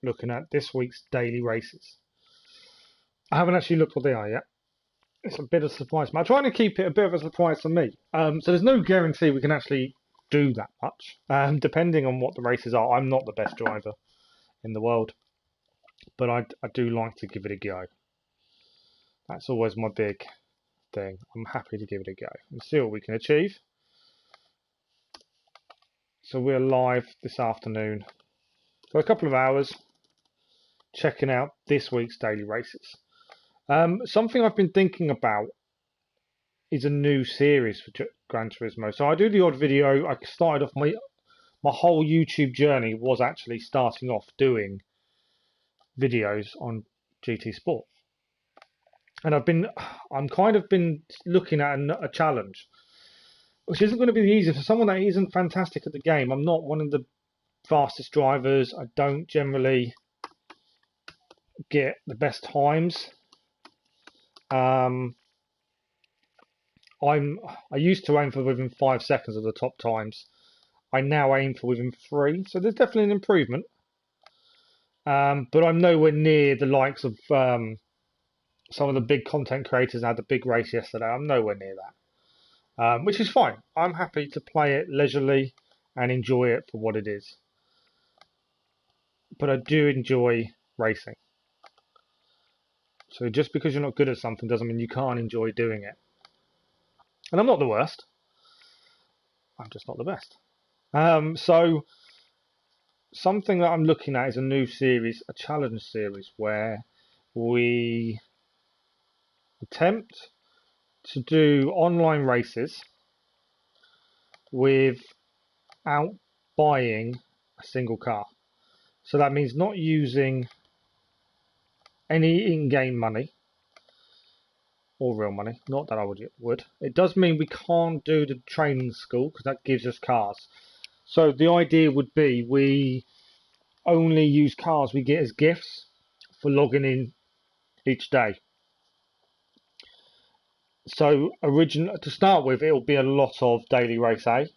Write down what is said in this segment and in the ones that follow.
looking at this week's daily races. I haven't actually looked what they are yet. It's a bit of a surprise. I'm trying to keep it a bit of a surprise for me. So there's no guarantee we can actually do that much. Depending on what the races are, I'm not the best driver in the world, but I do like to give it a go. That's always my big thing. I'm happy to give it a go and see what we can achieve. So we're live this afternoon for a couple of hours, checking out this week's daily races. Something I've been thinking about is a new series for Gran Turismo. So I do the odd video. I started off my whole YouTube journey was actually starting off doing videos on GT Sport, and I'm kind of been looking at a challenge, which isn't going to be easy for someone that isn't fantastic at the game. I'm not one of the fastest drivers. I don't generally get the best times. I used to aim for within 5 seconds of the top times. I now aim for within 3, so there's definitely an improvement. But I'm nowhere near the likes of some of the big content creators that had the big race yesterday. I'm nowhere near that, which is fine. I'm happy to play it leisurely and enjoy it for what it is. But I do enjoy racing. So just because you're not good at something doesn't mean you can't enjoy doing it. And I'm not the worst. I'm just not the best. So something that I'm looking at is a new series, a challenge series, where we attempt to do online races without buying a single car. So that means not using any in-game money or real money. Not that I would. It does mean we can't do the training school because that gives us cars. So the idea would be we only use cars we get as gifts for logging in each day. So to start with, it'll be a lot of daily race A.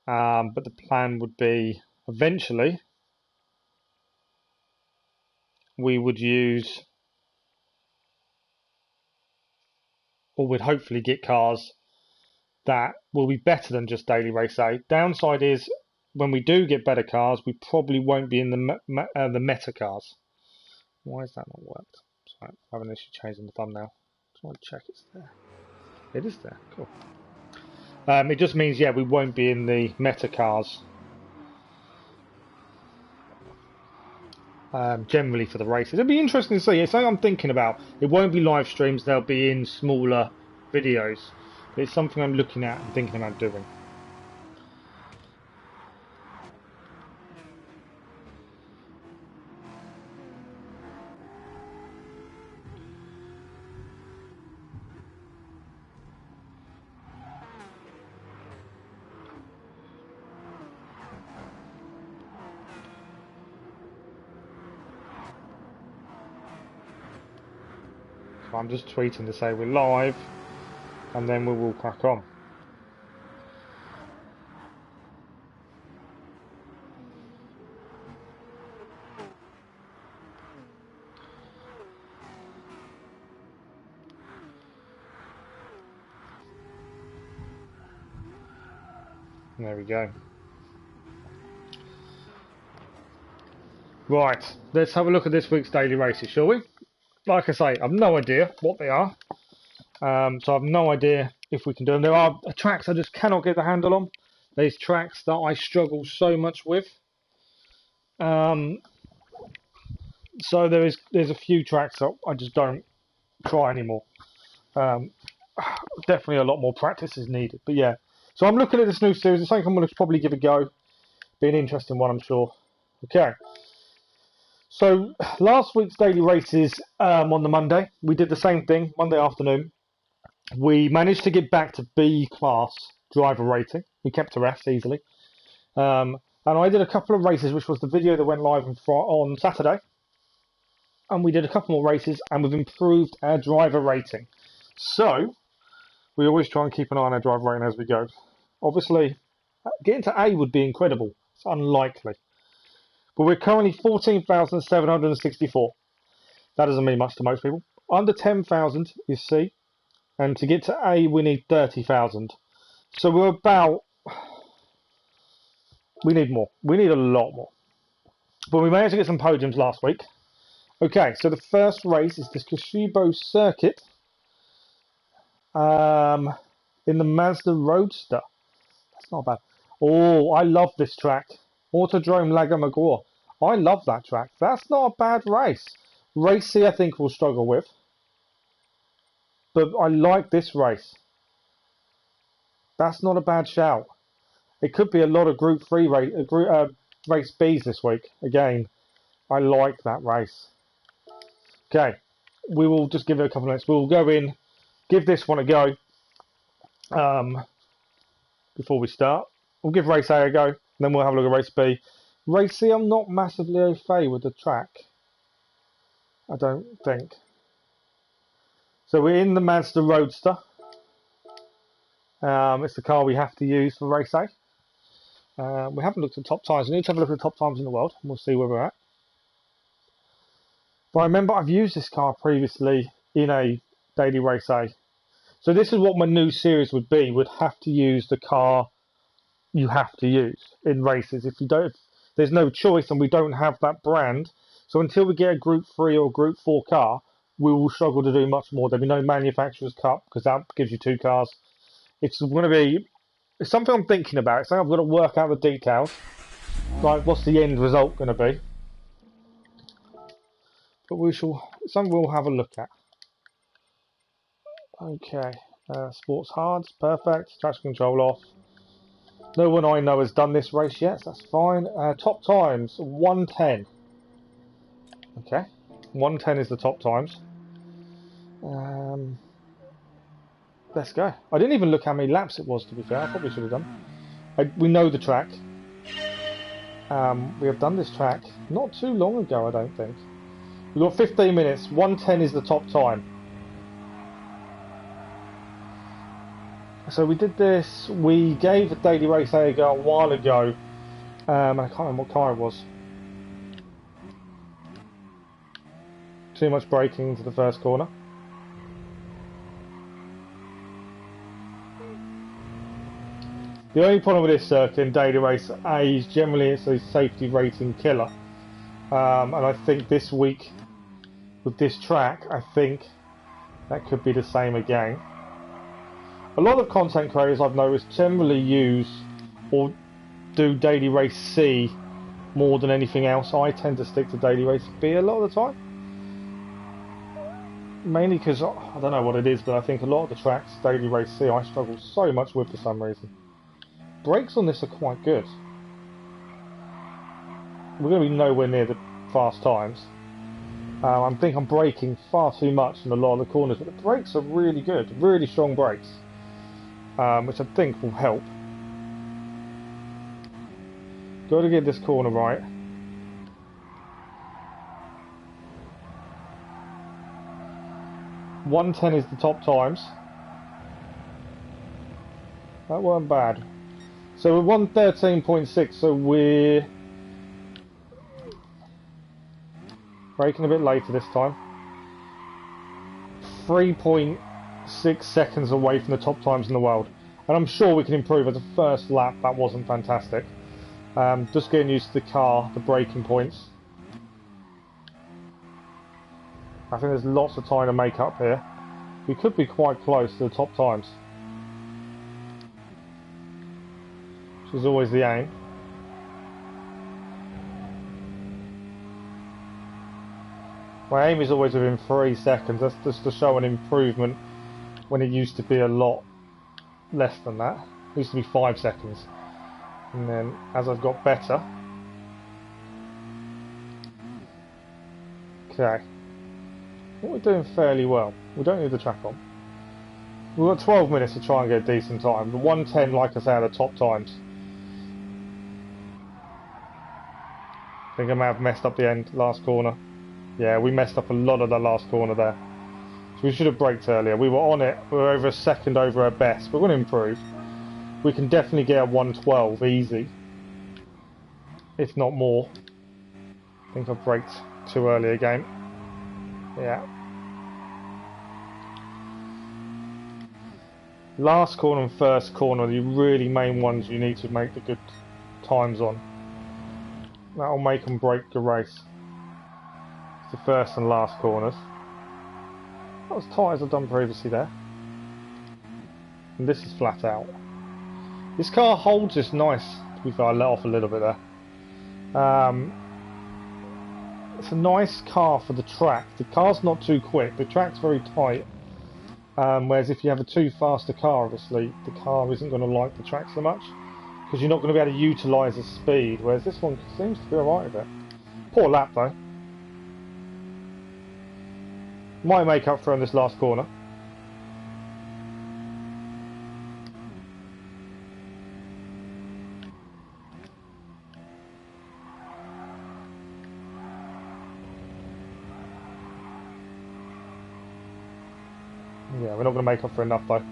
But the plan would be eventually we would use, or we'd hopefully get cars that will be better than just daily race A. Downside is when we do get better cars, we probably won't be in the meta cars. Why has that not worked? Sorry, I have an issue changing the thumbnail. Just want to check it's there. It is there. Cool. It just means, yeah, we won't be in the meta cars generally for the races. It'll be interesting to see. It's something I'm thinking about. It won't be live streams. They'll be in smaller videos. But it's something I'm looking at and thinking about doing. So I'm just tweeting to say we're live, and then we will crack on. There we go. Right, let's have a look at this week's daily races, shall we? Like I say, I've no idea what they are. So I've no idea if we can do them. There are tracks I just cannot get the handle on. There's tracks that I struggle so much with. So there's a few tracks that I just don't try anymore. Definitely a lot more practice is needed. But yeah, so I'm looking at this new series. It's something I'm going to probably give a go. Be an interesting one, I'm sure. Okay. So last week's daily races on the Monday, we did the same thing, Monday afternoon. We managed to get back to B class driver rating. We kept to F easily. And I did a couple of races, which was the video that went live on Saturday. And we did a couple more races, and we've improved our driver rating. So we always try and keep an eye on our driver rating as we go. Obviously, getting to A would be incredible. It's unlikely. But we're currently 14,764. That doesn't mean much to most people. Under 10,000 is C, and to get to A we need 30,000. So we're about... We need more. We need a lot more. But we managed to get some podiums last week. Okay, so the first race is the Tsukuba Circuit in the Mazda Roadster. That's not bad. Oh, I love this track. Autodrome Lago Maggiore. I love that track. That's not a bad race. Race C I think we'll struggle with. But I like this race. That's not a bad shout. It could be a lot of Group 3 race Bs this week. Again, I like that race. Okay, we will just give it a couple of minutes. We'll go in, give this one a go before we start. We'll give race A a go, then we'll have a look at race B. Race C, I'm not massively au fait with the track. I don't think. So we're in the Mazda Roadster. It's the car we have to use for race A. We haven't looked at top times. We need to have a look at the top times in the world, and we'll see where we're at. But I remember I've used this car previously in a daily race A. So this is what my new series would be. We'd have to use the car you have to use in races. If you don't, if there's no choice and we don't have that brand. So until we get a Group 3 or Group 4 car, we will struggle to do much more. There'll be no manufacturer's cup because that gives you 2 cars. It's going to be... It's something I'm thinking about. It's something I've got to work out the details. Like, what's the end result going to be? But we shall... Something we'll have a look at. Okay. Sports hards. Perfect. Traction control off. No one I know has done this race yet, so that's fine. Top times. 110. Okay. 110 is the top times. Let's go. I didn't even look how many laps it was, to be fair. I probably should have done. We know the track. We have done this track not too long ago, I don't think. We've got 15 minutes. 110 is the top time. So we did this. We gave a daily race A go a while ago. I can't remember what car it was. Too much braking into the first corner. The only problem with this circuit in daily race A is generally it's a safety rating killer. And I think this week with this track, I think that could be the same again. A lot of content creators I've noticed generally use or do daily race C more than anything else. I tend to stick to daily race B a lot of the time. Mainly because I don't know what it is, but I think a lot of the tracks, daily race C, I struggle so much with for some reason. Brakes on this are quite good. We're going to be nowhere near the fast times. I think I'm braking far too much in a lot of the corners, but the brakes are really good, really strong brakes, which I think will help. Got to get this corner right. .110 is the top times. That weren't bad. So we're 113.6, so we're braking a bit later this time. 3.6 seconds away from the top times in the world. And I'm sure we can improve. At the first lap, that wasn't fantastic. Just getting used to the car, the braking points. I think there's lots of time to make up here. We could be quite close to the top times, which is always the aim. My aim is always within 3 seconds. That's just to show an improvement when it used to be a lot less than that. It used to be 5 seconds. And then as I've got better. Okay. I think we're doing fairly well. We don't need the track on. We've got 12 minutes to try and get a decent time. The 110, like I say, are the top times. I think I may have messed up the end, last corner. Yeah, we messed up a lot of the last corner there. So we should have braked earlier. We were on it. We were over a second over our best. We're going to improve. We can definitely get a 112 easy. If not more. I think I braked too early again. Yeah. Last corner and first corner are the really main ones you need to make the good times on. That'll make and break the race. It's the first and last corners. Not as tight as I've done previously there. And this is flat out. This car holds this nice. To be fair, I let off a little bit there. It's a nice car for the track. The car's not too quick. The track's very tight. Whereas if you have a too faster car, obviously, the car isn't going to like the track so much. Because you're not going to be able to utilise the speed. Whereas this one seems to be alright with it. Poor lap though. Might make up for in this last corner. Yeah, we're not going to make up for enough though.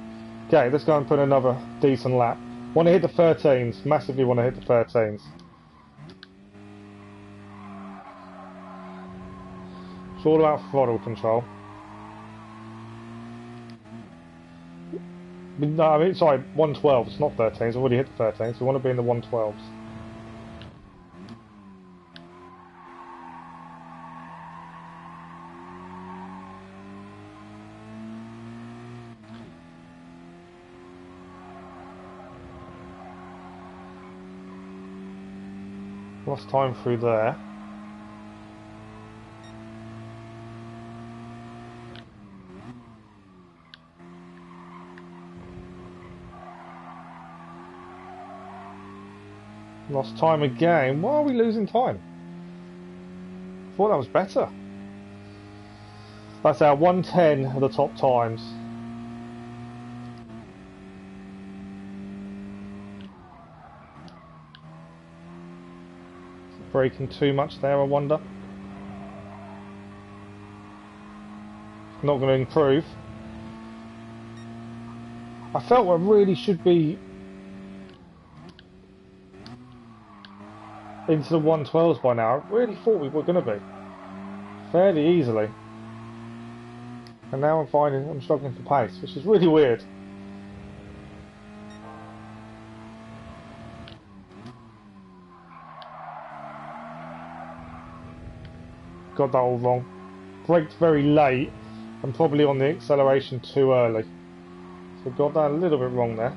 Okay, let's go and put another decent lap. Want to hit the 13s, massively want to hit the 13s. It's all about throttle control. No, I mean, sorry, 112s, it's not 13s, I've already hit the 13s, we want to be in the 112s. Lost time through there. Lost time again. Why are we losing time? Thought that was better. That's our 110 at the top times. Braking too much there, I wonder. Not going to improve. I felt I really should be into the 112s by now. I really thought we were going to be. Fairly easily. And now I'm finding I'm struggling for pace, which is really weird. Got that all wrong. Braked very late and probably on the acceleration too early. So got that a little bit wrong there.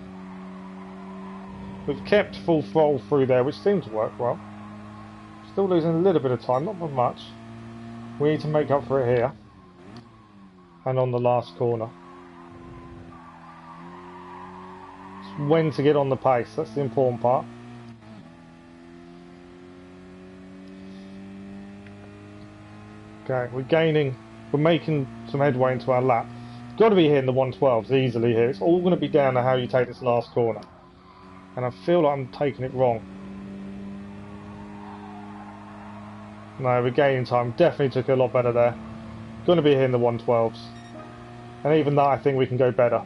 We've kept full throttle through there, which seemed to work well. Still losing a little bit of time, not by much. We need to make up for it here. And on the last corner. It's when to get on the pace, that's the important part. Okay, we're making some headway into our lap. It's got to be hitting the 112s easily here. It's all going to be down to how you take this last corner. And I feel like I'm taking it wrong. No, we're gaining time. Definitely took it a lot better there. Going to be hitting the 112s. And even that, I think we can go better.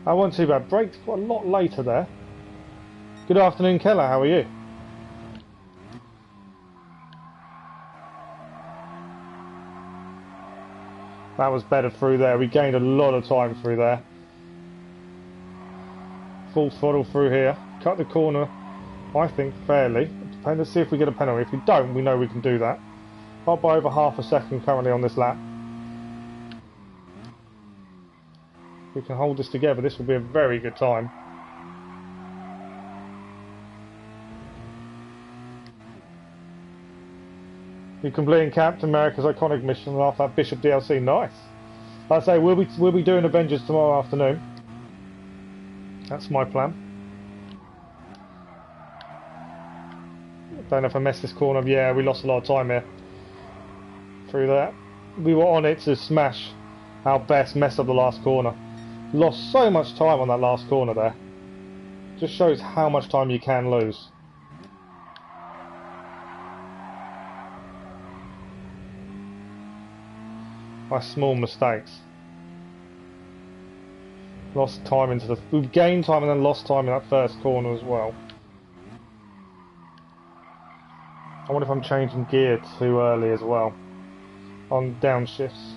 I wasn't too bad. Braked quite a lot later there. Good afternoon, Keller. How are you? That was better through there. We gained a lot of time through there. Full throttle through here. Cut the corner, I think, fairly. Let's see if we get a penalty. If we don't, we know we can do that. Up by over half a second currently on this lap. If we can hold this together, this will be a very good time. You're completing Captain America's iconic mission after that Bishop DLC. Nice. Like I say, we'll be doing Avengers tomorrow afternoon. That's my plan. Don't know if I messed this corner. Yeah, we lost a lot of time here. Through that. We were on it to smash our best, mess up the last corner. Lost so much time on that last corner there. Just shows how much time you can lose. by small mistakes. Lost time into the... We've gained time and then lost time in that first corner as well. I wonder if I'm changing gear too early as well. On downshifts.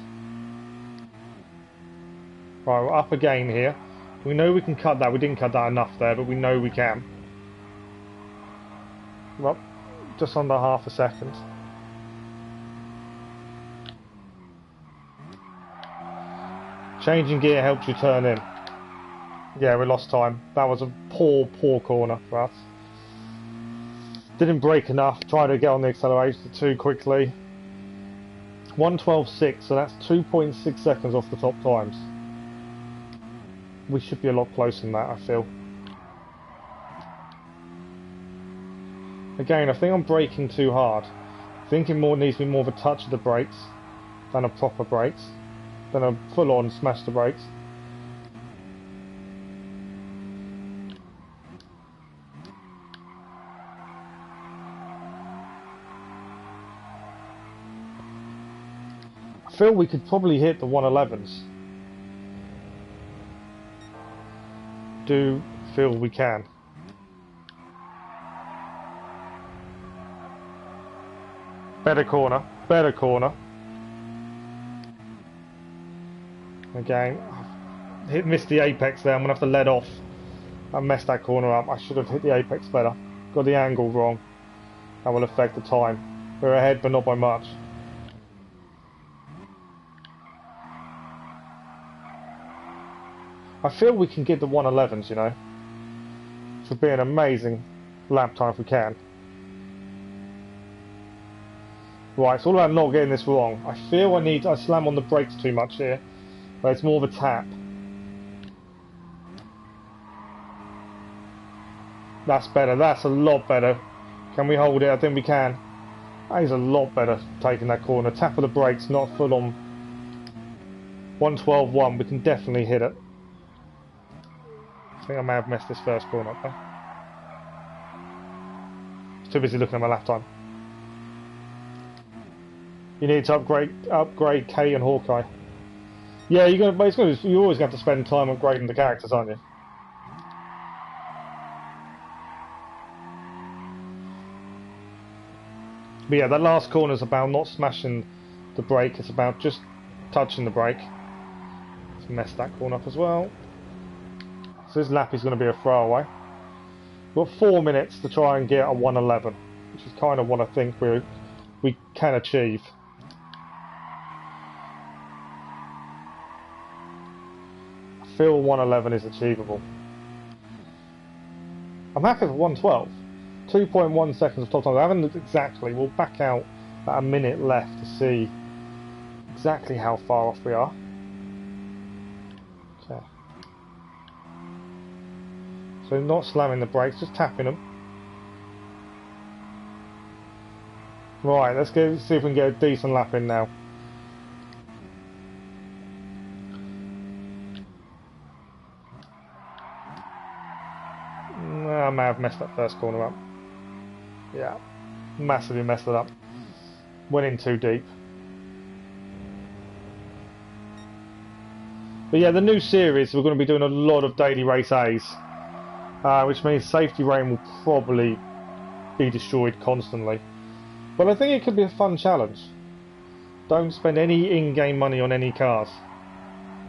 Right, we're up again here. We know we can cut that. We didn't cut that enough there, but we know we can. Well, just under half a second. Changing gear helps you turn in. Yeah, we lost time. That was a poor corner for us. Didn't brake enough. Tried to get on the accelerator too quickly. 1:12.6, so that's 2.6 seconds off the top times. We should be a lot closer than that, I feel. Again, I think I'm braking too hard. I think it needs to be more of a touch of the brakes than a proper brakes. Than a full-on smash the brakes. I feel we could probably hit the 111s. Do feel we can. Better corner, better corner. Again, missed the apex there. I'm gonna have to let off. I messed that corner up. I should have hit the apex better. Got the angle wrong. That will affect the time. We're ahead, but not by much. I feel we can get the 111s, you know. Which would be an amazing lap time if we can. Right, it's all about not getting this wrong. I feel I slam on the brakes too much here. But it's more of a tap. That's better. That's a lot better. Can we hold it? I think we can. That is a lot better taking that corner. Tap of the brakes, not full on. 1:12.1. We can definitely hit it. I think I may have messed this first corner up there. Too busy looking at my lap time. You need to upgrade Kate and Hawkeye. Yeah, you're always going to have to spend time upgrading the characters, aren't you? But yeah, that last corner is about not smashing the brake. It's about just touching the brake. Let's mess that corner up as well. So this lap is going to be a throwaway. We've got 4 minutes to try and get a 111, which is kind of what I think we can achieve. I feel 111 is achievable. I'm happy with 112. 2.1 seconds of top time. I haven't looked exactly. We'll back out about a minute left to see exactly how far off we are. Okay. So not slamming the brakes, just tapping them. Right, let's see if we can get a decent lap in now. I may have messed that first corner up. Yeah, massively messed it up. Went in too deep. But yeah, the new series, we're going to be doing a lot of daily race A's. Which means safety rating will probably be destroyed constantly. But I think it could be a fun challenge. Don't spend any in-game money on any cars.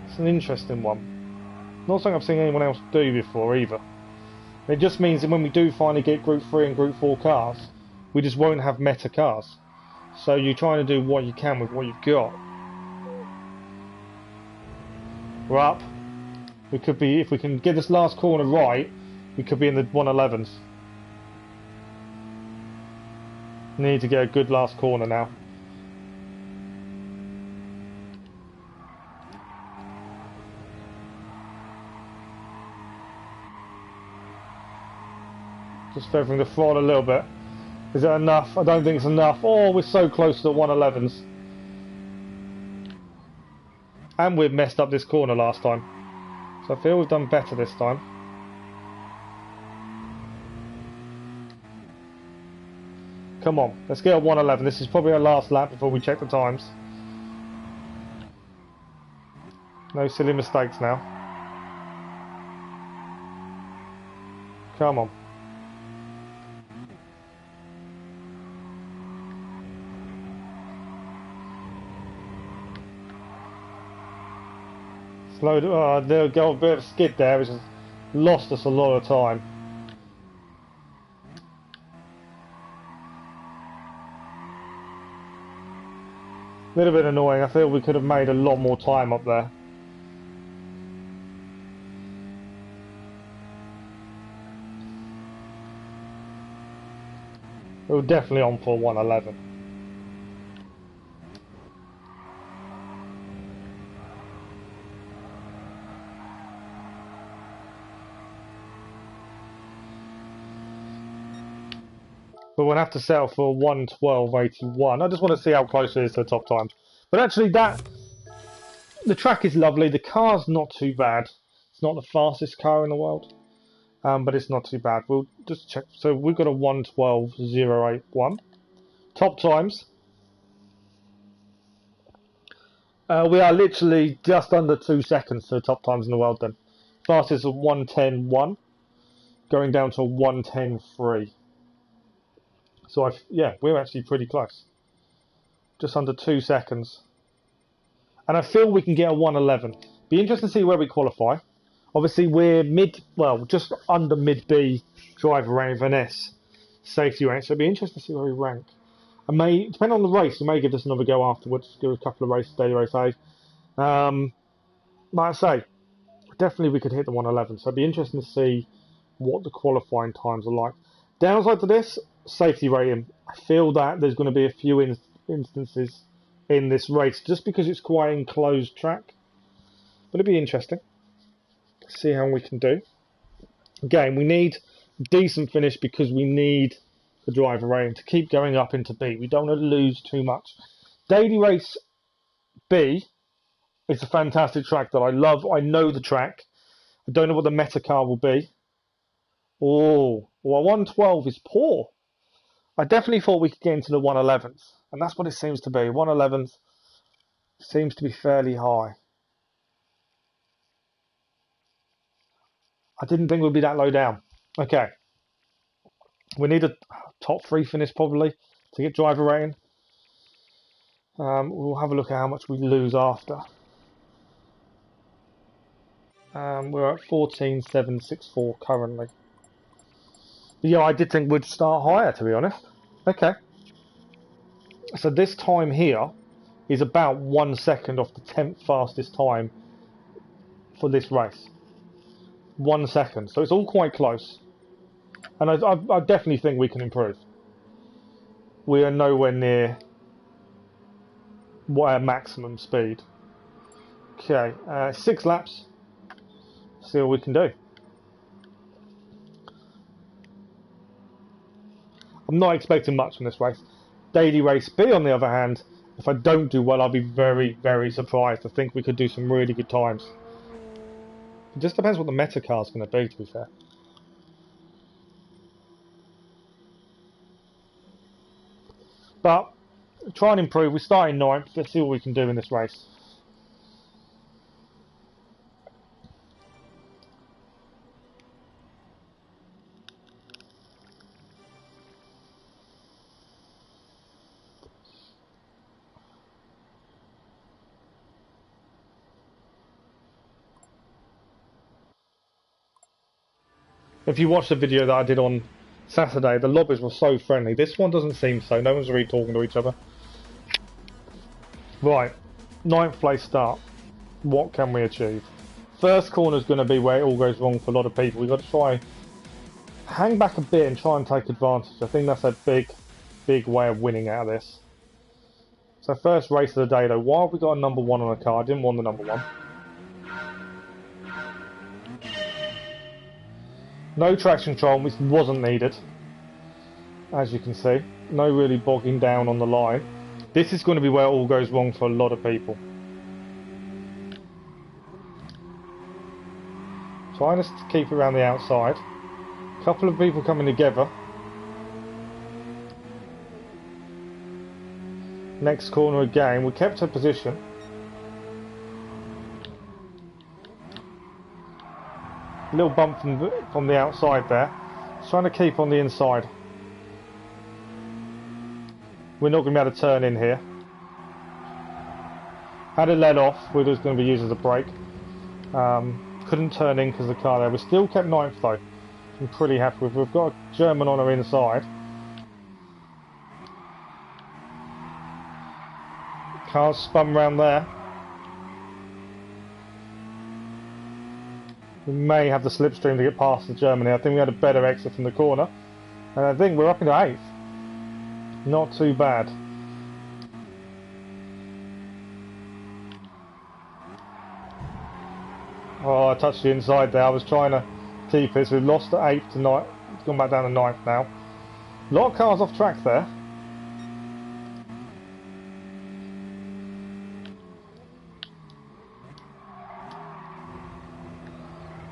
It's an interesting one. Not something I've seen anyone else do before either. It just means that when we do finally get Group 3 and Group 4 cars, we just won't have meta cars. So you're trying to do what you can with what you've got. We're up. We could be, if we can get this last corner right, we could be in the 111s. Need to get a good last corner now. Just feathering the throttle a little bit. Is it enough? I don't think it's enough. Oh, we're so close to the 111s. And we've messed up this corner last time. So I feel we've done better this time. Come on, let's get a 111. This is probably our last lap before we check the times. No silly mistakes now. Come on. Slowed. Oh, there got a bit of a skid there, which has lost us a lot of time. A little bit annoying. I feel we could have made a lot more time up there. We were definitely on for 111. But we'll have to settle for 112.81. I just want to see how close it is to the top times. But actually, the track is lovely. The car's not too bad. It's not the fastest car in the world, but it's not too bad. We'll just check. So we've got a 112.081. Top times. We are literally just under 2 seconds to the top times in the world then. Fastest is 110.1, going down to 110.3. So yeah, we're actually pretty close. Just under 2 seconds. And I feel we can get a 111. Be interesting to see where we qualify. Obviously we're just under mid B driver rating of an S safety rank, so it'll be interesting to see where we rank. I may, depending on the race, we may give this another go afterwards, do a couple of races, daily race A. Like I say, definitely we could hit the 111, so it'd be interesting to see what the qualifying times are like. Downside to this, safety rating. I feel that there's going to be a few instances in this race, just because it's quite an enclosed track. But it'd be interesting. See how we can do. Again, we need a decent finish because we need the driver rating to keep going up into B. We don't want to lose too much. Daily race B is a fantastic track that I love. I know the track. I don't know what the meta car will be. Oh, well, 112 is poor. I definitely thought we could get into the 111s, and that's what it seems to be. 111s seems to be fairly high. I didn't think we'd be that low down. Okay. We need a top 3 finish probably to get driver rating. We'll have a look at how much we lose after. We're at 14.764 currently. Yeah, I did think we'd start higher, to be honest. Okay. So this time here is about 1 second off the 10th fastest time for this race. 1 second. So it's all quite close. And I definitely think we can improve. We are nowhere near what our maximum speed. Okay, 6 laps. See what we can do. I'm not expecting much from this race. Daily race B, on the other hand, if I don't do well, I'll be very, very surprised. I think we could do some really good times. It just depends what the meta car is going to be, to be fair. But try and improve. We start in 9th. Let's see what we can do in this race. If you watch the video that I did on Saturday, the lobbies were so friendly. This one doesn't seem so. No one's really talking to each other. Right, 9th place start. What can we achieve? First corner is going to be where it all goes wrong for a lot of people. We've got to try hang back a bit and try and take advantage. I think that's a big way of winning out of this. So first race of the day though. Why have we got a number 1 on the car? I didn't want the number 1. No traction control, which wasn't needed. As you can see. No really bogging down on the line. This is going to be where it all goes wrong for a lot of people. Trying to keep around the outside. A couple of people coming together. Next corner again. We kept our position. Little bump from the outside there. Just trying to keep on the inside. We're not going to be able to turn in here. Had it let off, we're just going to be used as a brake. Couldn't turn in because of the car there. We still kept 9th though. I'm pretty happy with. We've got a German on our inside. Car's spun round there. We may have the slipstream to get past the Germany. I think we had a better exit from the corner. And I think we're up into 8th. Not too bad. Oh, I touched the inside there. I was trying to keep it. So we've lost to 8th to 9th. It's gone back down to 9th now. A lot of cars off track there.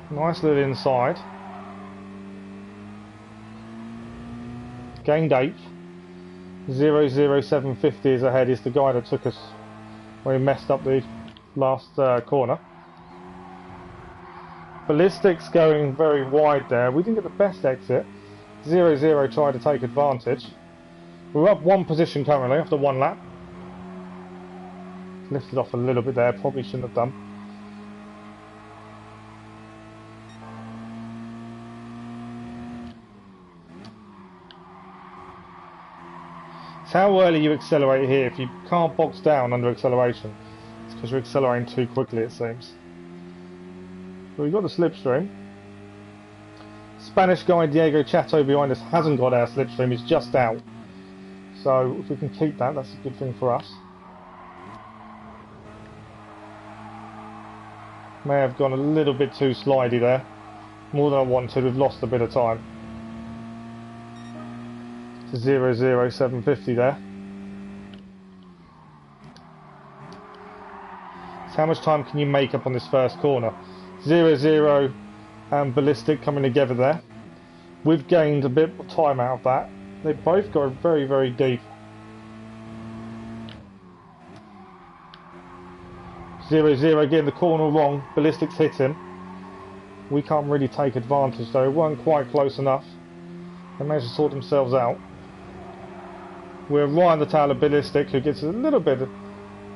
Nice little inside. Gained 8th. 00750 is ahead. Is the guy that took us when we messed up the last corner. Ballistic's going very wide there. We didn't get the best exit. 00 tried to take advantage. We're up 1 position currently after 1 lap. Lifted off a little bit there. Probably shouldn't have done. It's how early you accelerate here. If you can't box down under acceleration, it's because you're accelerating too quickly, it seems. But we've got the slipstream. Spanish guy Diego Chato behind us hasn't got our slipstream, he's just out. So if we can keep that, that's a good thing for us. May have gone a little bit too slidey there. More than I wanted, we've lost a bit of time. To 00750 there. So how much time can you make up on this first corner? 00 and Ballistic coming together there. We've gained a bit of time out of that. They both go very, very deep. 00 getting the corner wrong. Ballistic's hit him. We can't really take advantage though. We weren't quite close enough. They managed to sort themselves out. We're right on the tail of Ballistic, who gets a little bit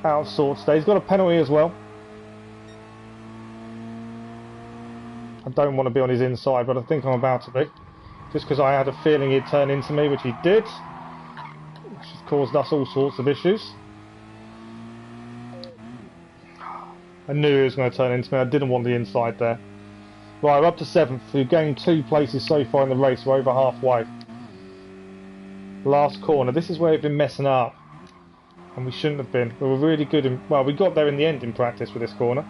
out of sorts today. He's got a penalty as well. I don't want to be on his inside, but I think I'm about to be. Just because I had a feeling he'd turn into me, which he did. Which has caused us all sorts of issues. I knew he was going to turn into me. I didn't want the inside there. Right, we're up to 7th. We've gained 2 places so far in the race. We're over halfway. Last corner. This is where we've been messing up. And we shouldn't have been. We were really good in... Well, we got there in the end in practice with this corner.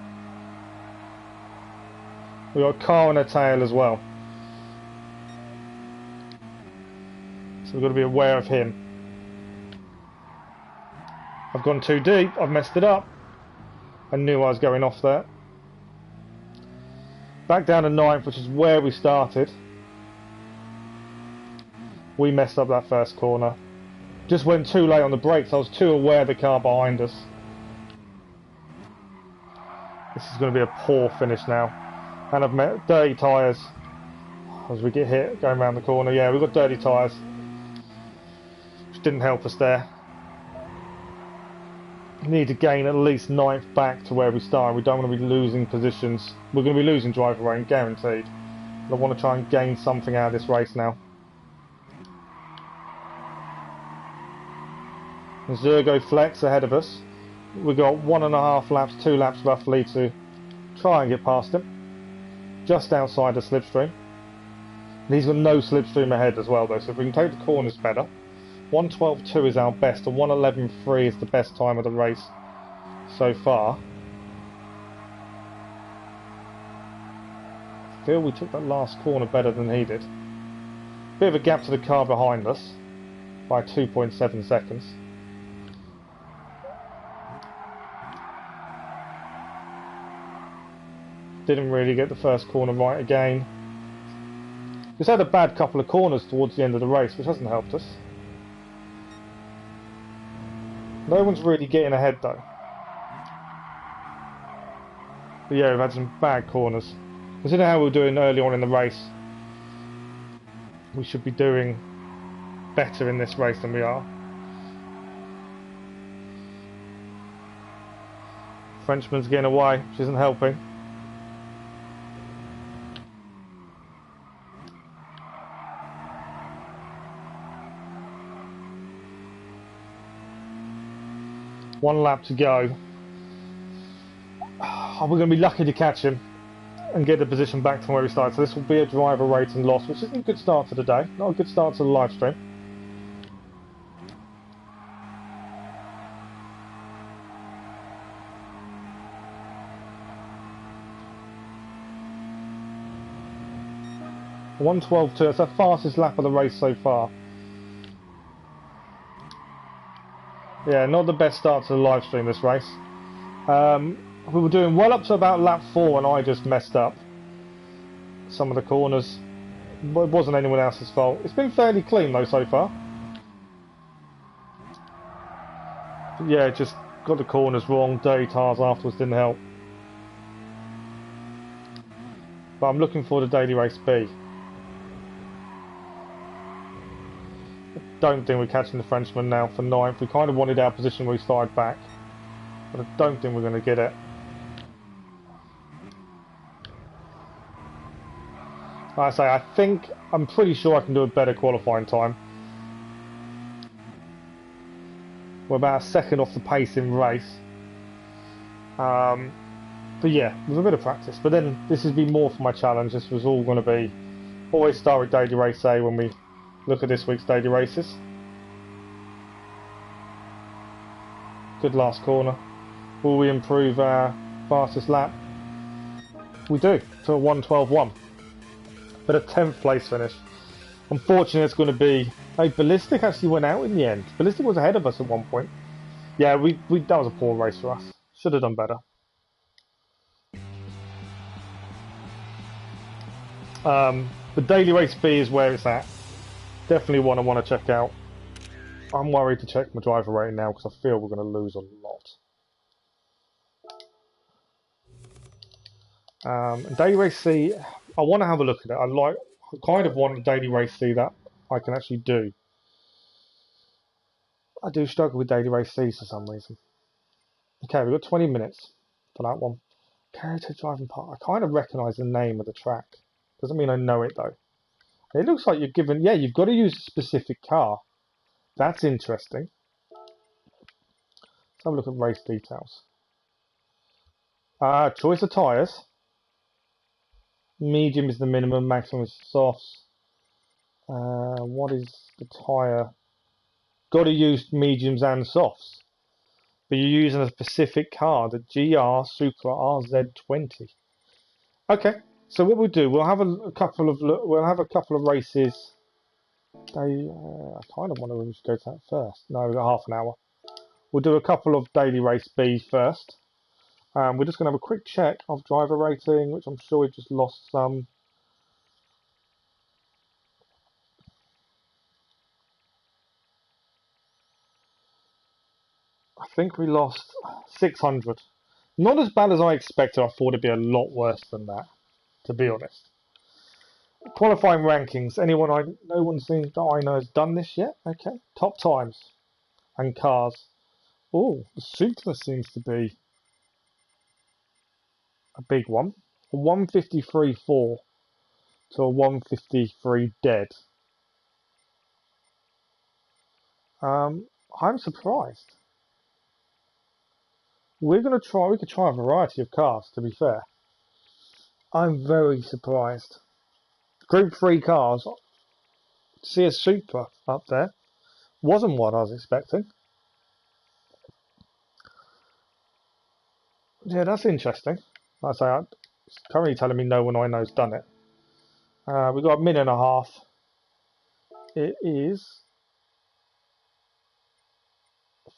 We got a car on a tail as well. So we've got to be aware of him. I've gone too deep. I've messed it up. I knew I was going off there. Back down to 9th, which is where we started. We messed up that first corner. Just went too late on the brakes. I was too aware of the car behind us. This is going to be a poor finish now. And I've met dirty tyres as we get hit going around the corner. Yeah, we've got dirty tyres, which didn't help us there. We need to gain at least 9th back to where we started. We don't want to be losing positions. We're going to be losing driver rank, guaranteed. But I want to try and gain something out of this race now. Zergo Flex ahead of us. We've got 1.5 laps, 2 laps roughly to try and get past him. Just outside the slipstream. And he's got no slipstream ahead as well though, so if we can take the corners better. 1:12.2 is our best, and 1:11.3 is the best time of the race so far. I feel we took that last corner better than he did. Bit of a gap to the car behind us by 2.7 seconds. Didn't really get the first corner right again. Just had a bad couple of corners towards the end of the race, which hasn't helped us. No one's really getting ahead though. But yeah, we've had some bad corners. Considering how we were doing early on in the race, we should be doing better in this race than we are. Frenchman's getting away, which isn't helping. One lap to go. We're going to be lucky to catch him and get the position back from where we started. So this will be a driver rating loss, which isn't a good start to the day. Not a good start to the live stream. .112.2, that's the fastest lap of the race so far. Yeah, not the best start to the live stream this race. We were doing well up to about lap 4 and I just messed up some of the corners. It wasn't anyone else's fault. It's been fairly clean though so far. But yeah, just got the corners wrong. Dirty tires afterwards didn't help. But I'm looking for the daily race B. Don't think we're catching the Frenchman now for 9th. We kind of wanted our position where we started back, but I don't think we're going to get it. Like I say, I'm pretty sure I can do a better qualifying time. We're about a second off the pace in race. But yeah, with a bit of practice. But then this has been more for my challenge. This was all going to be, always start with daily race A when we look at this week's daily races. Good last corner. Will we improve our fastest lap? We do, to a 1:12.1. But a 10th place finish. Unfortunately, it's going to be... Hey, Ballistic actually went out in the end. Ballistic was ahead of us at one point. Yeah, that was a poor race for us. Should have done better. But daily race B is where it's at. Definitely one I want to check out. I'm worried to check my driver rating now because I feel we're going to lose a lot. Daily race C, I want to have a look at it. I kind of want a daily race C that I can actually do. I do struggle with daily race C for some reason. Okay, we've got 20 minutes for that one. Character driving part. I kind of recognise the name of the track. Doesn't mean I know it though. It looks like you're given... Yeah, you've got to use a specific car. That's interesting. Let's have a look at race details. Choice of tyres. Medium is the minimum, maximum is softs. What is the tyre? Got to use mediums and softs. But you're using a specific car, the GR Supra RZ20. Okay, so what we'll do, we'll have a couple of races. I kind of want to just go to that first. No, we've got half an hour. We'll do a couple of daily race B first. We're just going to have a quick check of driver rating, which I'm sure we've just lost some. I think we lost 600. Not as bad as I expected. I thought it'd be a lot worse than that, to be honest. Qualifying rankings. No one seems that I know has done this yet. Okay. Top times and cars. Oh, the Supra seems to be a big one. A 153.4 to a 153 dead. I'm surprised. We could try a variety of cars, to be fair. I'm very surprised. Group 3 cars, see a Supra up there. Wasn't what I was expecting. Yeah, that's interesting. Like I say, it's currently telling me no one I know's done it. We've got a minute and a half. It is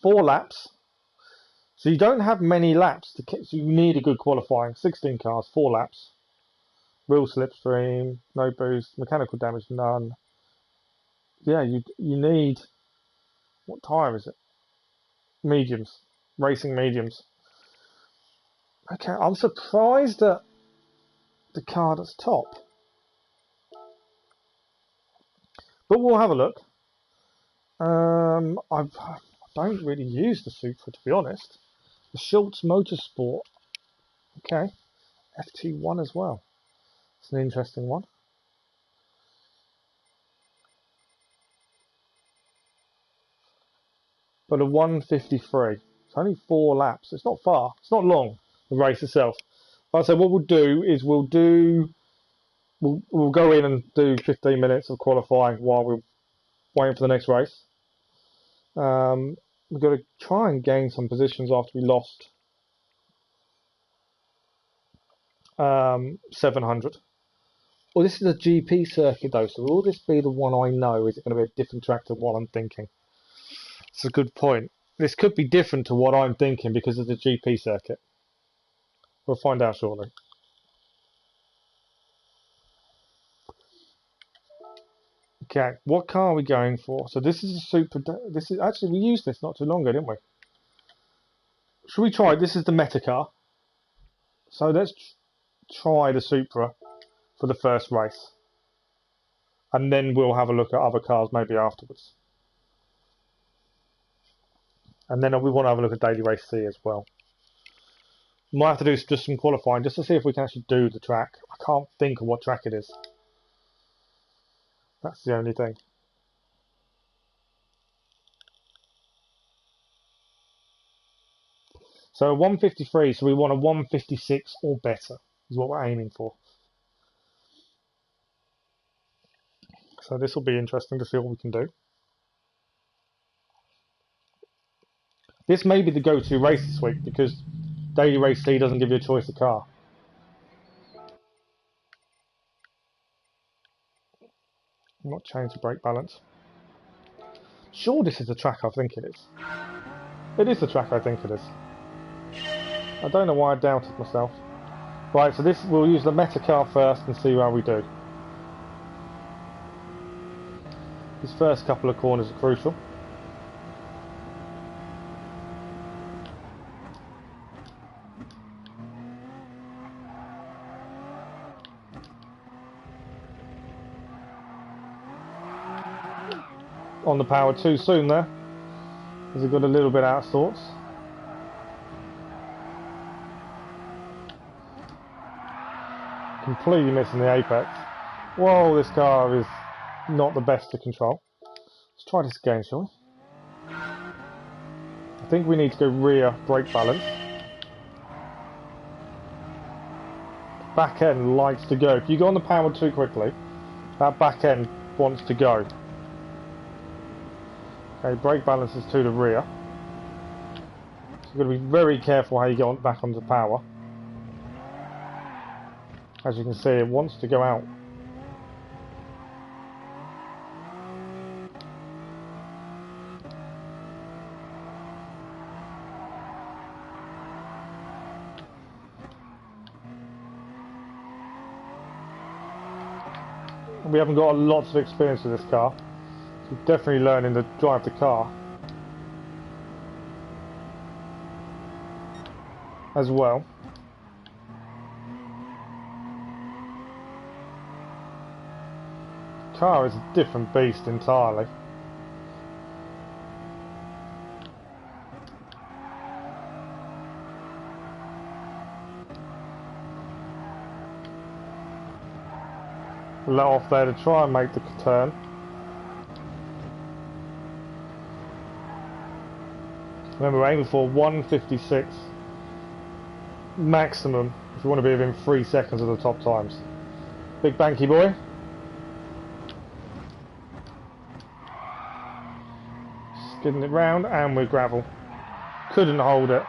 4 laps. So you don't have many laps so you need a good qualifying. 16 cars, 4 laps. Real slipstream, no boost, mechanical damage, none. Yeah, you need... What tyre is it? Mediums. Racing mediums. Okay, I'm surprised that the car that's top. But we'll have a look. I don't really use the Supra, to be honest. The Schultz Motorsport. Okay. FT1 as well. It's an interesting one. But a 153. It's only 4 laps. It's not far. It's not long, the race itself. But so what we'll do is we'll go in and do 15 minutes of qualifying while we're waiting for the next race. We've got to try and gain some positions after we lost 700. Well, this is a GP circuit though, so will this be the one I know? Is it going to be a different track to what I'm thinking? It's a good point. This could be different to what I'm thinking because of the GP circuit. We'll find out shortly. Okay, what car are we going for? So this is a Supra. This is actually, we used this not too long ago, didn't we? Should we try? This is the Meta car. So let's try the Supra for the first race, and then we'll have a look at other cars maybe afterwards. And then we want to have a look at Daily Race C as well. We might have to do just some qualifying just to see if we can actually do the track. I can't think of what track it is. That's the only thing. So 153, so we want a 156 or better is what we're aiming for. So this will be interesting to see what we can do. This may be the go-to race this week because Daily Race C doesn't give you a choice of car. Not change the brake balance. Sure, this is the track I think it is. It is the track I think it is. I don't know why I doubted myself. Right, so this we'll use the Meta car first and see how we do. These first couple of corners are crucial. On the power too soon there, because it got a little bit out of sorts. Completely missing the apex. Whoa, this car is not the best to control. Let's try this again, shall we? I think we need to go rear brake balance. Back end likes to go. If you go on the power too quickly, that back end wants to go. Okay, brake balance is to the rear. So you've got to be very careful how you get back onto power. As you can see, it wants to go out. We haven't got lots of experience with this car. So we're definitely learning to drive the car as well. The car is a different beast entirely. Let off there to try and make the turn. Remember, we're aiming for 156 maximum if you want to be within 3 seconds of the top times. Big banky boy. Skidding it round, and we're gravel. Couldn't hold it.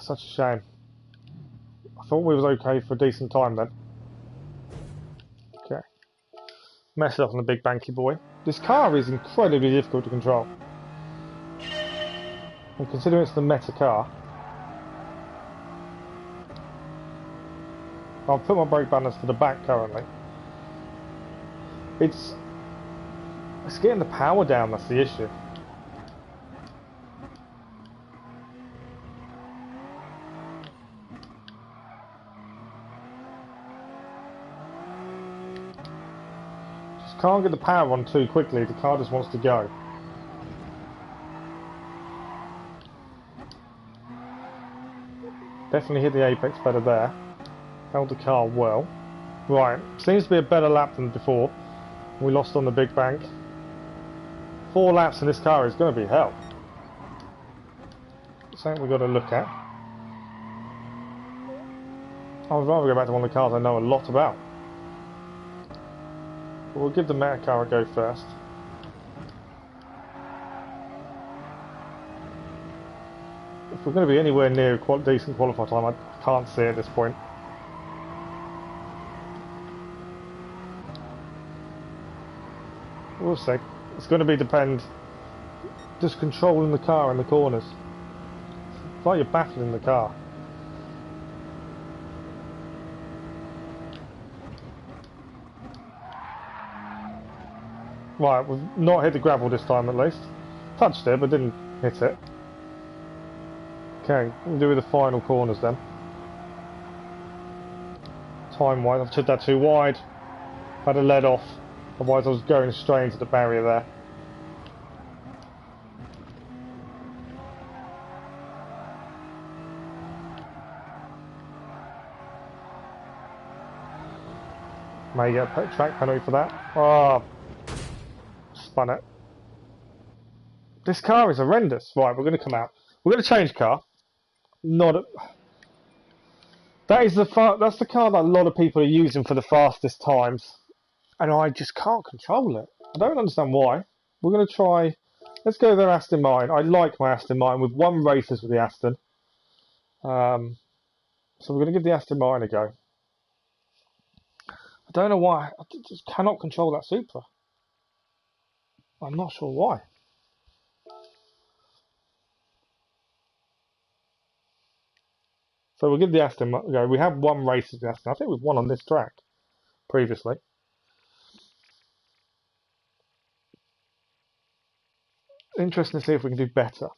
Such a shame. I thought we was okay for a decent time then. Okay. Mess it up on the big banky boy. This car is incredibly difficult to control. And considering it's the Meta car, I'll put my brake balance to the back currently. It's getting the power down that's the issue. can't get the power on too quickly, the car just wants to go. Definitely hit the apex better there. Held the car well. Right, seems to be a better lap than before. We lost on the big bank. 4 laps in this car is going to be hell. Something we've got to look at. I would rather go back to one of the cars I know a lot about. But we'll give the Meta car a go first. If we're going to be anywhere near a decent qualify time, I can't see at this point. We'll see. It's going to be depend just controlling the car in the corners. It's like you're battling the car. Right, we've not hit the gravel this time at least. Touched it, but didn't hit it. Okay, we'll do with the final corners then. Time-wise, I've took that too wide. Had a lead off, otherwise I was going straight into the barrier there. May get a track penalty for that. Oh, spun it. This car is horrendous. Right, we're going to come out. We're going to change car. Not a... That's the car that a lot of people are using for the fastest times, and I just can't control it. I don't understand why. We're going to try. Let's go with their Aston Martin. I like my Aston Martin. We've won races with the Aston, so we're going to give the Aston Martin a go. I don't know why. I just cannot control that Supra. I'm not sure why. So we'll give the Aston a go. We have won races with the Aston. I think we've won on this track previously. Interesting to see if we can do better.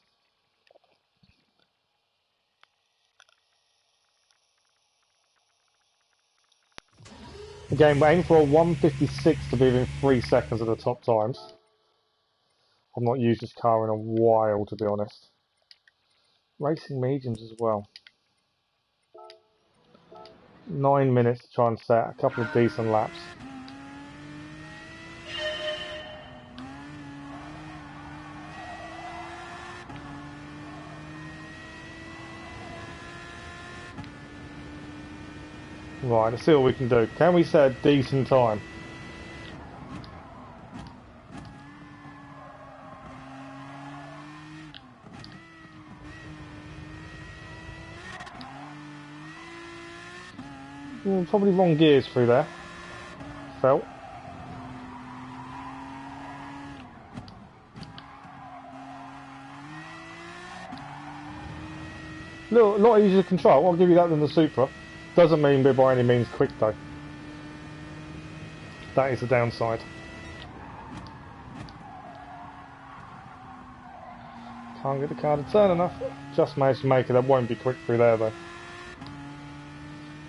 Again, we're aiming for a 156 to be within 3 seconds of the top times. I've not used this car in a while, to be honest. Racing mediums as well. 9 minutes to try and set a couple of decent laps. Right, let's see what we can do. Can we set a decent time? Probably wrong gears through there. Felt. A lot easier to control. I'll give you that than the Supra. Doesn't mean we're by any means quick though. That is the downside. Can't get the car to turn enough. Just managed to make it. That won't be quick through there though.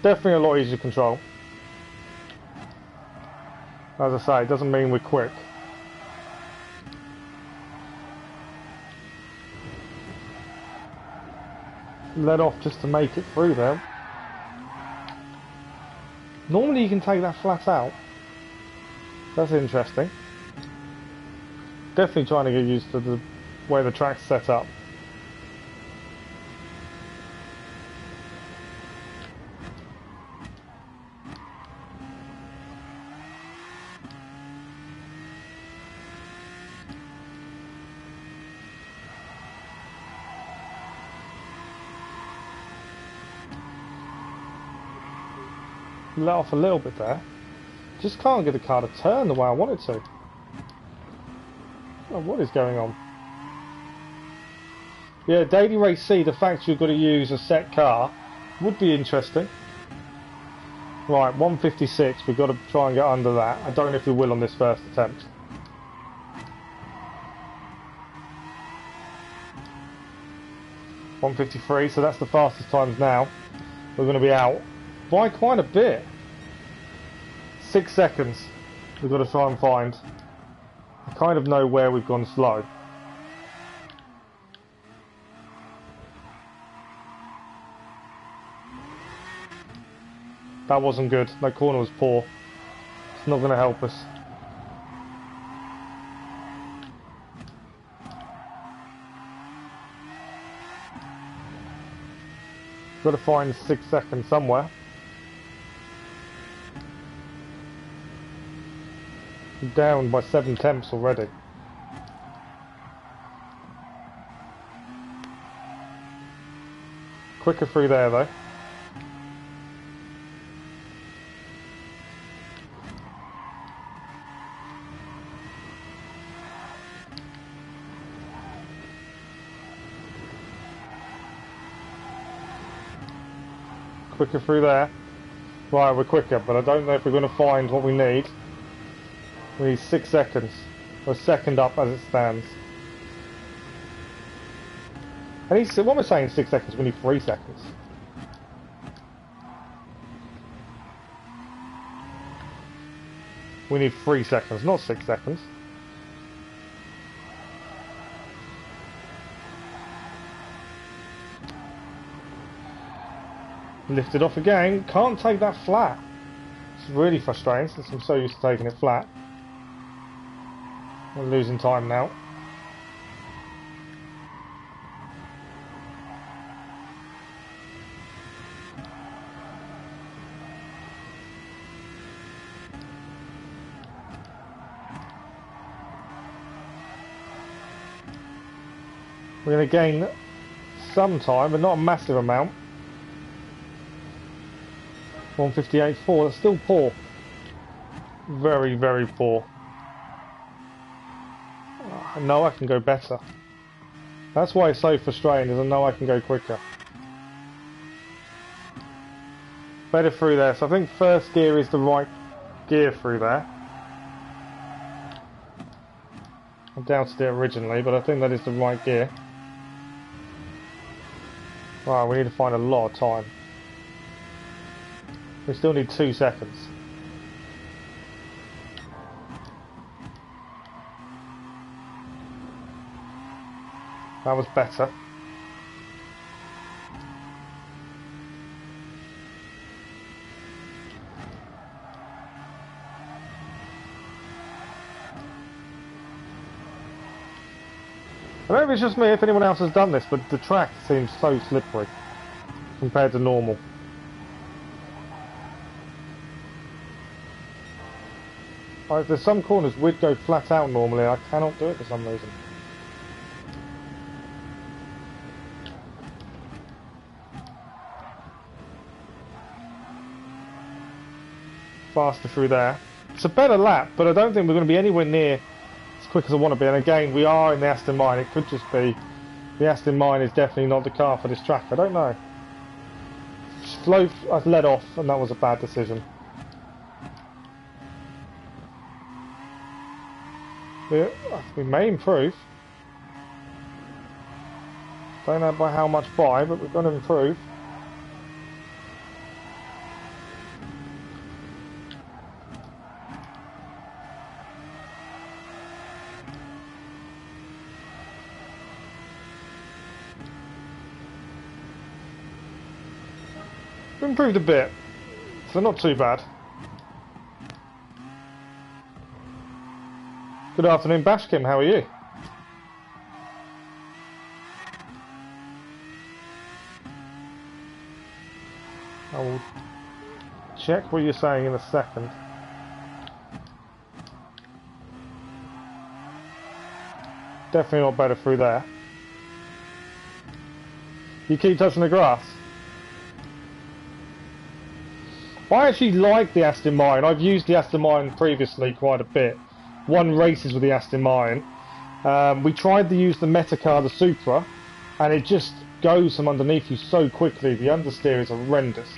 Definitely a lot easier to control. As I say, it doesn't mean we're quick. Let off just to make it through there. Normally you can take that flat out. That's interesting. Definitely trying to get used to the way the track's set up. Let off a little bit there. Just can't get the car to turn the way I want it to. Oh, what is going on? Yeah, Daily Race C, the fact you've got to use a set car would be interesting. Right, 156, we've got to try and get under that. I don't know if we will on this first attempt. .153, so that's the fastest times now. We're going to be out by quite a bit. 6 seconds. We've got to try and find. I kind of know where we've gone slow. That wasn't good. That corner was poor. It's not going to help us. Got to find 6 seconds somewhere. I'm down by 7 tenths already. Quicker through there though. Quicker through there. Right, we're quicker, but I don't know if we're going to find what we need. We need 6 seconds. We're second up as it stands. I need, what am I saying, 6 seconds? We need 3 seconds. We need 3 seconds, not 6 seconds. Lifted off again. Can't take that flat. It's really frustrating since I'm so used to taking it flat. We're losing time now. We're going to gain some time, but not a massive amount. 158.4, that's still poor. Very, very poor. I know I can go better. That's why it's so frustrating, is I know I can go quicker. Better through there, so I think first gear is the right gear through there. I doubted it originally, but I think that is the right gear. Right, we need to find a lot of time. We still need 2 seconds. That was better. I don't know if it's just me, if anyone else has done this, but the track seems so slippery compared to normal. Like, there's some corners we'd go flat out normally, I cannot do it for some reason. Faster through there. It's a better lap, but I don't think we're going to be anywhere near as quick as I want to be. And again, we are in the Aston Martin. It could just be the Aston Martin is definitely not the car for this track. I don't know. Slow, I led off, and that was a bad decision. We may improve. Don't know by how much by, but we're going to improve. We've improved a bit, so not too bad. Good afternoon, Bashkim, how are you? I will check what you're saying in a second. Definitely not better through there. You keep touching the grass. I actually like the Aston Martin. I've used the Aston Martin previously quite a bit. Won races with the Aston Martin. We tried to use the Metacar, the Supra, and it just goes from underneath you so quickly. The understeer is horrendous.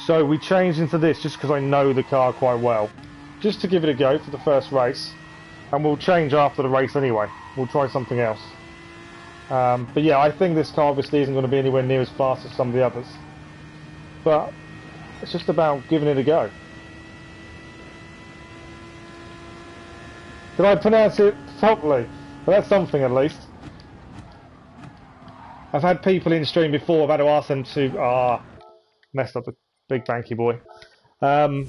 So we changed into this just because I know the car quite well. Just to give it a go for the first race. And we'll change after the race anyway. We'll try something else. But yeah, I think this car obviously isn't going to be anywhere near as fast as some of the others. But it's just about giving it a go. Did I pronounce it properly? Well, that's something at least. I've had people in stream before. I've had to ask them to messed up the big banky boy. I've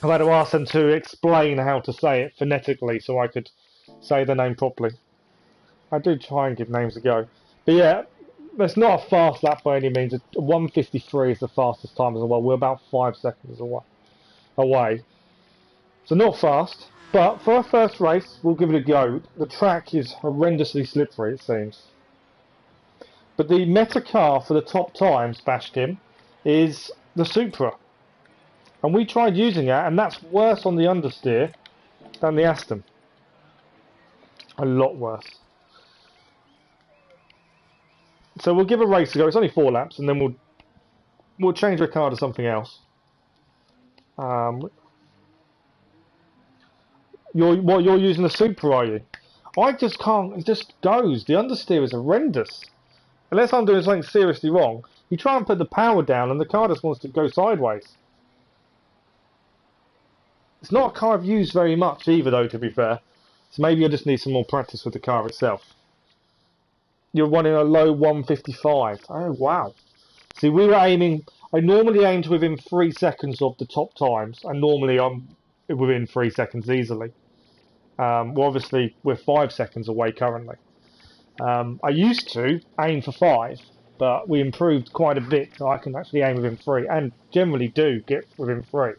had to ask them to explain how to say it phonetically so I could say the name properly. I do try and give names a go. But yeah, it's not a fast lap by any means. 1:53 is the fastest time as well. We're about 5 seconds away. So not fast, but for our first race, we'll give it a go. The track is horrendously slippery, it seems. But the meta car for the top times, Bashkim, is the Supra. And we tried using that, and that's worse on the understeer than the Aston. A lot worse. So we'll give a race a go. It's only 4 laps, and then we'll change the car to something else. You're using the Supra, are you? I just can't. It just goes. The understeer is horrendous. Unless I'm doing something seriously wrong, you try and put the power down, and the car just wants to go sideways. It's not a car I've used very much either, though, to be fair. So maybe I just need some more practice with the car itself. You're running a low 1:55. Oh, wow. See, we were aiming... I normally aim to within 3 seconds of the top times, and normally I'm within 3 seconds easily. Well, obviously, we're 5 seconds away currently. I used to aim for 5, but we improved quite a bit, so I can actually aim within 3, and generally do get within 3.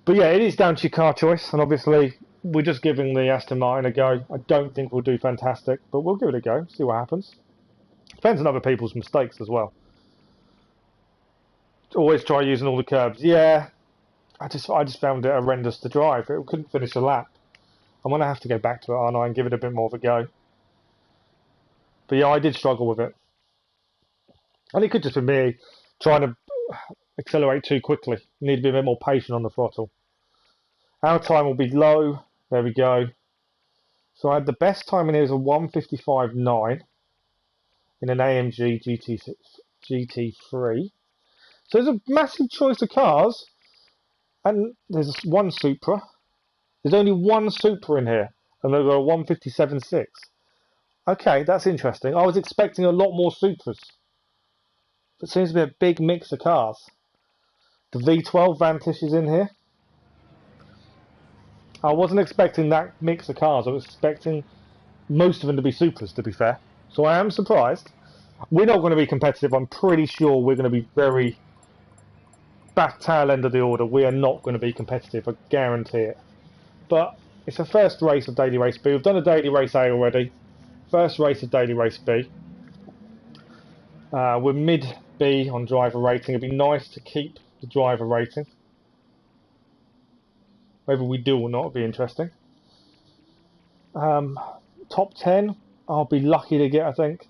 But yeah, it is down to your car choice, and obviously we're just giving the Aston Martin a go. I don't think we'll do fantastic, but we'll give it a go, see what happens. Depends on other people's mistakes as well. Always try using all the curbs. Yeah, I just found it horrendous to drive. It couldn't finish a lap. I'm going to have to go back to it, aren't I, and give it a bit more of a go. But yeah, I did struggle with it. And it could just be me trying to accelerate too quickly. Need to be a bit more patient on the throttle. Our time will be low. There we go. So I had the best time in here is a 1:55.9 in an AMG GT3. So there's a massive choice of cars. And there's one Supra. There's only one Supra in here. And they've got a 1:57.6. Okay, that's interesting. I was expecting a lot more Supras. It seems to be a big mix of cars. The V12 Vantage is in here. I wasn't expecting that mix of cars. I was expecting most of them to be Supras, to be fair. So I am surprised. We're not going to be competitive. I'm pretty sure we're going to be very back tail end of the order. We are not going to be competitive. I guarantee it. But it's the first race of Daily Race B. We've done a Daily Race A already. First race of Daily Race B. We're mid B on driver rating. It'd be nice to keep the driver rating. Whether we do or not will be interesting. Top 10, I'll be lucky to get, I think.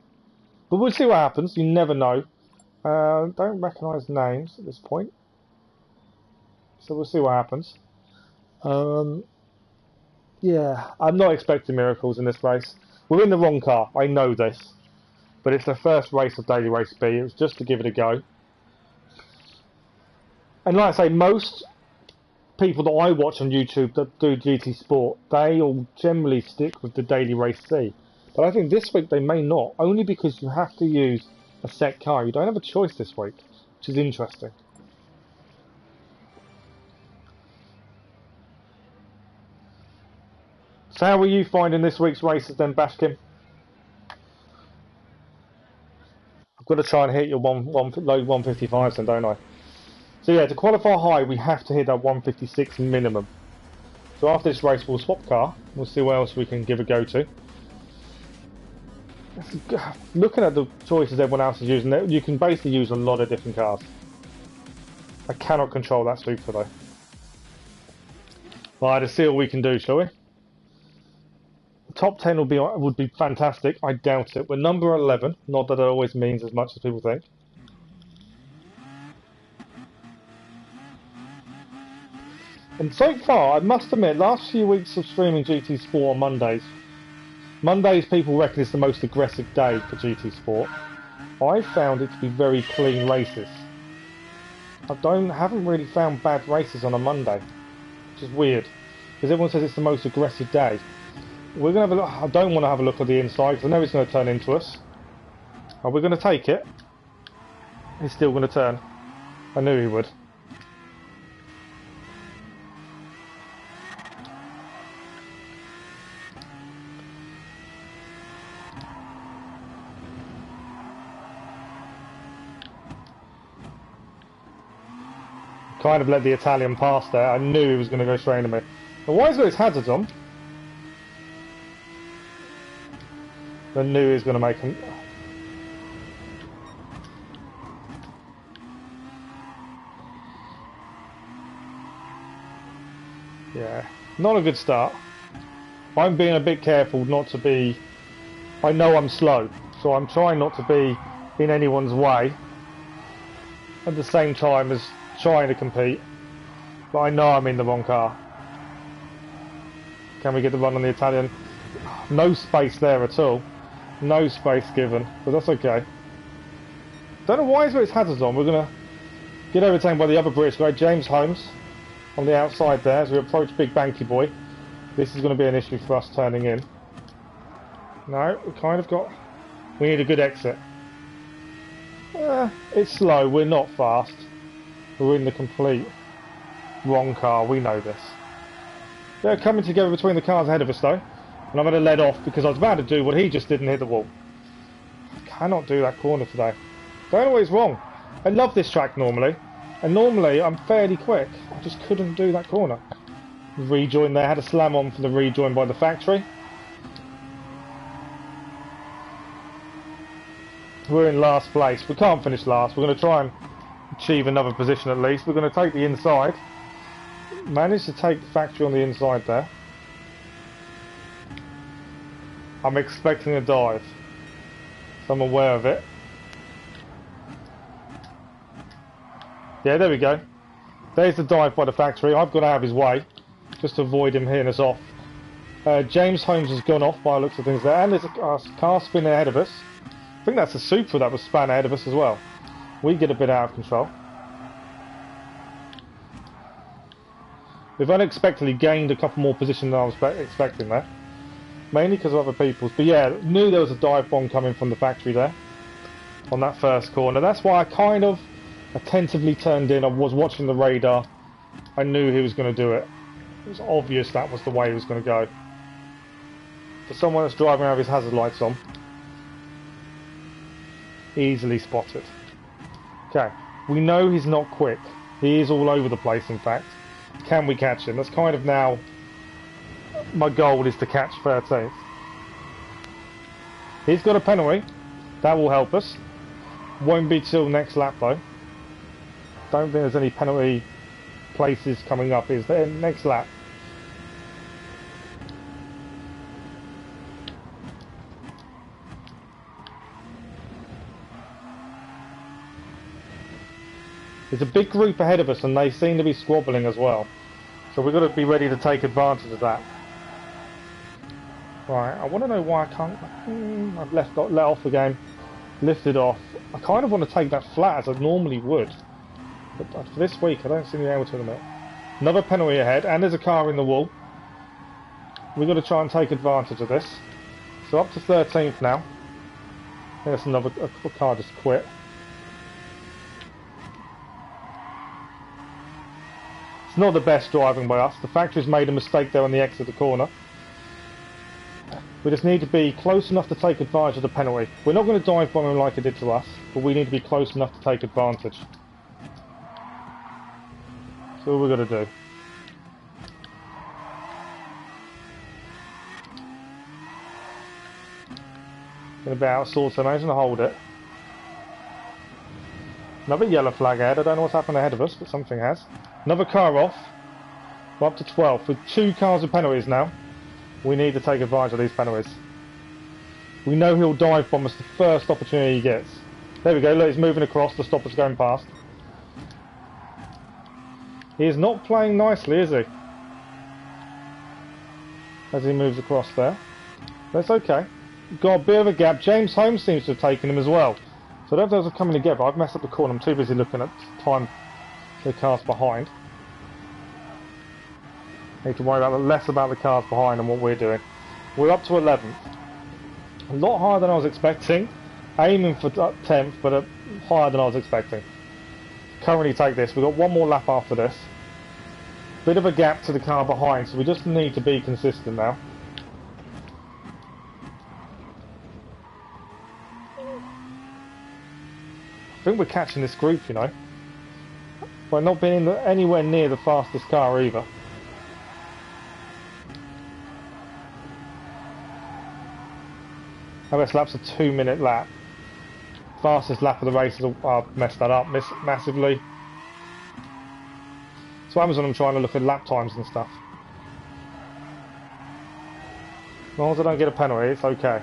But we'll see what happens. You never know. Don't recognise names at this point. So we'll see what happens. Yeah, I'm not expecting miracles in this race. We're in the wrong car. I know this. But it's the first race of Daily Race B. It was just to give it a go. And like I say, most people that I watch on YouTube that do GT Sport, they all generally stick with the Daily Race C. But I think this week they may not, only because you have to use a set car. You don't have a choice this week, which is interesting. So how are you finding this week's races then, Bashkim? I've got to try and hit your low 155s then, don't I? So yeah, to qualify high, we have to hit that 156 minimum. So after this race, we'll swap car. We'll see what else we can give a go to. Looking at the choices everyone else is using, you can basically use a lot of different cars. I cannot control that Supra though. Right, let's see what we can do, shall we? Top 10 would be fantastic. I doubt it. We're number 11. Not that it always means as much as people think. And so far, I must admit, last few weeks of streaming GT Sport on Mondays people reckon it's the most aggressive day for GT Sport. I found it to be very clean races. I haven't really found bad races on a Monday, which is weird. because everyone says it's the most aggressive day. We're going to have a look. I don't want to have a look at the inside because I know he's going to turn into us. Are we going to take it? He's still going to turn. I knew he would. Kind of let the Italian pass there. I knew he was going to go straight into me. But why has he got his hazards on? I knew he was going to make him. Yeah, not a good start. I'm being a bit careful not to be. I know I'm slow, so I'm trying not to be in anyone's way at the same time as trying to compete, but I know I'm in the wrong car. Can we get the run on the Italian? No space there at all. No space given, but that's okay. Don't know why he's got his hazards on. We're going to get overtaken by the other British guy, James Holmes, on the outside there as we approach Big Banky Boy. This is going to be an issue for us turning in. No, we kind of got... We need a good exit. It's slow, we're not fast. We're in the complete wrong car, we know this. They're coming together between the cars ahead of us though. And I'm going to let off because I was about to do what he just did and hit the wall. I cannot do that corner today. Don't know what is wrong. I love this track normally. And normally I'm fairly quick. I just couldn't do that corner. Rejoin there, had a slam on for the rejoin by the factory. We're in last place. We can't finish last. We're going to try and achieve another position at least. We're going to take the inside. Managed to take the factory on the inside there. I'm expecting a dive, so I'm aware of it. Yeah, there we go. There's the dive by the factory. I've got out of his way just to avoid him hitting us off. James Holmes has gone off by the looks of things there, and there's a car spinning ahead of us. I think that's a Supra that was span ahead of us as well. We get a bit out of control. We've unexpectedly gained a couple more positions than I was expecting there. Mainly because of other people's. But yeah, knew there was a dive bomb coming from the factory there. On that first corner. That's why I kind of attentively turned in. I was watching the radar. I knew he was going to do it. It was obvious that was the way he was going to go. For someone that's driving around with his hazard lights on. Easily spotted. Okay. We know he's not quick. He is all over the place in fact. Can we catch him? That's kind of now... My goal is to catch 13th. He's got a penalty. That will help us. Won't be till next lap though. Don't think there's any penalty places coming up. Is there? Next lap. There's a big group ahead of us and they seem to be squabbling as well. So we've got to be ready to take advantage of that. Right, I want to know why I can't... I've let off again. Lifted off. I kind of want to take that flat as I normally would. But for this week, I don't seem to be able to admit. Another penalty ahead, and there's a car in the wall. We've got to try and take advantage of this. So up to 13th now. I think that's another a car just quit. It's not the best driving by us. The factory's made a mistake there on the exit of the corner. We just need to be close enough to take advantage of the penalty. We're not going to dive bomb him like it did to us, but we need to be close enough to take advantage. So what we're going to do. Going to be outsourced, so I'm going to hold it. Another yellow flag ahead. I don't know what's happened ahead of us, but something has. Another car off. We're up to 12th with 2 cars with penalties now. We need to take advantage of these penalties. We know he'll dive bomb us the first opportunity he gets. There we go, look, he's moving across to stop us going past. He is not playing nicely, is he? As he moves across there. That's okay. Got a bit of a gap. James Holmes seems to have taken him as well. So I don't know if those are coming together. I've messed up the corner. I'm too busy looking at time the cars behind. Need to worry about less about the cars behind and what we're doing. We're up to 11th. A lot higher than I was expecting. Aiming for 10th, but higher than I was expecting. Currently take this. We've got one more lap after this. Bit of a gap to the car behind, so we just need to be consistent now. I think we're catching this group, you know. We're not being anywhere near the fastest car either. Our best lap's a 2-minute lap. Fastest lap of the race, I've messed that up massively. So Amazon, I'm trying to look at lap times and stuff. As long as I don't get a penalty, it's okay.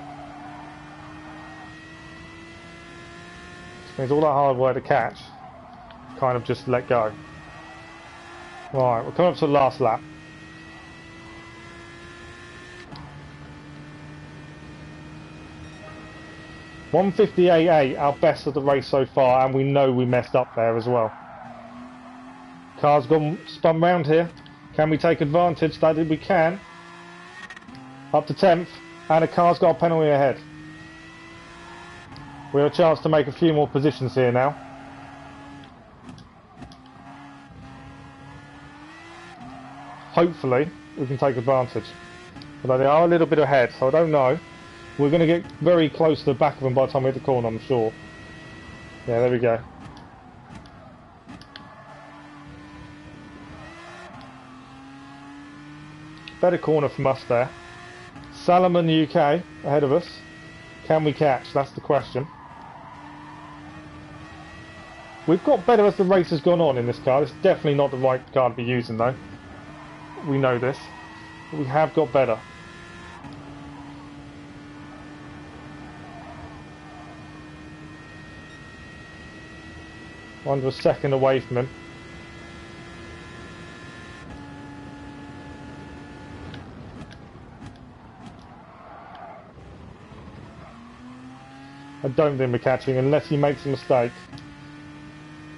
Which means all that hard work to catch, kind of just let go. Right, we're coming up to the last lap. .158.8, our best of the race so far, and we know we messed up there as well. Car's gone spun round here. Can we take advantage? That we can. Up to 10th, and a car's got a penalty ahead. We have a chance to make a few more positions here now. Hopefully, we can take advantage. Although they are a little bit ahead, so I don't know. We're going to get very close to the back of them by the time we hit the corner, I'm sure. Yeah, there we go. Better corner from us there. Salomon UK ahead of us. Can we catch? That's the question. We've got better as the race has gone on in this car. It's definitely not the right car to be using though. We know this. But we have got better. We're under a second away from him. I don't think we're catching unless he makes a mistake.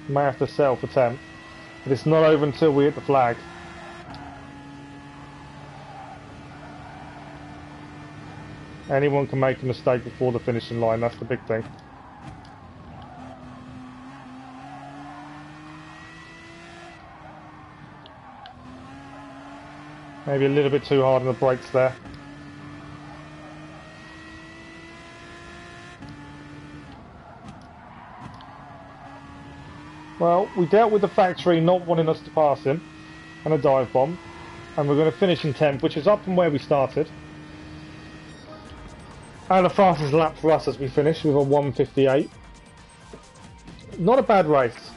May have to sell for 10th. But it's not over until we hit the flag. Anyone can make a mistake before the finishing line, that's the big thing. Maybe a little bit too hard on the brakes there. Well, we dealt with the factory not wanting us to pass him, and a dive bomb, and we're going to finish in 10th, which is up from where we started. And the fastest lap for us as we finish with a 1:58. Not a bad race,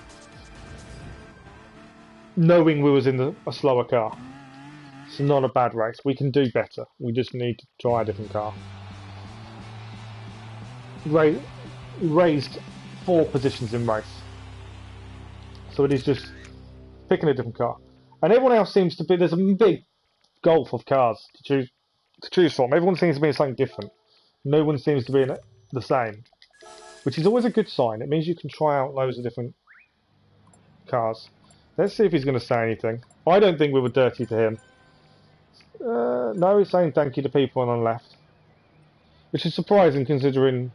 knowing we was in a slower car. It's not a bad race. We can do better. We just need to try a different car. Raised 4 positions in race. So it is just picking a different car. And everyone else seems to be, there's a big gulf of cars to choose from. Everyone seems to be in something different. No one seems to be in the same. Which is always a good sign. It means you can try out loads of different cars. Let's see if he's going to say anything. I don't think we were dirty to him. No, he's saying thank you to people on the left. Which is surprising considering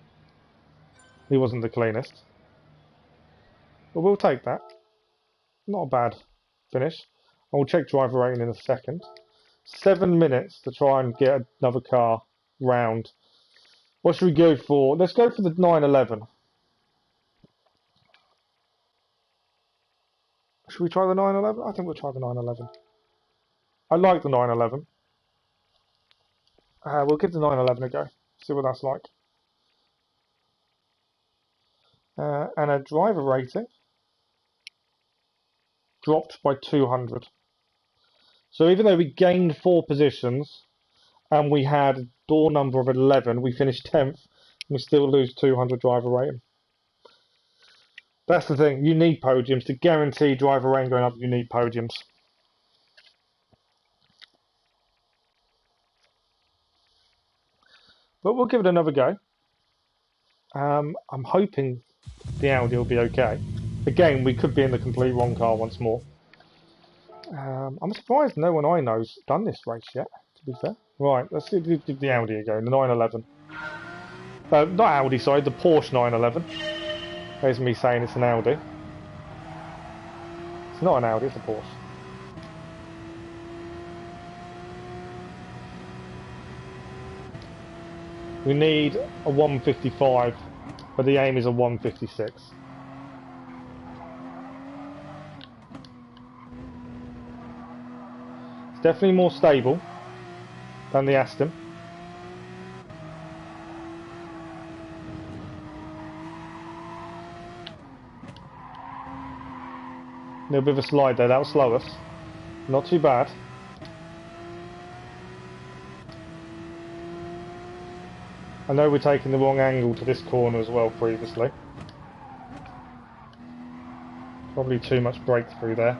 he wasn't the cleanest. But we'll take that. Not a bad finish. I'll check driver rating in a second. 7 minutes to try and get another car round. What should we go for? Let's go for the 911. Should we try the 911? I think we'll try the 911. I like the 911. We'll give the 911 a go. See what that's like. And a driver rating dropped by 200. So even though we gained 4 positions and we had a door number of 11, we finished 10th, we still lose 200 driver rating. That's the thing, you need podiums. To guarantee driver rating going up, you need podiums. But we'll give it another go. I'm hoping the Audi will be okay. Again, we could be in the complete wrong car once more. I'm surprised no one I know's done this race yet, to be fair. Right, let's give the Audi a go, the 911. Not Audi, sorry, the Porsche 911. There's me saying it's an Audi. It's not an Audi, it's a Porsche. We need a 155, but the aim is a 156. It's definitely more stable than the Aston. A little bit of a slide there, that'll slow us. Not too bad. I know we're taking the wrong angle to this corner as well previously. Probably too much breakthrough there.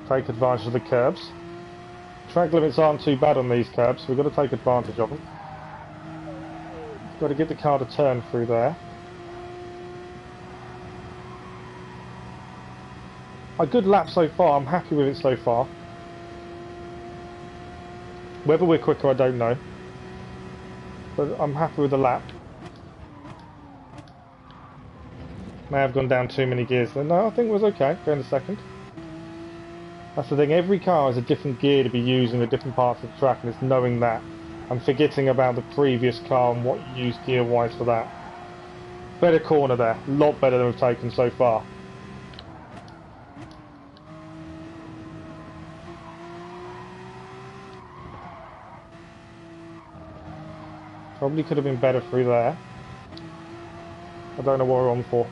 Take advantage of the curbs. Track limits aren't too bad on these curbs, so we've got to take advantage of them. We've got to get the car to turn through there. A good lap so far, I'm happy with it so far. Whether we're quicker, I don't know. But I'm happy with the lap. May have gone down too many gears there. No, I think it was okay, going to second. That's the thing, every car has a different gear to be using at different parts of the track, and it's knowing that and forgetting about the previous car and what you use gear wise for that. Better corner there, a lot better than we've taken so far. Probably could have been better through there. I don't know what we're on for.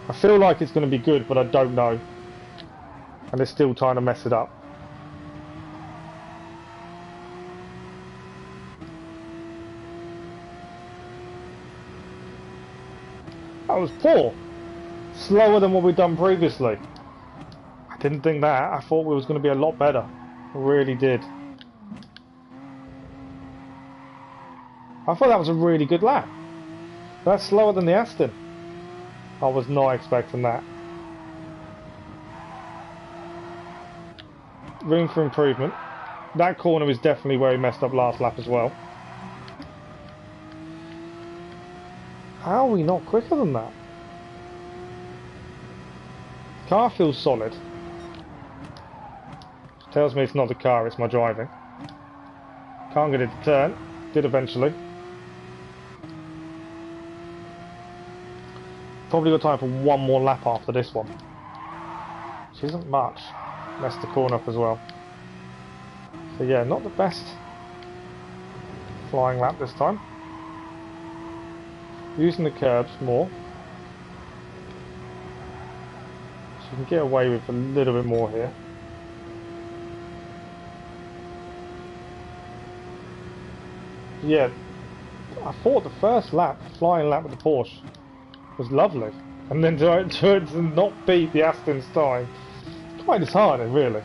I feel like it's going to be good, but I don't know. And they're still trying to mess it up. That was poor. Slower than what we've done previously. I didn't think that. I thought we was going to be a lot better. I really did. I thought that was a really good lap. That's slower than the Aston. I was not expecting that. Room for improvement. That corner is definitely where he messed up last lap as well. How are we not quicker than that? Car feels solid. Tells me it's not the car, it's my driving. Can't get it to turn. Did eventually. Probably got time for one more lap after this one. Which isn't much. Messed the corner up as well. So yeah, not the best flying lap this time. Using the curbs more. So you can get away with a little bit more here. Yeah, I thought the first lap, flying lap with the Porsche, was lovely. And then to not beat the Aston's time, quite disheartening really.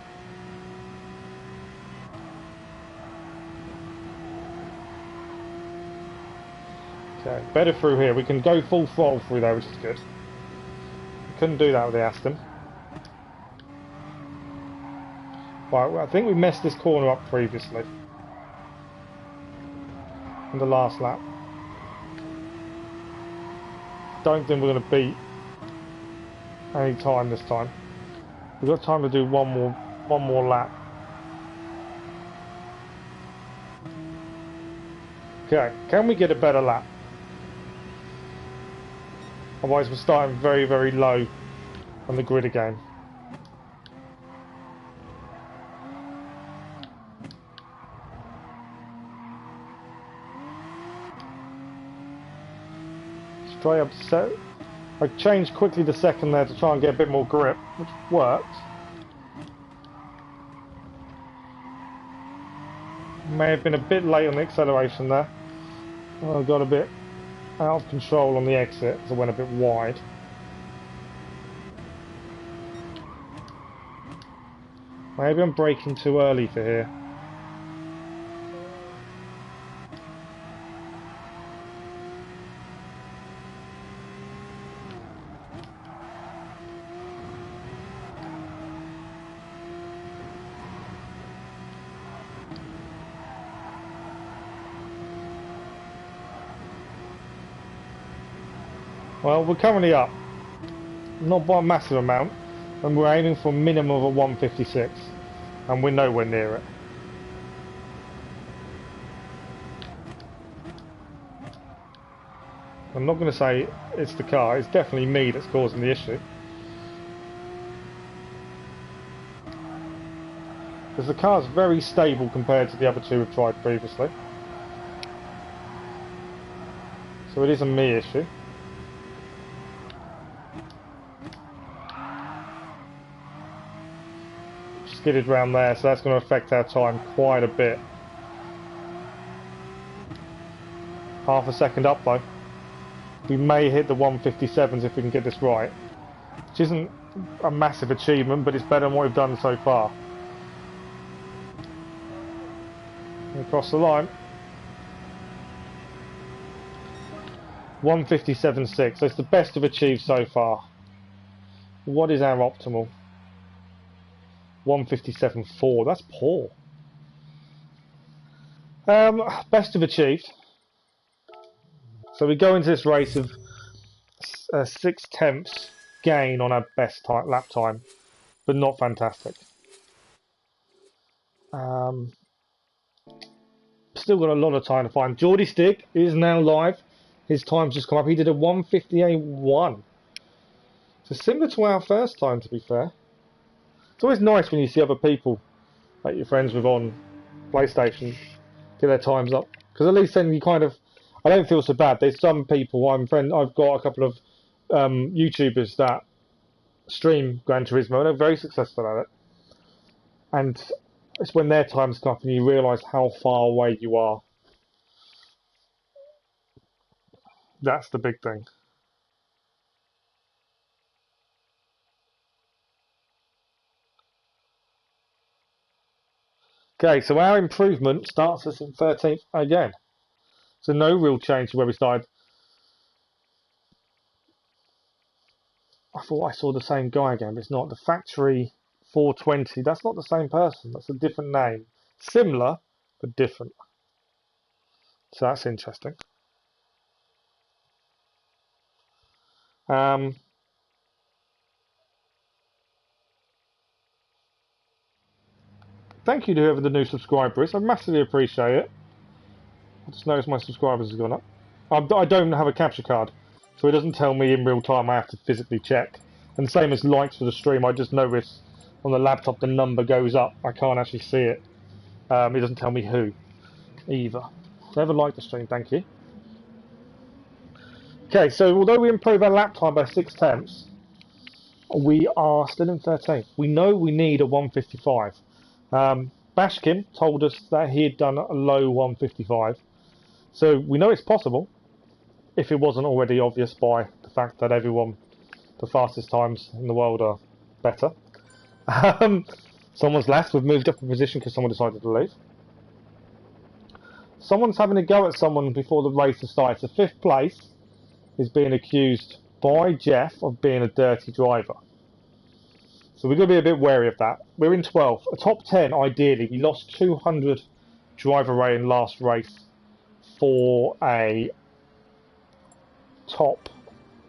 Okay, better through here. We can go full throttle through there, which is good. We couldn't do that with the Aston. Right, well, I think we messed this corner up previously. In the last lap. Don't think we're going to beat any time this time. We've got time to do one more lap. Okay, can we get a better lap? Otherwise we're starting very, very low on the grid again. Straight up to set. I changed quickly to second there to try and get a bit more grip, which worked. May have been a bit late on the acceleration there. I got a bit out of control on the exit, so I went a bit wide. Maybe I'm braking too early for here. Well, we're currently up. Not by a massive amount. And we're aiming for a minimum of a 156. And we're nowhere near it. I'm not going to say it's the car. It's definitely me that's causing the issue. Because the car's very stable compared to the other two we've tried previously. So it is a me issue. Skidded round there, so that's going to affect our time quite a bit. Half a second up though. We may hit the 157s if we can get this right. Which isn't a massive achievement, but it's better than what we've done so far. Across the line. 157.6, so it's the best we've achieved so far. What is our optimal? 157.4, that's poor. Best we've achieved. So we go into this race of 6/10 gain on our best lap time, but not fantastic. Still got a lot of time to find. GeordieStig is now live. His time's just come up. He did a 158.1. So similar to our first time, to be fair. It's always nice when you see other people, like your friends with on PlayStation, get their times up. Because at least then you kind of, I don't feel so bad. There's some people, I've got a couple of YouTubers that stream Gran Turismo and are very successful at it. And it's when their times come up and you realise how far away you are. That's the big thing. Okay, so our improvement starts us in 13th again. So no real change to where we started. I thought I saw the same guy again, but it's not. The Factory 420, that's not the same person. That's a different name. Similar, but different. So that's interesting. Thank you to whoever the new subscriber is. I massively appreciate it. I just noticed my subscribers have gone up. I don't have a capture card, so it doesn't tell me in real time. I have to physically check. And same as likes for the stream, I just notice on the laptop the number goes up. I can't actually see it. It doesn't tell me who either. Whoever liked the stream, thank you. Okay, so although we improve our lap time by 6/10, we are still in 13th. We know we need a 155. Bashkin told us that he had done a low 155. So we know it's possible, if it wasn't already obvious by the fact that everyone, the fastest times in the world are better. Someone's left, we've moved up a position because someone decided to leave. Someone's having a go at someone before the race has started. So 5th place is being accused by Jeff of being a dirty driver. So we've got to be a bit wary of that. We're in 12th. A top 10, ideally. We lost 200 driver rating last race for a top.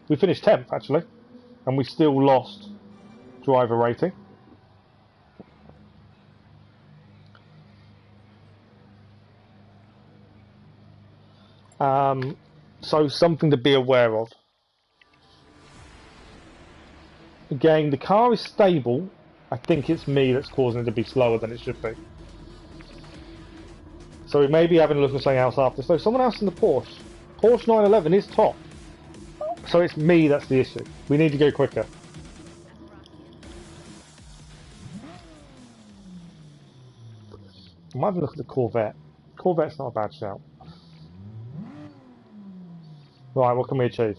We finished 10th, actually. And we still lost driver rating. So something to be aware of. Again, the car is stable. I think it's me that's causing it to be slower than it should be. So we may be having a look at something else after. So someone else in the Porsche. Porsche 911 is top. So it's me that's the issue. We need to go quicker. I might have a look at the Corvette. Corvette's not a bad shout. Right, what can we achieve?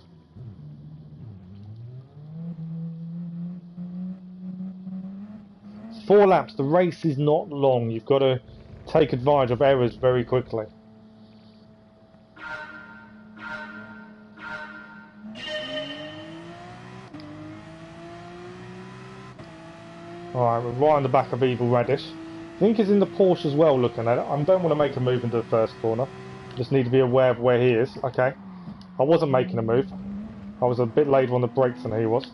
It's 4 laps. The race is not long. You've got to take advantage of errors very quickly. Alright, we're right on the back of Evil Radish. I think he's in the Porsche as well, looking at it. I don't want to make a move into the first corner. Just need to be aware of where he is. Okay. I wasn't making a move. I was a bit later on the brakes than he was.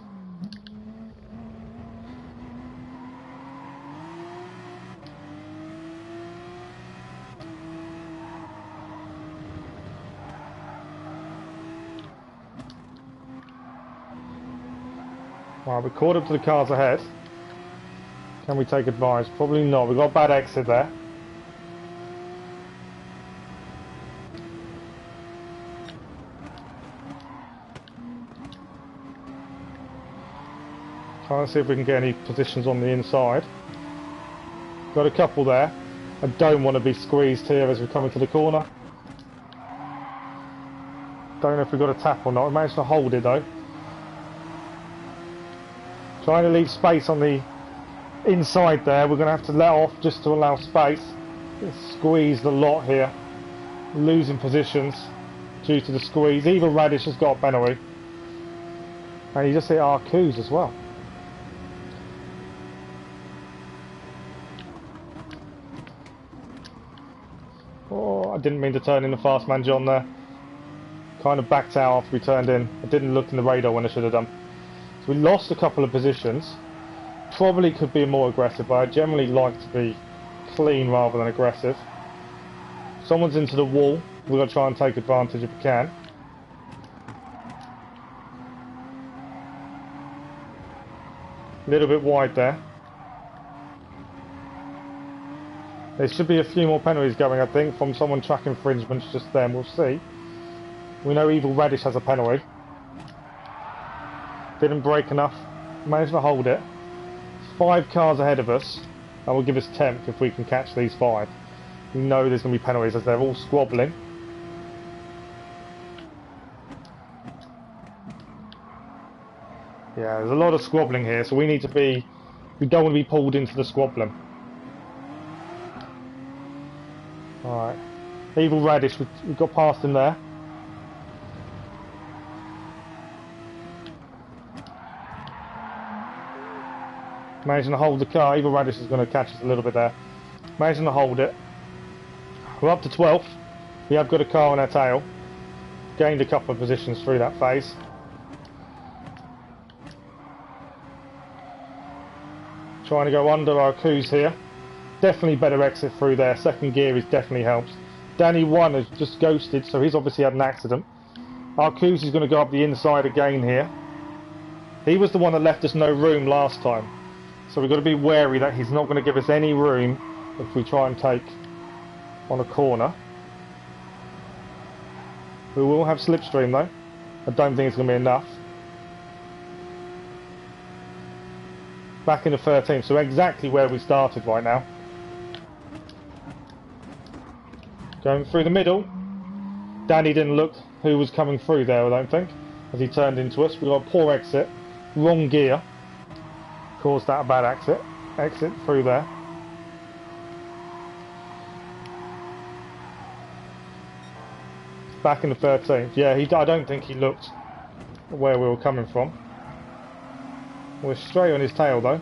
Right, we caught up to the cars ahead. Can we take advantage? Probably not. We've got a bad exit there. Trying to see if we can get any positions on the inside. Got a couple there. I don't want to be squeezed here as we come into the corner. Don't know if we've got a tap or not. We managed to hold it though. Trying to leave space on the inside there. We're going to have to let off just to allow space. Squeezed a lot here. Losing positions due to the squeeze. Even Radish has got a penalty. And he just hit our coups as well. Oh, I didn't mean to turn in the fast man John there. Kind of backed out after we turned in. I didn't look in the radar when I should have done. So we lost a couple of positions. Probably could be more aggressive, but I generally like to be clean rather than aggressive. Someone's into the wall. We're going to try and take advantage if we can. A little bit wide there. There should be a few more penalties going, I think, from someone track infringements just then. We'll see. We know Evil Radish has a penalty. Didn't brake enough. Managed to hold it. 5 cars ahead of us. That will give us 10th if we can catch these 5. We know there's going to be penalties as they're all squabbling. Yeah, there's a lot of squabbling here, so we need to be... We don't want to be pulled into the squabbling. Alright. Evil Radish, we got past him there. Managing to hold the car. Evil Radish is going to catch us a little bit there. Managing to hold it. We're up to 12th. We have got a car on our tail. Gained a couple of positions through that phase. Trying to go under our coups here. Definitely better exit through there. Second gear is definitely helps. Danny 1 has just ghosted, so he's obviously had an accident. Our coups is going to go up the inside again here. He was the one that left us no room last time. So we've got to be wary that he's not going to give us any room if we try and take on a corner. We will have slipstream though. I don't think it's going to be enough. Back in the 13th, so exactly where we started right now. Going through the middle. Danny didn't look who was coming through there, I don't think, as he turned into us. We got a poor exit. Wrong gear. Caused that a bad exit through there. Back in the 13th. Yeah, I don't think he looked where we were coming from. We're straight on his tail though.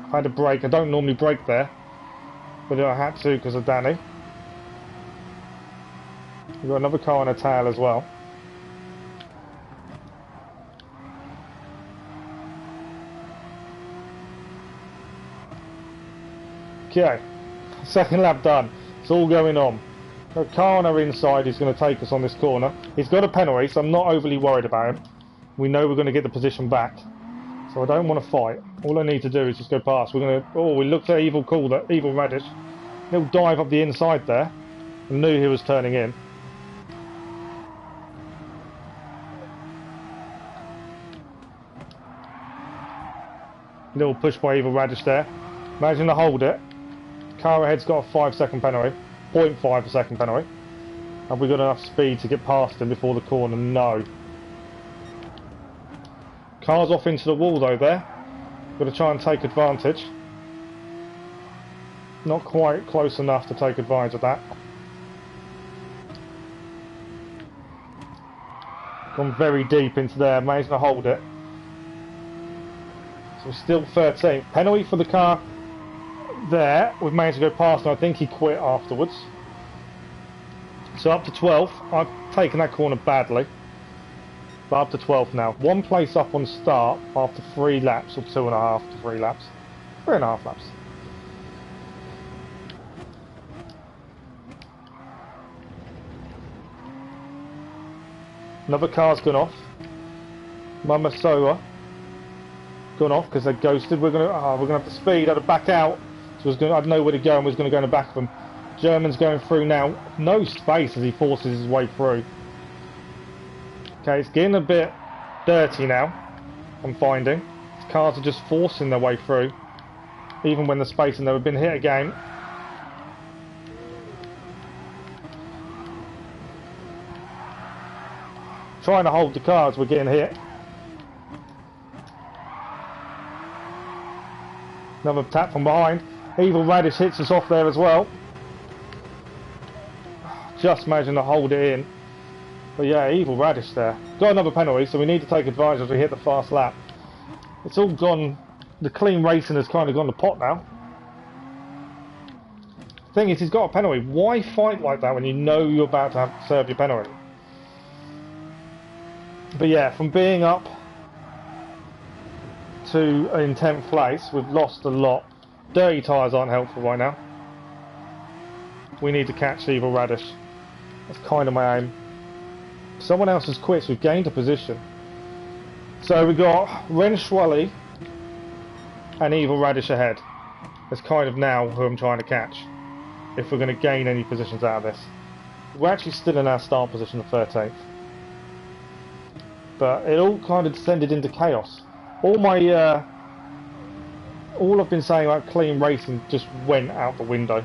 I had to brake. I don't normally brake there, but I had to because of Danny. We've got another car on a tail as well. Okay, second lap done. It's all going on. A car on our inside is going to take us on this corner. He's got a penalty, so I'm not overly worried about him. We know we're going to get the position back, so I don't want to fight. All I need to do is just go past. We're going to. Oh, we looked at Evil Radish. Little dive up the inside there. I knew he was turning in. Little push by Evil Radish there. Managing to hold it. Car ahead's got a 5-second penalty. 0.5 a second penalty. Have we got enough speed to get past him before the corner? No. Car's off into the wall though there. Got to try and take advantage. Not quite close enough to take advantage of that. Gone very deep into there. Managed to hold it. So still 13th. Penalty for the car there. We've managed to go past and I think he quit afterwards. So up to 12th. I've taken that corner badly. but up to 12th now. One place up on start after 3 laps, or 2.5 to 3 laps. 3.5 laps. Another car's gone off. Mama Soa gone off because they ghosted. We're gonna have to speed. I had to back out. So I had nowhere to go and was going to go in the back of them. German's going through now. No space as he forces his way through. Okay, it's getting a bit dirty now. I'm finding cars are just forcing their way through, even when the space and they've been hit again. Trying to hold the cars, we're getting hit. Another tap from behind. Evil Radish hits us off there as well. Just managing to hold it in. But yeah, Evil Radish there. Got another penalty, so we need to take advantage as we hit the fast lap. It's all gone. The clean racing has kind of gone to pot now. Thing is, he's got a penalty. Why fight like that when you know you're about to have to serve your penalty? But yeah, from being up to in 10th place, we've lost a lot. Dirty tyres aren't helpful right now. We need to catch Evil Radish. That's kind of my aim. Someone else has quit, so we've gained a position. So we've got Ren Schwally and Evil Radish ahead. That's kind of now who I'm trying to catch, if we're going to gain any positions out of this. We're actually still in our start position of 13th. But it all kind of descended into chaos. All I've been saying about clean racing just went out the window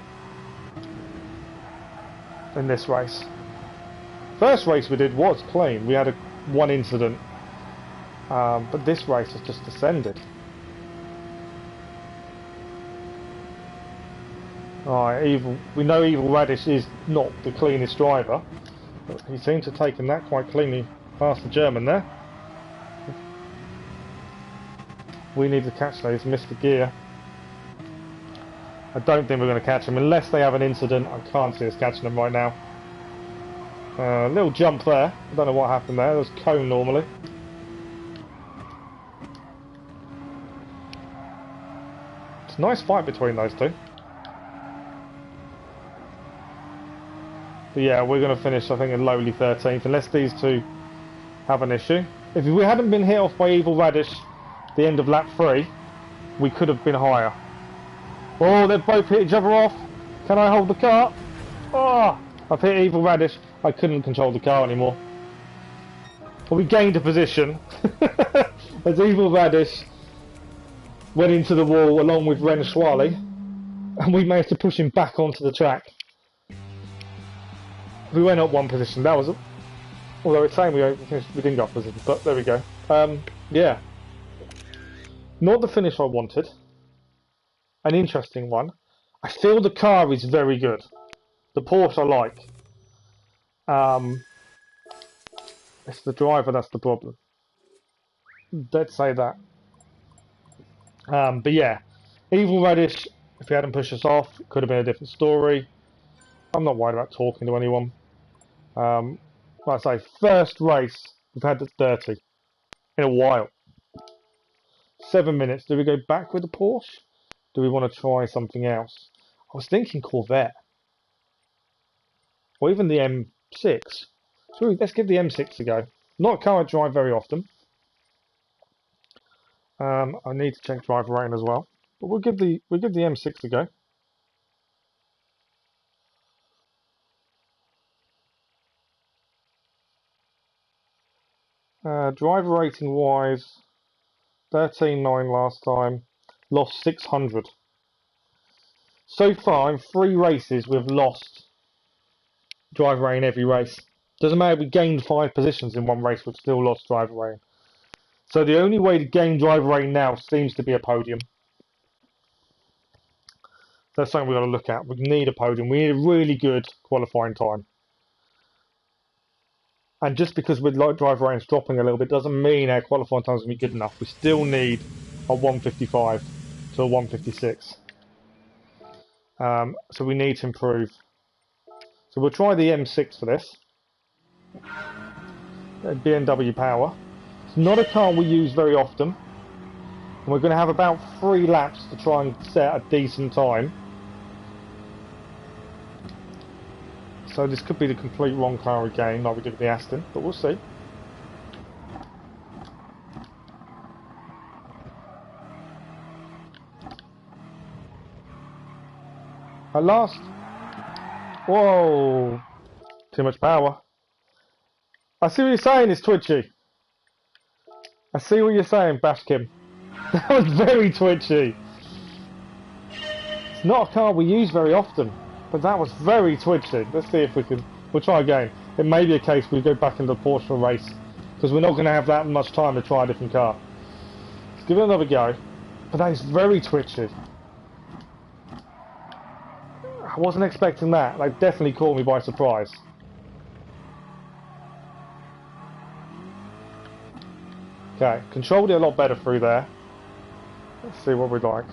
in this race. First race we did was clean. We had one incident, but this race has just descended. Alright, we know Evil Radish is not the cleanest driver, but he seems to have taken that quite cleanly past the German there. We need to catch those. Missed the gear. I don't think we're going to catch them unless they have an incident. I can't see us catching them right now. Little jump there. I don't know what happened there. There was cone normally. It's a nice fight between those two. But yeah, we're going to finish, I think, in lowly 13th, unless these two have an issue. If we hadn't been hit off by Evil Radish the end of lap 3, we could have been higher. Oh, they've both hit each other off. Can I hold the car? Oh, I've hit Evil Radish. I couldn't control the car anymore. But we gained a position as Evil Radish went into the wall along with Ren Schwally, and we managed to push him back onto the track. We went up one position. That was, although it's saying we didn't go up position, but there we go. Yeah, not the finish I wanted. An interesting one. I feel the car is very good. The Porsche I like. It's the driver that's the problem. Let's say that. But yeah, Evil Radish, if he hadn't pushed us off, could have been a different story. I'm not worried about talking to anyone. Like I say, first race we've had that's dirty in a while. 7 minutes. Do we go back with the Porsche? Do we want to try something else? I was thinking Corvette. Or even the M6. So let's give the M6 a go. Not a car I drive very often. I need to check driver rating as well. But we'll give the M6 a go. Driver rating wise, 13.9 last time. Lost 600. So far in 3 races we've lost driver rating every race. Doesn't matter if we gained 5 positions in one race, we've still lost driver rating. So the only way to gain driver rating now seems to be a podium. That's something we've got to look at. We need a podium. We need a really good qualifying time. And just because we're like driver ratings dropping a little bit doesn't mean our qualifying time is going to be good enough. We still need a 155 to a 156. So we need to improve. So we'll try the M6 for this. BMW power. It's not a car we use very often. And we're going to have about 3 laps to try and set a decent time. So this could be the complete wrong car again, like we did with the Aston, but we'll see. At last. Whoa. Too much power. I see what you're saying, it's twitchy. I see what you're saying, Bashkim. That was very twitchy. It's not a car we use very often, but that was very twitchy. Let's see if we can... We'll try again. It may be a case we go back into the Porsche for a race, because we're not going to have that much time to try a different car. Let's give it another go. But that is very twitchy. I wasn't expecting that. That definitely caught me by surprise. Okay, controlled it a lot better through there. Let's see what we'd like.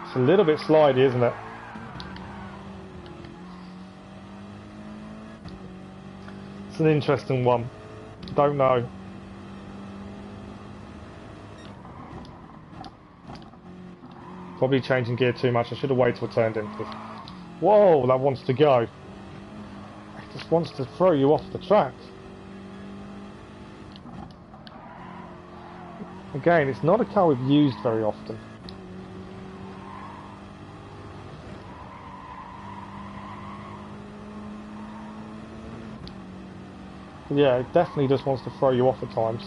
It's a little bit slidey, isn't it? It's an interesting one. Don't know. Probably changing gear too much. I should have waited till I turned into this. Whoa, that wants to go. It just wants to throw you off the track. Again, it's not a car we've used very often. But yeah, it definitely just wants to throw you off at times.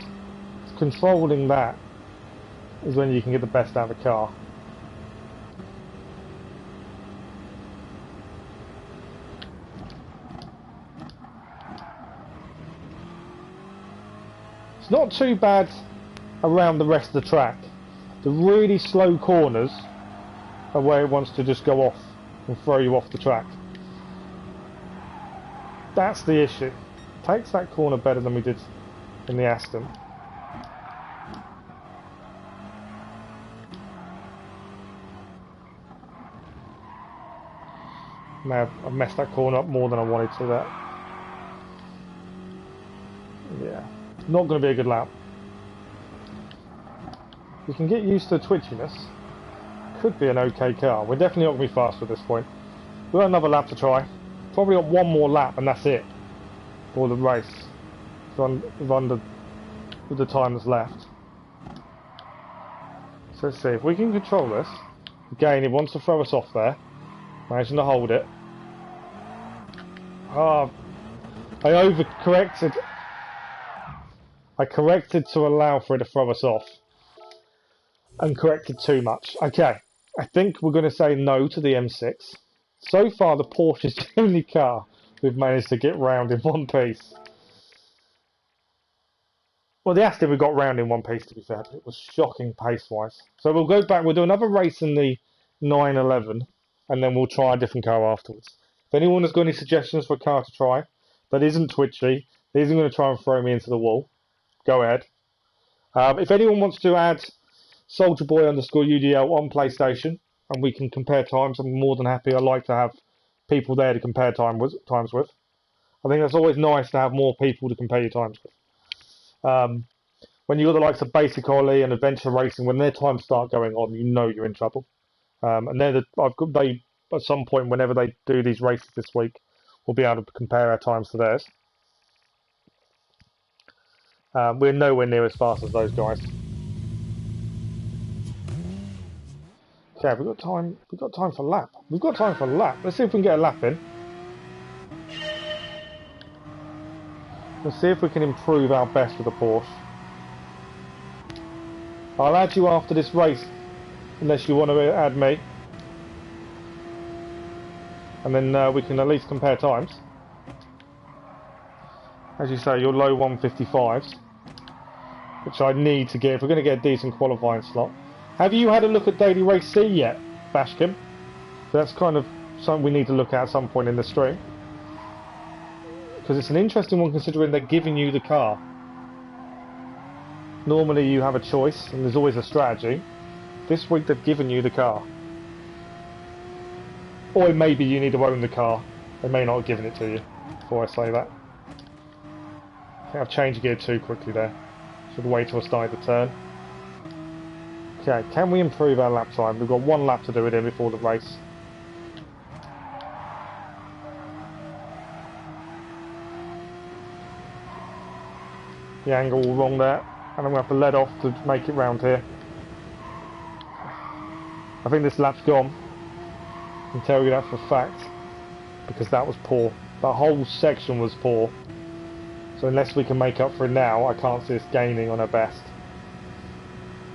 It's controlling that is when you can get the best out of the car. It's not too bad around the rest of the track. The really slow corners are where it wants to just go off and throw you off the track. That's the issue. Takes that corner better than we did in the Aston. Now I've messed that corner up more than I wanted to there. Yeah. Not going to be a good lap. You can get used to the twitchiness. Could be an okay car. We're definitely not going to be fast at this point. We've got another lap to try. Probably got one more lap and that's it for the race. With the time that's left. So let's see if we can control this. Again, it wants to throw us off there. Managing to hold it. Ah, I overcorrected. I corrected to allow for it to throw us off. And corrected too much. Okay, I think we're going to say no to the M6. So far, the Porsche is the only car we've managed to get round in one piece. Well, the Aston we got round in one piece, to be fair, but it was shocking pace-wise. So we'll go back, we'll do another race in the 911, and then we'll try a different car afterwards. If anyone has got any suggestions for a car to try that isn't twitchy, that isn't going to try and throw me into the wall, go ahead. If anyone wants to add SoldierBoy_UDL on PlayStation and we can compare times, I'm more than happy. I like to have people there to compare times with. I think that's always nice to have more people to compare your times with. When you've got the likes of Basic Ollie and Adventure Racing, when their times start going on, you know you're in trouble. And they at some point, whenever they do these races this week, we'll be able to compare our times to theirs. We're nowhere near as fast as those guys. Okay, we've got time. We've got time for a lap. We've got time for a lap. Let's see if we can get a lap in. Let's see if we can improve our best with the Porsche. I'll add you after this race, unless you want to add me. And then we can at least compare times. As you say, you're low 155s, which I need to get if we're going to get a decent qualifying slot. Have you had a look at Daily Race C yet, Bashkim? That's kind of something we need to look at some point in the stream. Because it's an interesting one considering they're giving you the car. Normally you have a choice and there's always a strategy. This week they've given you the car. Or maybe you need to own the car They may not have given it to you before I say that. I think I've changed gear too quickly there. Should wait till I started the turn. Okay, can we improve our lap time? We've got 1 lap to do it in before the race. The angle all wrong there, and I'm going to have to let off to make it round here. I think this lap's gone. I can tell you that for a fact, because that was poor. That whole section was poor. So unless we can make up for it now, I can't see us gaining on our best.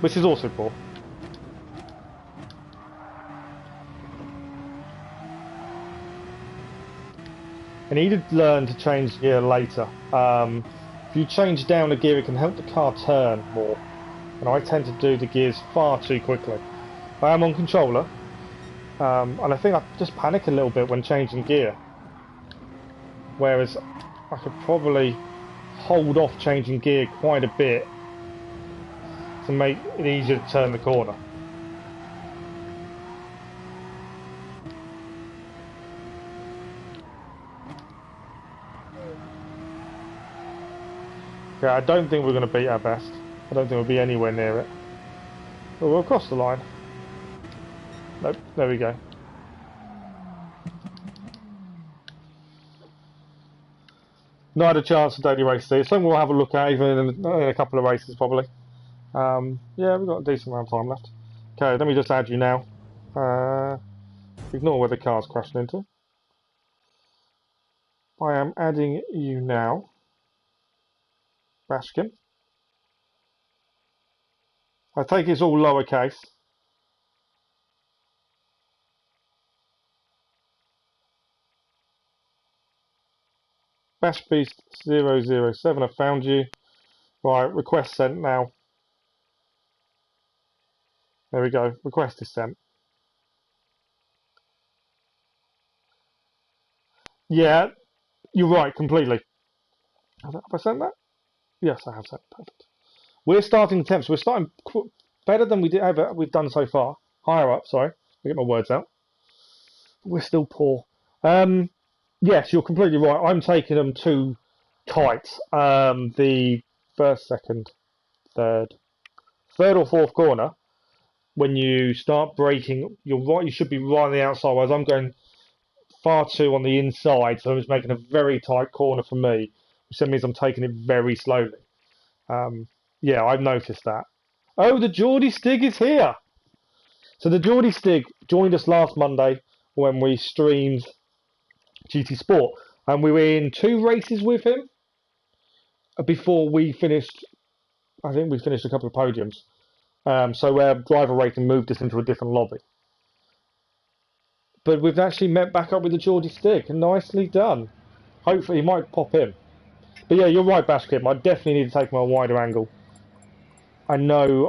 Which is also poor. I need to learn to change gear later. If you change down a gear, it can help the car turn more. And I tend to do the gears far too quickly. I am on controller, and I think I just panic a little bit when changing gear. Whereas I could probably hold off changing gear quite a bit to make it easier to turn the corner. Yeah, I don't think we're going to beat our best. I don't think we'll be anywhere near it. But we'll cross the line. Nope, there we go. Not had a chance to daily race today. Something we'll have a look at even in a couple of races probably. Yeah, we've got a decent amount of time left. Okay, let me just add you now. Ignore where the car's crashing into. I am adding you now. Bashkin. I take it's all lowercase. Bashbeast007, I found you. Right, request sent now. There we go, request is sent. Yeah, you're right, completely. Have I sent that? Yes, I have sent. Perfect. We're starting 10th, so we're starting better than we've done so far. Higher up, sorry. Let me get my words out. We're still poor. Yes, you're completely right. I'm taking them too tight. The first, second, third or fourth corner, when you start braking, you're right. You should be right on the outside. Whereas I'm going far too on the inside, so it's making a very tight corner for me, which means I'm taking it very slowly. Yeah, I've noticed that. Oh, the GeordieStig is here. So the GeordieStig joined us last Monday when we streamed GT Sport, and we were in 2 races with him before we finished. I think we finished a couple of podiums. So our driver rating moved us into a different lobby. But we've actually met back up with the GeordieStig, and nicely done. Hopefully he might pop in. But yeah, you're right, Bashkim. I definitely need to take my wider angle. I know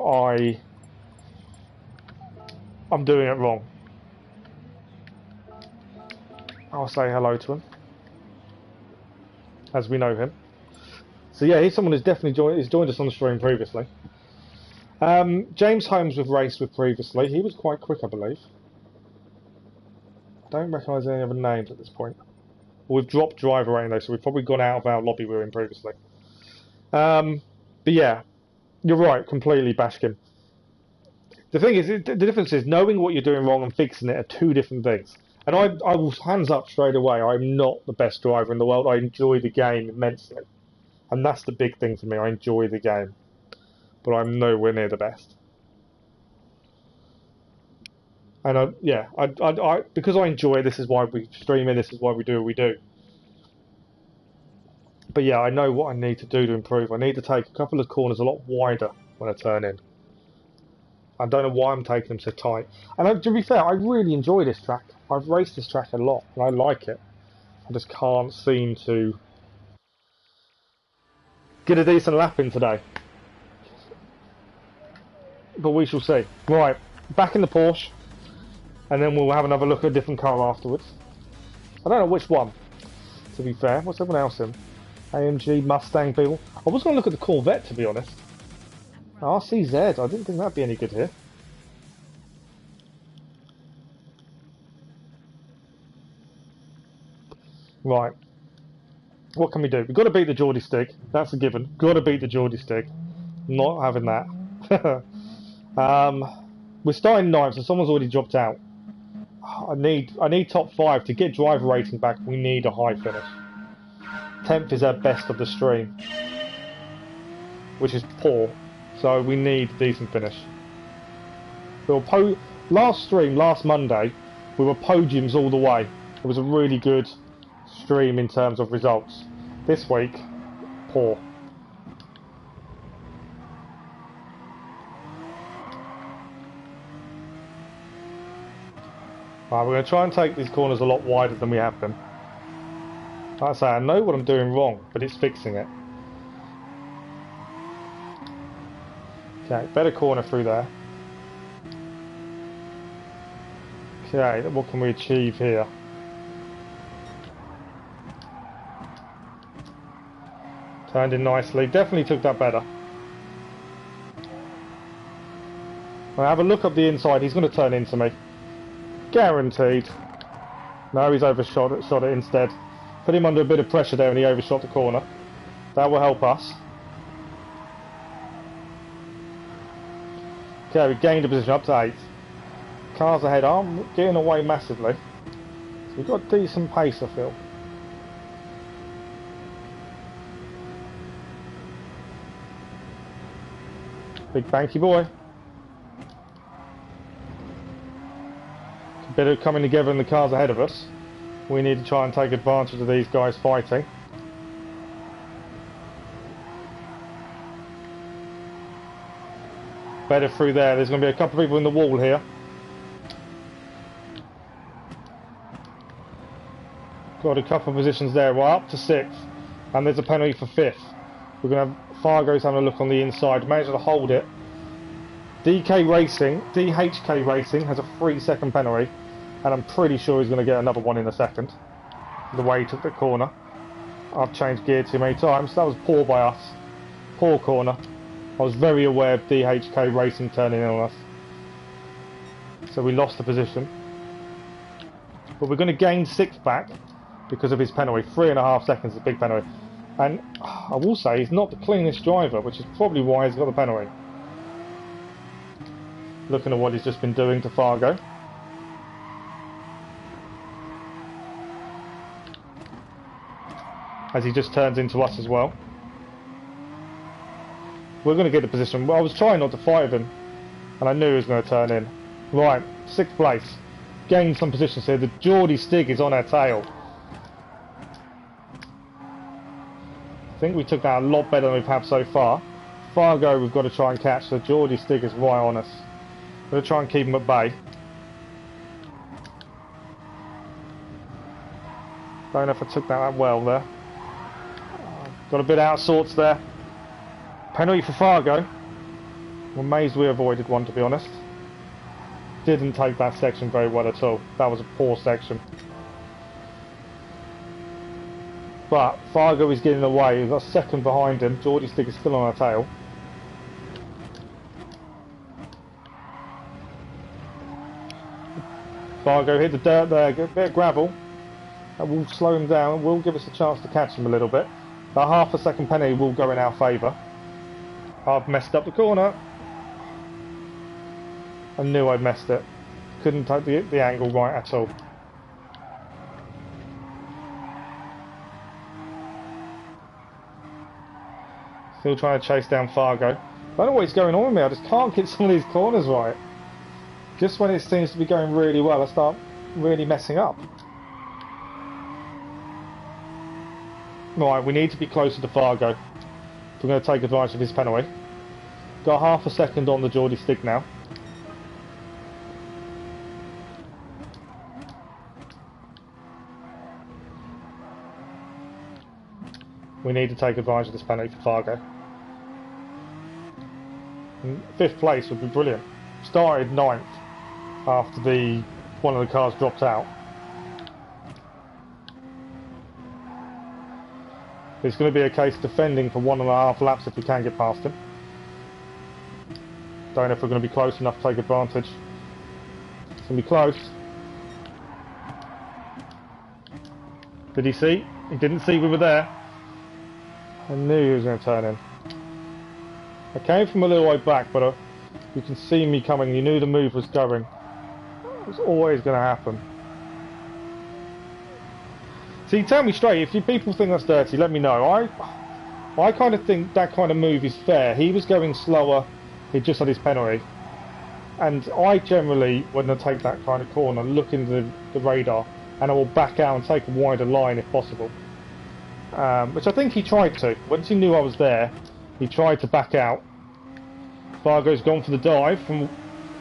I'm doing it wrong. I'll say hello to him, as we know him. So yeah, he's someone who's definitely joined us on the stream previously. James Holmes we've raced with previously. He was quite quick, I believe. Don't recognise any other names at this point. We've dropped driver rating though, so we've probably gone out of our lobby we were in previously. But yeah, you're right, completely, Bashkin. The thing is, the difference is knowing what you're doing wrong and fixing it are 2 different things. And I will hands up straight away. I'm not the best driver in the world. I enjoy the game immensely, and that's the big thing for me. I enjoy the game, but I'm nowhere near the best. And yeah, because I enjoy it. This is why we stream it. This is why we do what we do. But yeah, I know what I need to do to improve. I need to take a couple of corners a lot wider when I turn in. I don't know why I'm taking them so tight. And to be fair, I really enjoy this track. I've raced this track a lot, and I like it. I just can't seem to get a decent lap in today. But we shall see. Right, back in the Porsche, and then we'll have another look at a different car afterwards. I don't know which one, to be fair. What's everyone else in? AMG, Mustang, Beetle. I was going to look at the Corvette, to be honest. RCZ, I didn't think that'd be any good here. Right. What can we do? We've got to beat the GeordieStig. That's a given. Got to beat the GeordieStig. Not having that. We're starting ninth, so someone's already dropped out. I need top 5 to get driver rating back. We need a high finish. 10th is our best of the stream, which is poor. So we need a decent finish. Last stream, last Monday, we were podiums all the way. It was a really good stream in terms of results. This week, poor. Right, we're going to try and take these corners a lot wider than we have them. Like I say, I know what I'm doing wrong, but it's fixing it. Okay, better corner through there. Okay, what can we achieve here? Turned in nicely, definitely took that better. I'll have a look up the inside, he's going to turn into me. Guaranteed. No, he's overshot it instead. Put him under a bit of pressure there and he overshot the corner. That will help us. Okay, we gained a position up to 8th. Cars ahead aren't getting away massively. So we've got decent pace, I feel. Big banky boy. A bit of coming together in the cars ahead of us. We need to try and take advantage of these guys fighting. Better through there. There's going to be a couple of people in the wall here. Got a couple of positions there. We're up to 6th. And there's a penalty for 5th. We're going to have Fargo's having a look on the inside. Managed to hold it. DHK Racing has a 3-second penalty. And I'm pretty sure he's going to get another one in a second. The way he took the corner. I've changed gear too many times. That was poor by us. Poor corner. I was very aware of DHK Racing turning in on us. So we lost the position. But we're going to gain 6th back because of his penalty. 3.5 seconds is a big penalty. And I will say he's not the cleanest driver, which is probably why he's got the penalty. Looking at what he's just been doing to Fargo. As he just turns into us as well. We're going to get the position. Well, I was trying not to fight with him, and I knew he was going to turn in. Right, 6th place. Gained some positions here. The GeordieStig is on our tail. I think we took that a lot better than we've had so far. Fargo we've got to try and catch, so GeordieStig is right on us. We're going to try and keep him at bay. Don't know if I took that well there. Got a bit out of sorts there. Penalty for Fargo. I'm amazed we avoided one, to be honest. Didn't take that section very well at all. That was a poor section. But Fargo is getting away. We've got a second behind him. GeordieStig is still on our tail. Fargo hit the dirt there. Get a bit of gravel. That will slow him down. Will give us a chance to catch him a little bit. That half a second penalty will go in our favour. I've messed up the corner. I knew I'd messed it. Couldn't take the angle right at all. Still trying to chase down Fargo. I don't know what's going on with me. I just can't get some of these corners right. Just when it seems to be going really well, I start really messing up. Right, we need to be closer to Fargo if we're going to take advantage of his penalty. Got half a second on the GeordieStig now. We need to take advantage of this penalty for Fargo. And 5th place would be brilliant. Started 9th after one of the cars dropped out. It's going to be a case defending for 1.5 laps if we can get past him. Don't know if we're going to be close enough to take advantage. It's going to be close. Did he see? He didn't see we were there. I knew he was going to turn in. I came from a little way back, but you can see me coming. You knew the move was going. It was always going to happen. See, tell me straight, if you people think that's dirty, let me know. I kind of think that kind of move is fair. He was going slower, he just had his penalty. And I generally, when I take that kind of corner, look into the radar and I will back out and take a wider line if possible. Which I think he tried to. Once he knew I was there, he tried to back out. Fargo's gone for the dive from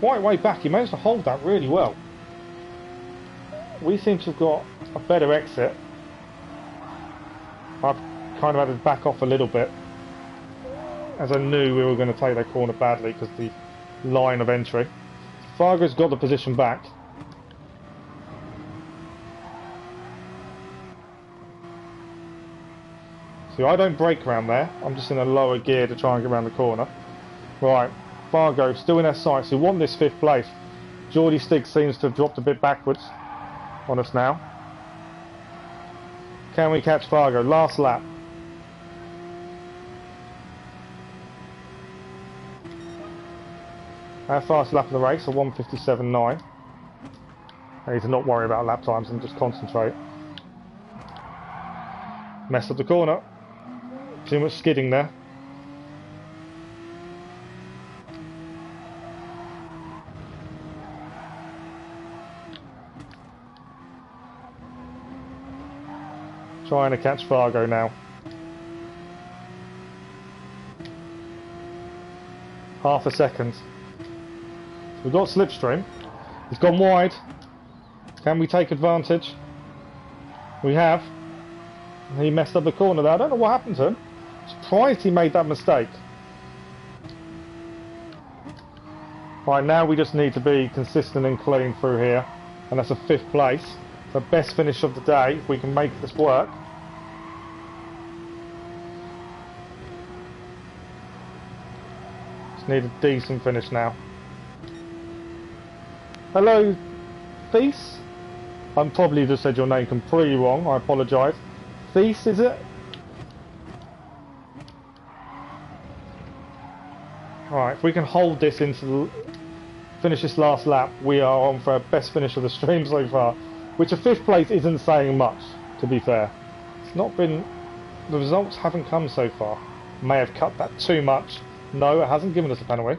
quite way back. He managed to hold that really well. We seem to have got a better exit. I've kind of had to back off a little bit, as I knew we were going to take that corner badly because the line of entry. Fargo's got the position back. See, I don't brake around there. I'm just in a lower gear to try and get around the corner. Right, Fargo still in their sights. We want this 5th place. GeordieStig seems to have dropped a bit backwards on us now. Can we catch Fargo? Last lap. Our fastest lap of the race, a 1:57.9. I need to not worry about lap times and just concentrate. Messed up the corner. Too much skidding there. Trying to catch Fargo now. Half a second. We've got slipstream. He's gone wide. Can we take advantage? We have. He messed up the corner there. I don't know what happened to him. Surprised he made that mistake. Right, now we just need to be consistent and clean through here. And that's a 5th place. The best finish of the day, if we can make this work. Just need a decent finish now. Hello, Thies? I probably just said your name completely wrong, I apologise. Thies, is it? Alright, if we can hold this into finish this last lap, we are on for our best finish of the stream so far. Which a 5th place isn't saying much, to be fair. It's not been... the results haven't come so far. May have cut that too much. No, it hasn't given us a penalty.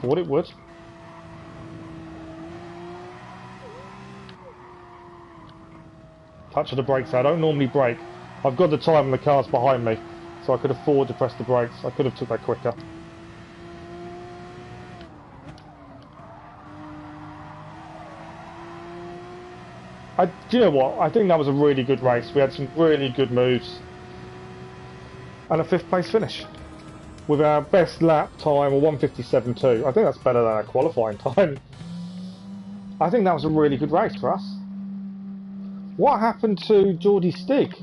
Thought it would. Touch of the brakes. I don't normally brake. I've got the time and the car's behind me, so I could afford to press the brakes. I could have took that quicker. Do you know what? I think that was a really good race. We had some really good moves. And a 5th place finish. With our best lap time of 1:57.2. I think that's better than our qualifying time. I think that was a really good race for us. What happened to GeordieStig?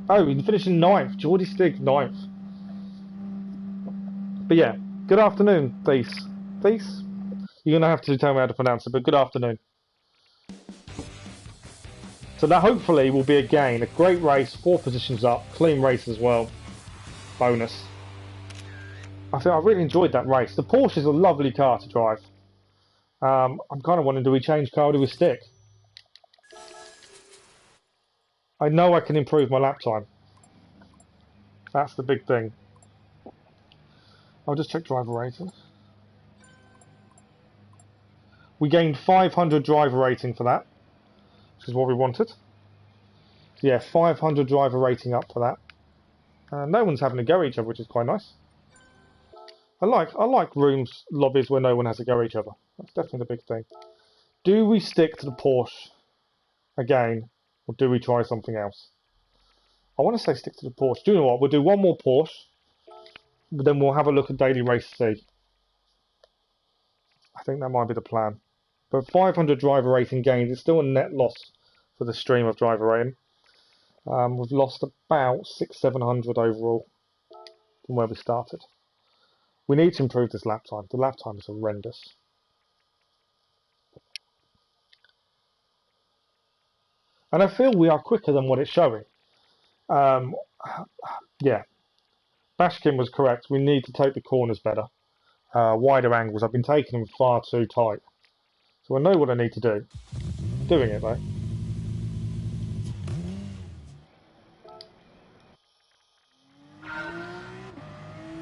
Oh, he finished in 9th. GeordieStig 9th. But yeah, good afternoon, Thies. Thies? You're going to have to tell me how to pronounce it, but good afternoon. So that hopefully will be again a great race, 4 positions up, clean race as well. Bonus. I think I really enjoyed that race. The Porsche is a lovely car to drive. I'm kind of wondering, do we change car or do we stick? I know I can improve my lap time. That's the big thing. I'll just check driver rating. We gained 500 driver rating for that, which is what we wanted. So yeah, 500 driver rating up for that. No one's having a go at each other, which is quite nice. I like rooms, lobbies where no one has a go at each other. That's definitely the big thing. Do we stick to the Porsche again, or do we try something else? I want to say stick to the Porsche. Do you know what? We'll do one more Porsche, but then we'll have a look at Daily Race C. I think that might be the plan. But 500 driver rating gains is still a net loss for the stream of driver rating. We've lost about 600-700 overall from where we started. We need to improve this lap time. The lap time is horrendous. And I feel we are quicker than what it's showing. Yeah, Bashkin was correct. We need to take the corners better. Wider angles. I've been taking them far too tight. So I know what I need to do. Doing it though.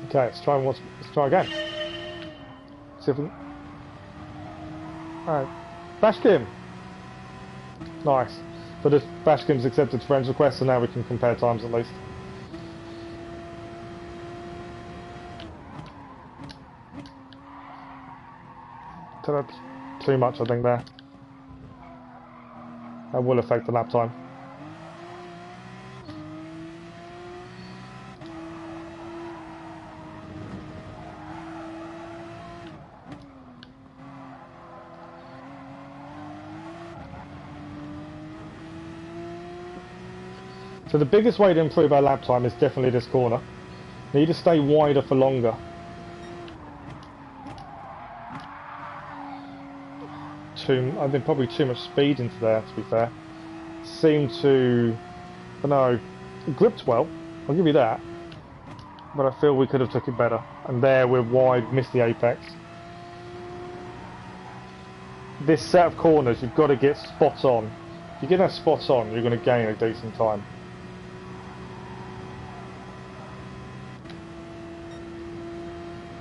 Okay, let's try again. See if we can... Alright. Bashkin! Nice. So this Bashkin's accepted friends request, so now we can compare times at least. So that's too much, I think, there. That will affect the lap time. So the biggest way to improve our lap time is definitely this corner. Need to stay wider for longer. I think probably too much speed into there, to be fair. Seemed to, I don't know, gripped well, I'll give you that. But I feel we could have took it better. And there we're wide, missed the apex. This set of corners, you've got to get spot on. If you get that spot on, you're going to gain a decent time.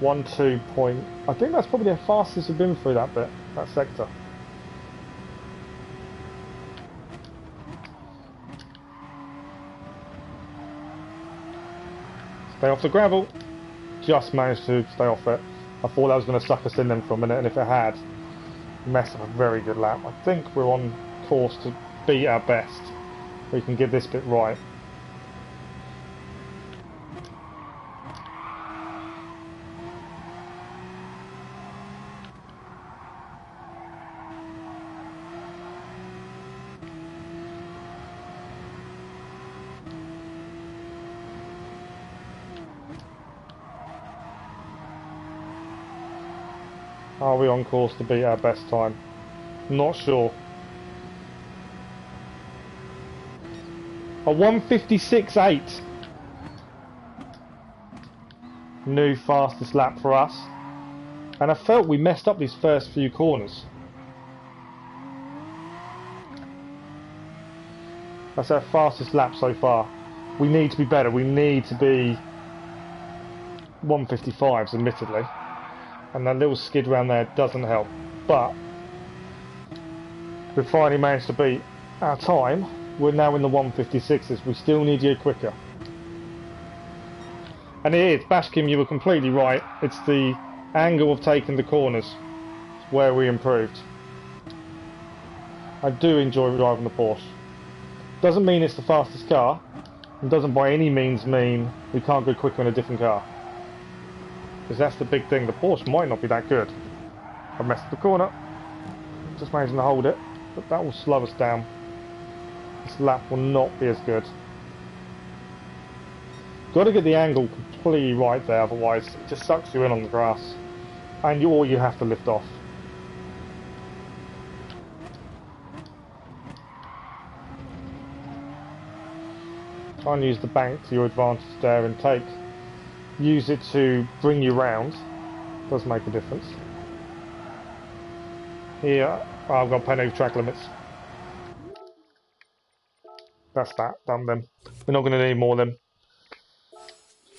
I think that's probably the fastest we've been through that bit, that sector. Stay off the gravel. Just managed to stay off it. I thought that was going to suck us in them for a minute, and if it had, messed up a very good lap. I think we're on course to beat our best. We can get this bit right. Are we on course to beat our best time? Not sure. A 1:56.8. New fastest lap for us. And I felt we messed up these first few corners. That's our fastest lap so far. We need to be better. We need to be 1:55s, admittedly. And that little skid around there doesn't help. But we finally managed to beat our time. We're now in the 1:56s. We still need you quicker. And it is, Bashkim, you were completely right. It's the angle of taking the corners where we improved. I do enjoy driving the Porsche. Doesn't mean it's the fastest car, and doesn't by any means mean we can't go quicker in a different car. Because that's the big thing, the Porsche might not be that good. I messed up the corner, just managing to hold it, but that will slow us down. This lap will not be as good. Got to get the angle completely right there, otherwise it just sucks you in on the grass. And or you have to lift off. Try and use the bank to your advantage there and use it to bring you round. Does make a difference. Here, I've got plenty of track limits. That's that, done then. We're not going to need more than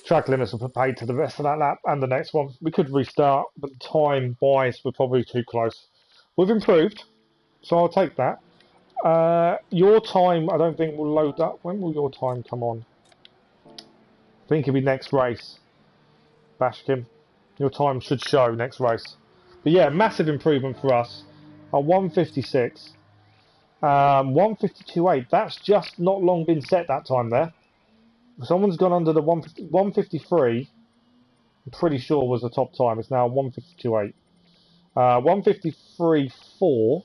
track limits will be paid to the rest of that lap and the next one. We could restart, but time-wise, we're probably too close. We've improved, so I'll take that. Your time, I don't think will load up. When will your time come on? I think it'll be next race. Bashkim, your time should show next race. But yeah, massive improvement for us. A 1:56, 1:52.8. That's just not long been set that time there. Someone's gone under the 1:53. I'm pretty sure was the top time. It's now 1:52.8. 1:53.4.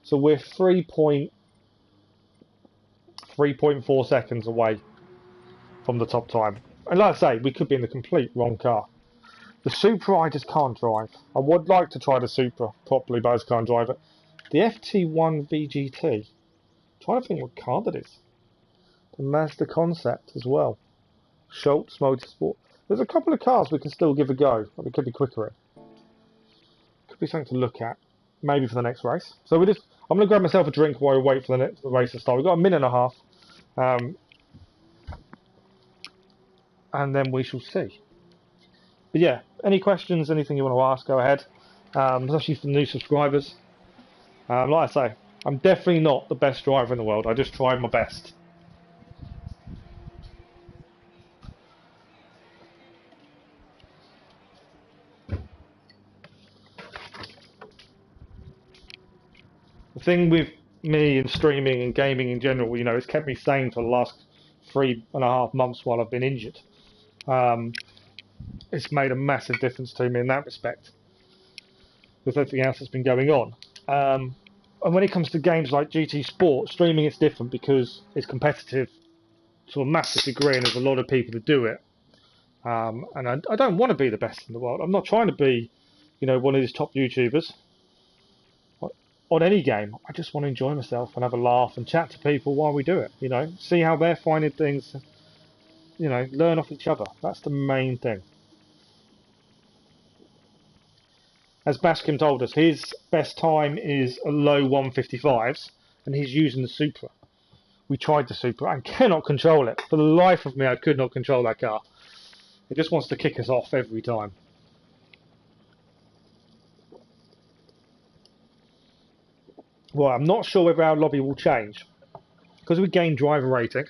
So we're 3.4 seconds away from the top time. And like I say, we could be in the complete wrong car. The Supra I just can't drive. I would like to try the Supra properly, but I just can't drive it. The FT1 VGT. trying to think what car that is. The Mazda concept as well. Schultz Motorsport. There's a couple of cars we can still give a go, but we could be quicker in. Could be something to look at, maybe for the next race. So I'm going to grab myself a drink while we wait for the race to start. We've got a minute and a half, and then we shall see. But yeah, any questions, anything you want to ask, go ahead. Especially for new subscribers. Like I say, I'm definitely not the best driver in the world. I just try my best. The thing with me and streaming and gaming in general, you know, it's kept me sane for the last 3.5 months while I've been injured. It's made a massive difference to me in that respect, with everything else that's been going on. And when it comes to games like GT Sport, streaming it's different because it's competitive to a massive degree and there's a lot of people to do it. And I don't want to be the best in the world. I'm not trying to be, you know, one of these top YouTubers on any game. I just want to enjoy myself and have a laugh and chat to people while we do it, you know, see how they're finding things, you know, learn off each other. That's the main thing. As Baskin told us, his best time is a low 155s, and he's using the Supra. We tried the Supra and cannot control it. For the life of me, I could not control that car. It just wants to kick us off every time. Well, I'm not sure whether our lobby will change. Because we gained driver rating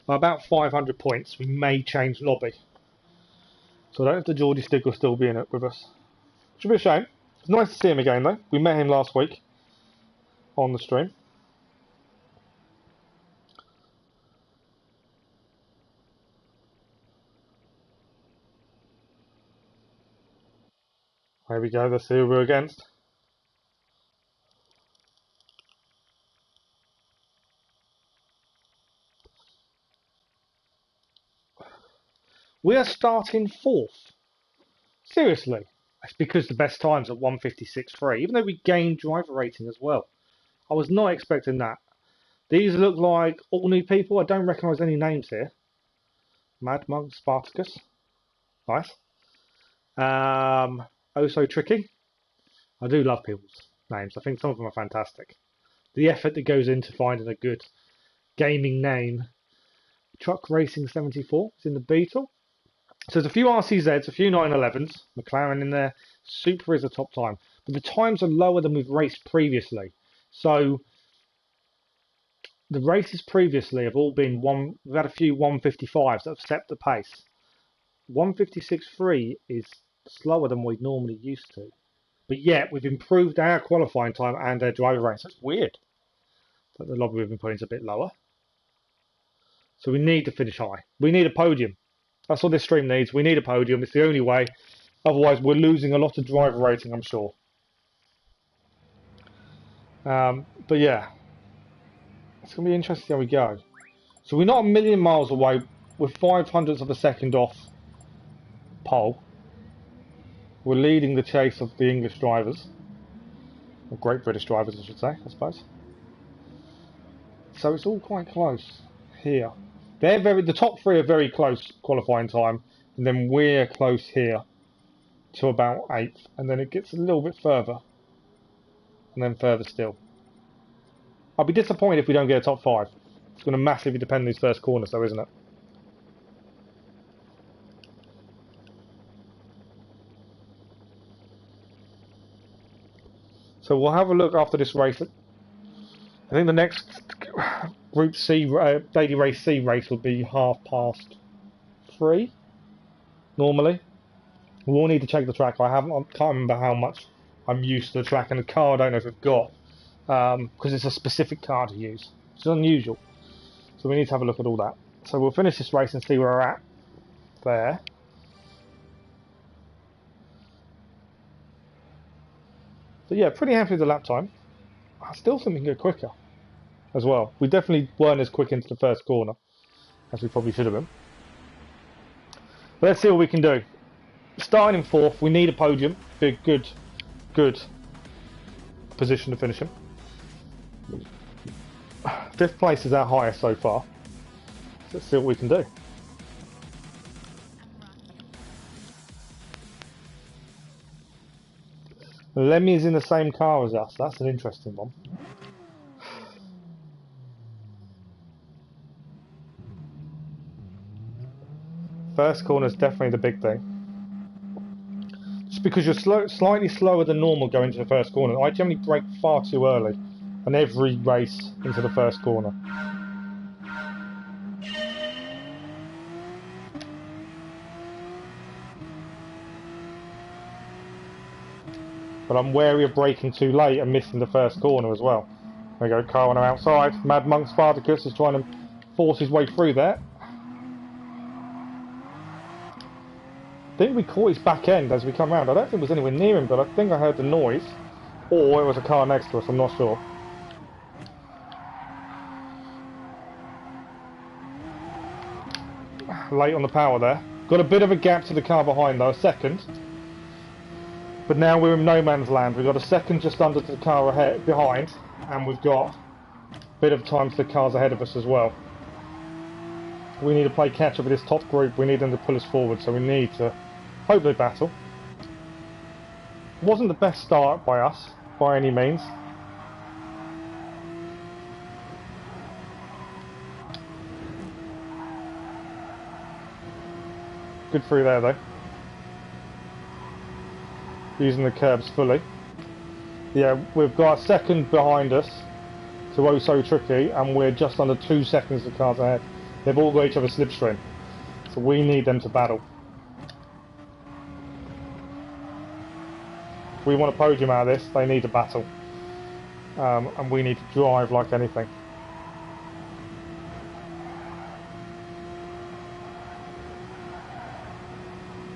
by about 500 points, we may change lobby. So I don't know if the GeordieStig will still be in it with us. Which would be a shame. It's nice to see him again though. We met him last week on the stream. There we go, let's see who we're against. We are starting 4th. Seriously. That's because the best time's at 156.3, even though we gained driver rating as well. I was not expecting that. These look like all new people. I don't recognise any names here. Mad Monk, Spartacus. Nice. Oh So Tricky. I do love people's names. I think some of them are fantastic. The effort that goes into finding a good gaming name. Truck Racing 74 is in the Beetle. So there's a few RCZs, a few 911s, McLaren in there. Supra is a top time. But the times are lower than we've raced previously. So the races previously have all been we've had a few 155s that have set the pace. 156.3 is slower than we'd normally used to. But yet we've improved our qualifying time and our driver race. That's weird. But the lobby we've been putting is a bit lower. So we need to finish high. We need a podium. That's what this stream needs. We need a podium. It's the only way. Otherwise, we're losing a lot of driver rating, I'm sure. But yeah, it's going to be interesting how we go. So we're not a million miles away. We're 500ths of a second off pole. We're leading the chase of the English drivers. Or Great British drivers, I should say, I suppose. So it's all quite close here. The top 3 are very close qualifying time, and then we're close here to about 8th, and then it gets a little bit further, and then further still. I'll be disappointed if we don't get a top 5. It's going to massively depend on these first corners, though, isn't it? So we'll have a look after this race. I think the next Group C, Daily Race C race will be 3:30, normally. We'll need to check the track. I can't remember how much I'm used to the track, and the car I don't know if we've got, because it's a specific car to use. It's unusual. So we need to have a look at all that. So we'll finish this race and see where we're at there. So yeah, pretty happy with the lap time. I still think we can go quicker as well. We definitely weren't as quick into the first corner as we probably should have been. But let's see what we can do. Starting in 4th, we need a podium. Be a good position to finish in. 5th place is our highest so far. Let's see what we can do. Lemmy is in the same car as us. That's an interesting one. First corner is definitely the big thing. Just because you're slightly slower than normal going to the first corner. I generally brake far too early on every race into the first corner. But I'm wary of braking too late and missing the first corner as well. There we go, car on our outside. Mad Monk Spartacus is trying to force his way through there. I think we caught his back end as we come round. I don't think it was anywhere near him, but I think I heard the noise. Or it was a car next to us, I'm not sure. Late on the power there. Got a bit of a gap to the car behind though, a second. But now we're in no man's land. We've got a second just under the car ahead, behind, and we've got a bit of time to the cars ahead of us as well. We need to play catch up with this top group. We need them to pull us forward, so we need to hopefully battle. It wasn't the best start by us, by any means. Good through there though. Using the curbs fully. Yeah, we've got a second behind us to Oh So Tricky, and we're just under 2 seconds of cars ahead. They've all got each other's slipstream, so we need them to battle. If we want a podium out of this, they need to battle, and we need to drive like anything.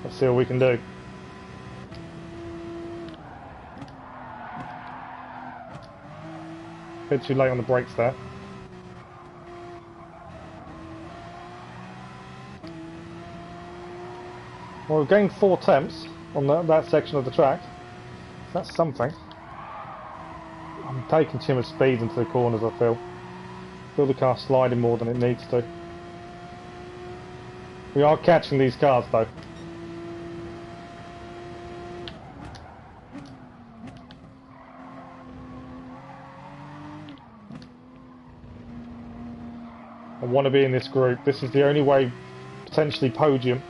Let's see what we can do. Bit too late on the brakes there. Well, we've gained 4 temps on that section of the track. That's something. I'm taking too much speed into the corners, I feel. The car sliding more than it needs to. We are catching these cars though. I want to be in this group. This is the only way, potentially podium,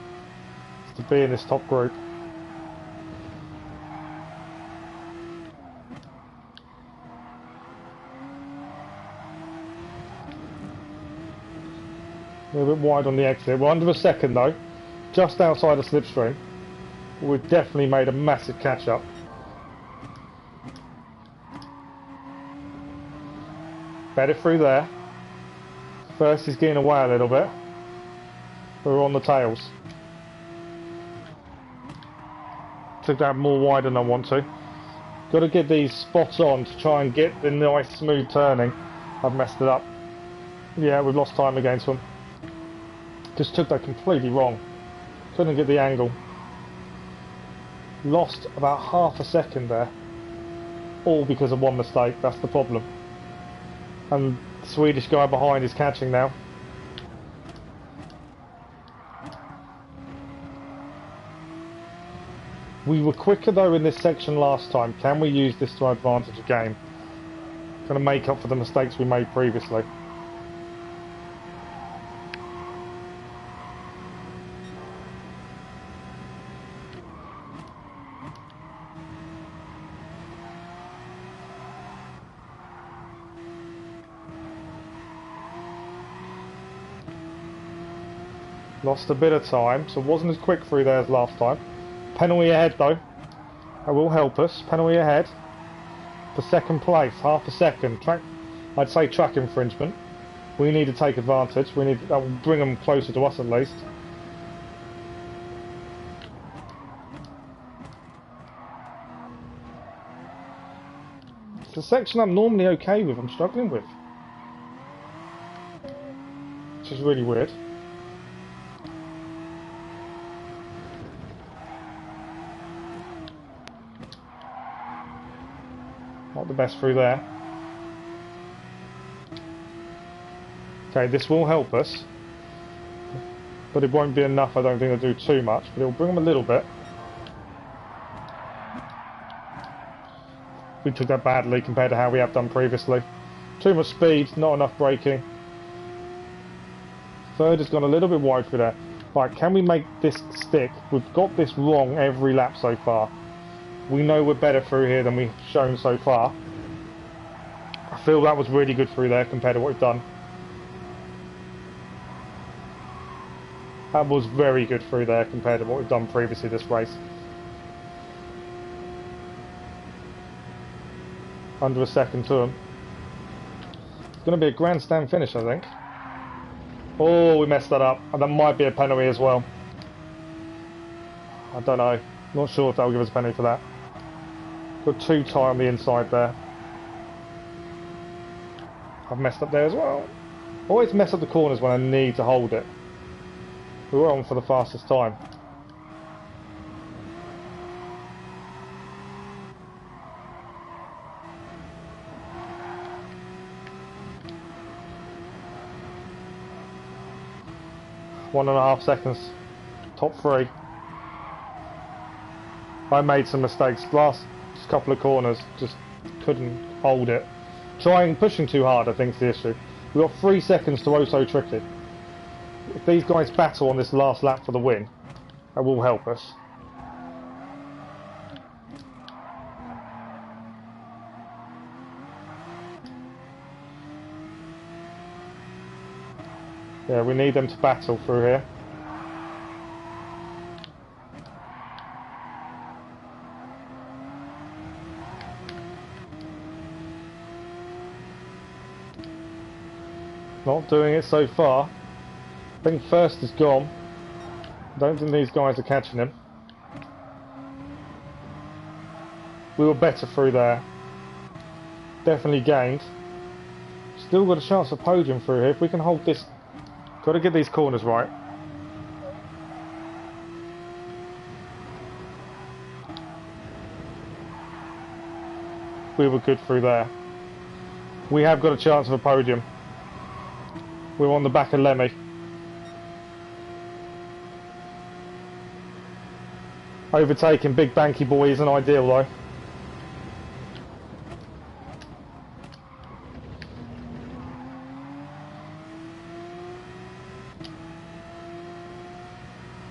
is to be in this top group. A little bit wide on the exit. We're under a second though, just outside the slipstream. We've definitely made a massive catch up. Better through there. First he's getting away a little bit. We're on the tails. Took that more wide than I want to. Got to get these spots on to try and get the nice smooth turning. I've messed it up. Yeah, we've lost time against them. Just took that completely wrong. Couldn't get the angle. Lost about half a second there. All because of one mistake, that's the problem. And the Swedish guy behind is catching now. We were quicker though in this section last time. Can we use this to our advantage again? Going to make up for the mistakes we made previously. Lost a bit of time, so wasn't as quick through there as last time. Penalty ahead though. That will help us. Penalty ahead. For second place, half a second. I'd say track infringement. We need to take advantage. That will bring them closer to us at least. It's a section I'm normally okay with, I'm struggling with. Which is really weird. Not the best through there. Okay, this will help us, but it won't be enough. I don't think to do too much, but it will bring them a little bit. We took that badly compared to how we have done previously. Too much speed, not enough braking. Third has gone a little bit wide for there. Right, can we make this stick? We've got this wrong every lap so far. We know we're better through here than we've shown so far. I feel that was really good through there compared to what we've done. That was very good through there compared to what we've done previously this race. Under a second to them. It's going to be a grandstand finish, I think. Oh, we messed that up. And that might be a penalty as well. I don't know. Not sure if that will give us a penalty for that. Got too tight on the inside there. I've messed up there as well. Always mess up the corners when I need to hold it. We were on for the fastest time. One and a half seconds. Top three. I made some mistakes. Last couple of corners, just couldn't hold it. Pushing too hard, I think, is the issue. We've got 3 seconds to oh so tricky. If these guys battle on this last lap for the win, that will help us. Yeah, we need them to battle through here. Not doing it so far. I think first is gone. I don't think these guys are catching him. We were better through there. Definitely gained. Still got a chance of podium through here if we can hold this. Got to get these corners right. We were good through there. We have got a chance of a podium. We're on the back of Lemmy. Overtaking Big Banky Boy isn't ideal though.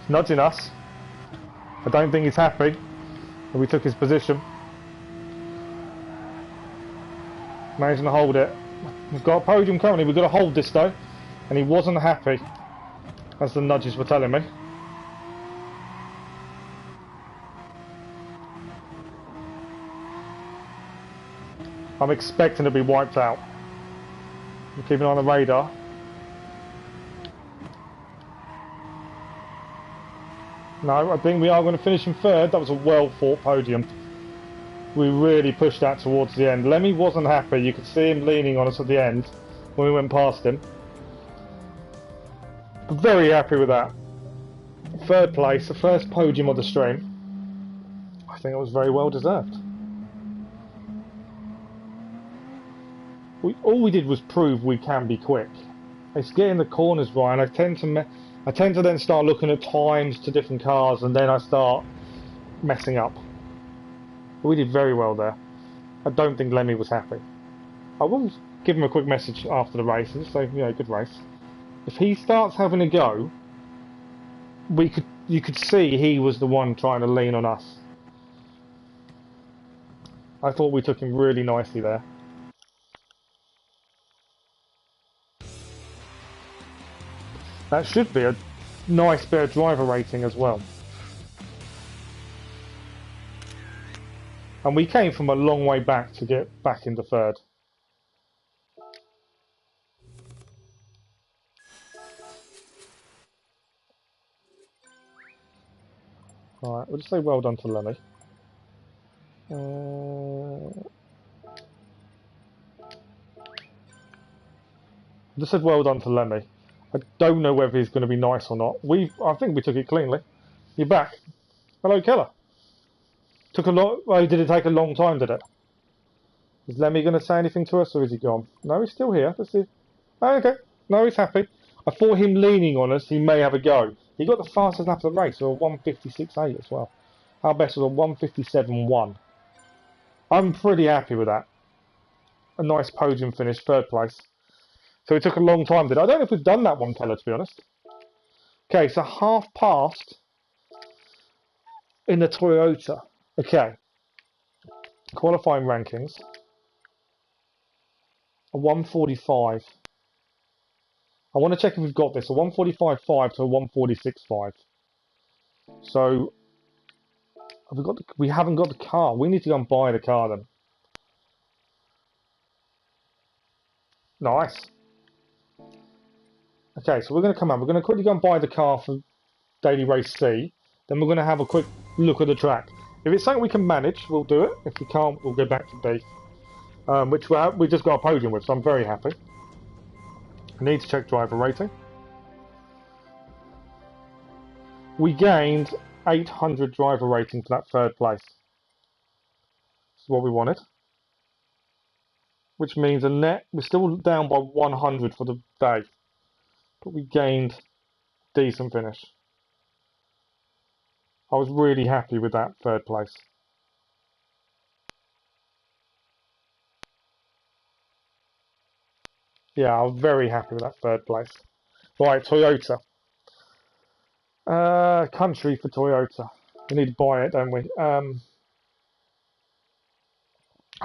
He's nudging us. I don't think he's happy that we took his position. Managing to hold it. We've got a podium currently, we've got to hold this though. And he wasn't happy, as the nudges were telling me. I'm expecting to be wiped out. I'm keeping an eye on the radar. No, I think we are going to finish in third. That was a well fought podium. We really pushed that towards the end. Lemmy wasn't happy. You could see him leaning on us at the end when we went past him. Very happy with that. Third place, the first podium of the stream. I think it was very well deserved. All we did was prove we can be quick. It's getting the corners right, and I tend to then start looking at times to different cars, and then I start messing up. But we did very well there. I don't think Lemmy was happy. I will give him a quick message after the race and say, you know, good race. If he starts having a go, you could see he was the one trying to lean on us. I thought we took him really nicely there. That should be a nice bit of driver rating as well. And we came from a long way back to get back into third. Alright, we'll just say well done to Lemmy. I just said well done to Lemmy. I don't know whether he's going to be nice or not. I think we took it cleanly. You're back. Hello, Keller. Took a lot. Well, did it take a long time? Did it? Is Lemmy going to say anything to us, or is he gone? No, he's still here. Let's see. Oh, okay. No, he's happy. I thought him leaning on us, he may have a go. He got the fastest lap of the race, so a 1:56.8 as well. Our best was a 1:57.1. I'm pretty happy with that. A nice podium finish, third place. So it took a long time. I don't know if we've done that one, Keller, to be honest. Okay, so half past in the Toyota. Okay. Qualifying rankings. A 1:45. I want to check if we've got this. A 1:45.5 to a 1:46.5. So have we got we haven't got the car. We need to go and buy the car then. Nice. Okay, so we're going to come out. We're going to quickly go and buy the car for Daily Race C. Then we're going to have a quick look at the track. If it's something we can manage, we'll do it. If we can't, we'll go back to B. Which we just got a podium with, so I'm very happy. I need to check driver rating. We gained 800 driver rating for that third place. This is what we wanted. Which means a net, we're still down by 100 for the day. But we gained a decent finish. I was really happy with that third place. Yeah, I was very happy with that third place. Right, Toyota. Country for Toyota. We need to buy it, don't we? I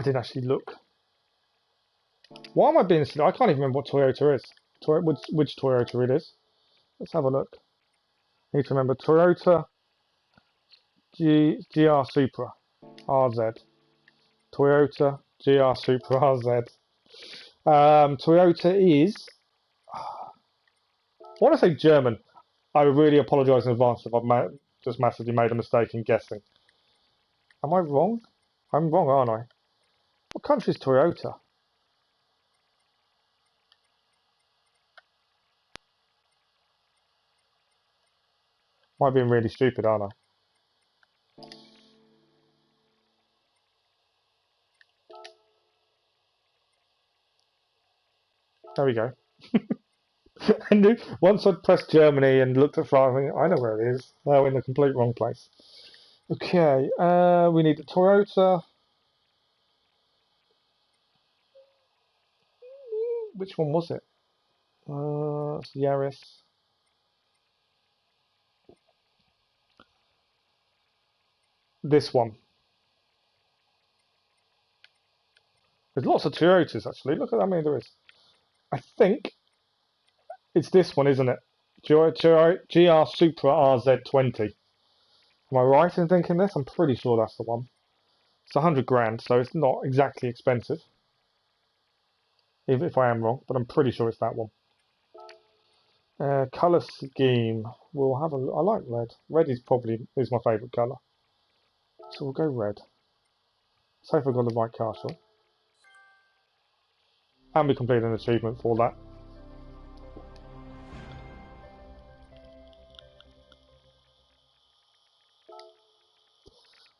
didn't actually look. Why am I being silly? I can't even remember what Toyota is. Which Toyota it is. Let's have a look. I need to remember Toyota GR Supra RZ. Toyota GR Supra RZ. Toyota is, I want to say German. I really apologise in advance if I've just massively made a mistake in guessing. Am I wrong? I'm wrong, aren't I? What country is Toyota? Am I being really stupid, aren't I? There we go. And once I'd pressed Germany and looked at France, I know where it is. Oh, in the complete wrong place. Okay, we need the Toyota. Which one was it? It's Yaris. This one. There's lots of Toyotas actually. Look at how many there is. I think it's this one, isn't it? GR Supra RZ20. Am I right in thinking this? I'm pretty sure that's the one. It's 100 grand, so it's not exactly expensive. Even if I am wrong, but I'm pretty sure it's that one. Colour scheme. We'll have a. I like red. Red is my favourite colour. So we'll go red. So if I've got the right car, sure. And we completed an achievement for that.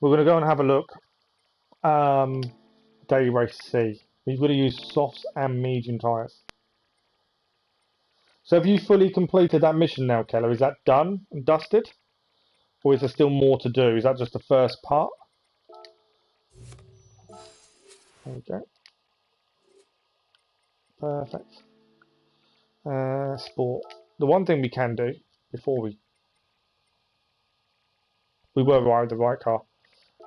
We're going to go and have a look. Daily Race C. We've got to use softs and medium tyres. So have you fully completed that mission now, Keller? Is that done and dusted? Or is there still more to do? Is that just the first part? There we go. Perfect. Sport. The one thing we can do before we were right with the right car.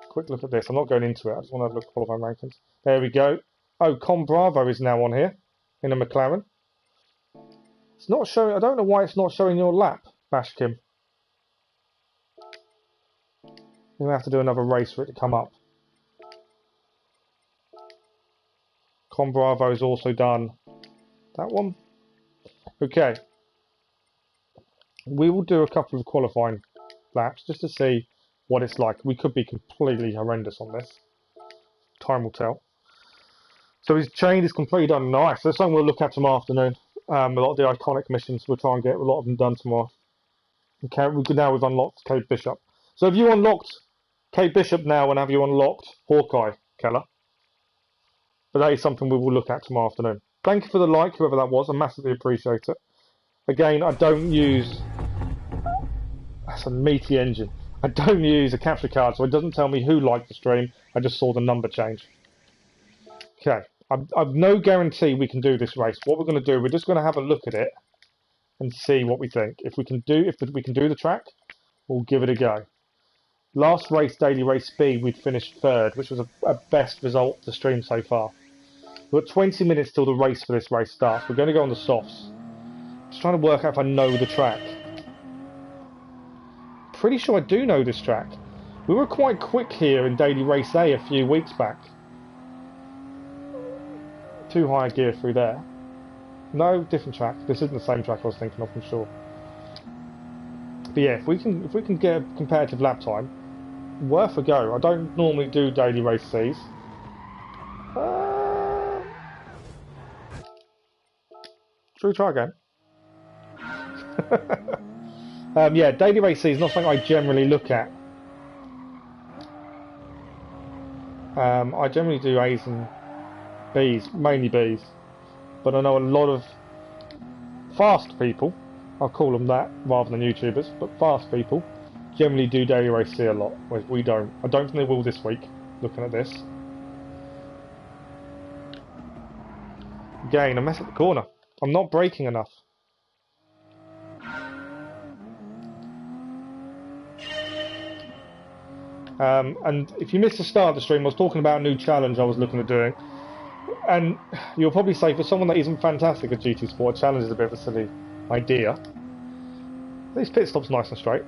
Quick look at this. I'm not going into it. I just want to have a look at qualifying rankings. There we go. Oh, Con Bravo is now on here in a McLaren. It's not showing. I don't know why it's not showing your lap, Bashkim. You're going to have to do another race for it to come up. Con Bravo is also done. That one. Okay. We will do a couple of qualifying laps just to see what it's like. We could be completely horrendous on this. Time will tell. So his chain is completely done. Nice. That's something we'll look at tomorrow afternoon. A lot of the iconic missions, we'll try and get a lot of them done tomorrow. Okay, now we've unlocked Kate Bishop. So have you unlocked Kate Bishop now, and have you unlocked Hawkeye, Keller? But that is something we will look at tomorrow afternoon. Thank you for the like, whoever that was. I massively appreciate it. Again, I don't use... That's a meaty engine. I don't use a capture card, so it doesn't tell me who liked the stream. I just saw the number change. Okay. I've no guarantee we can do this race. What we're going to do, we're just going to have a look at it and see what we think. If we can do the track, we'll give it a go. Last race, Daily Race B, we'd finished third, which was a best result of the stream so far. We've got 20 minutes till the race for this race starts. We're going to go on the softs. Just trying to work out if I know the track. Pretty sure I do know this track. We were quite quick here in Daily Race A a few weeks back. Too high a gear through there. No, different track. This isn't the same track I was thinking of, I'm sure. But yeah, if we can get a competitive lap time, worth a go. I don't normally do Daily Race C's. Should we try again? Yeah, Daily Race C is not something I generally look at. I generally do A's and B's, mainly B's. But I know a lot of fast people, I'll call them that rather than YouTubers, but fast people generally do Daily Race C a lot, whereas we don't. I don't think they will this week, looking at this. Again, I mess up the corner. I'm not braking enough. And if you missed the start of the stream, I was talking about a new challenge I was looking at doing. And you'll probably say, for someone that isn't fantastic at GT Sport, a challenge is a bit of a silly idea. These pit stops nice and straight.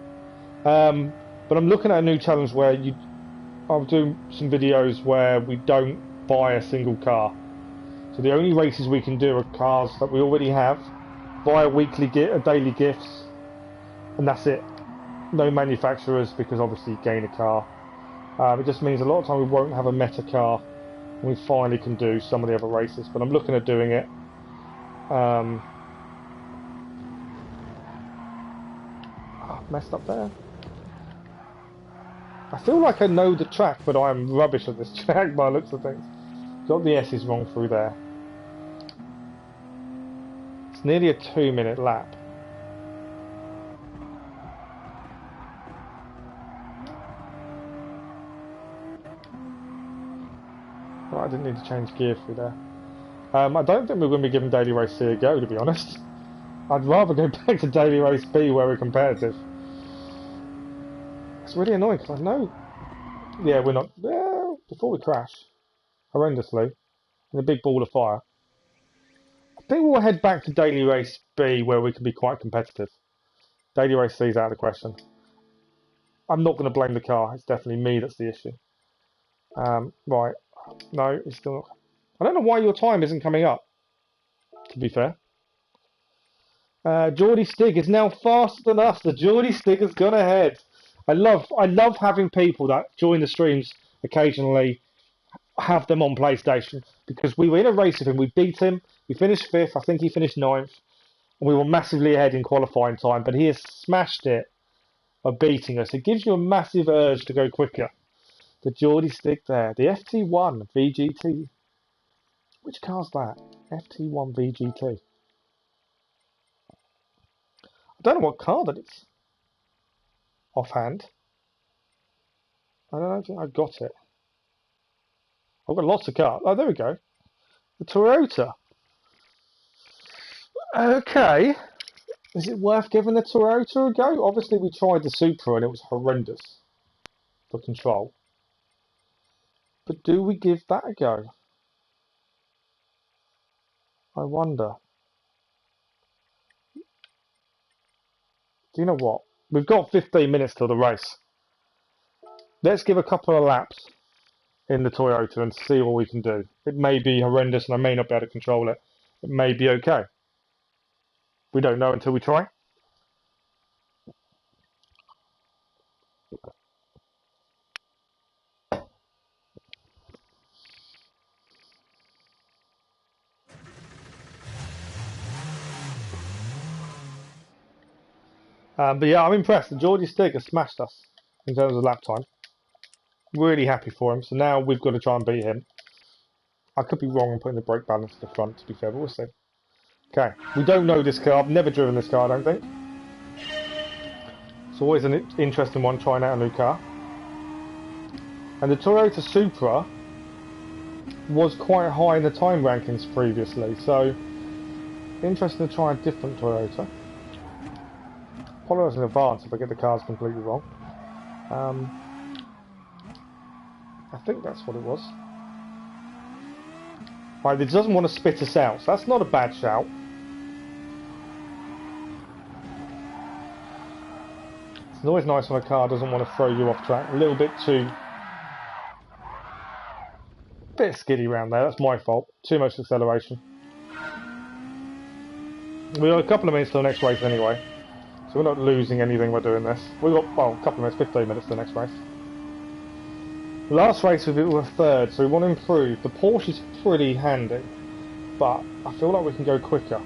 But I'm looking at a new challenge where I'll do some videos where we don't buy a single car. So the only races we can do are cars that we already have, via daily gifts, and that's it. No manufacturers, because obviously you gain a car. It just means a lot of time we won't have a meta car, and we finally can do some of the other races. But I'm looking at doing it. Messed up there. I feel like I know the track, but I'm rubbish at this track by the looks of things. Got the S's wrong through there. It's nearly a 2-minute lap. Right, I didn't need to change gear through there. I don't think we're going to be giving Daily Race C a go, to be honest. I'd rather go back to Daily Race B where we're competitive. It's really annoying because I know... Yeah, we're not... Well, before we crash, horrendously, in a big ball of fire, I think we'll head back to Daily Race B where we can be quite competitive. Daily Race C is out of the question. I'm not going to blame the car. It's definitely me that's the issue. Right. No, it's still not... I don't know why your time isn't coming up, to be fair. GeordieStig is now faster than us. The GeordieStig has gone ahead. I love having people that join the streams occasionally, have them on PlayStation, because we were in a race with him. We beat him. We finished 5th. I think he finished 9th. And we were massively ahead in qualifying time, but he has smashed it by beating us. It gives you a massive urge to go quicker. The GeordieStig there. The FT1 VGT. Which car's that? FT1 VGT. I don't know what car that is. Offhand. I don't think I got it. I've got lots of cars. Oh, there we go. The Toyota. Okay. Is it worth giving the Toyota a go? Obviously, we tried the Supra and it was horrendous for control. But do we give that a go? I wonder. Do you know what? We've got 15 minutes till the race. Let's give a couple of laps in the Toyota and see what we can do. It may be horrendous and I may not be able to control it. It may be okay. We don't know until we try. But yeah, I'm impressed. The GeordieStig has smashed us in terms of lap time. Really happy for him. So now we've got to try and beat him. I could be wrong in putting the brake balance to the front, to be fair, but we'll see. Okay, we don't know this car. I've never driven this car, I don't think. It's always an interesting one, trying out a new car. And the Toyota Supra was quite high in the time rankings previously, so interesting to try a different Toyota. Apologise in advance if I get the cars completely wrong. I think that's what it was. Right, it doesn't want to spit us out, so that's not a bad shout. It's always nice when a car doesn't want to throw you off track. A little bit too... bit skiddy around there, that's my fault. Too much acceleration. We've got a couple of minutes till the next race anyway. So we're not losing anything by doing this. We've got, well, a couple of minutes, 15 minutes to the next race. Last race we were third, so we want to improve. The Porsche is pretty handy, but I feel like we can go quicker.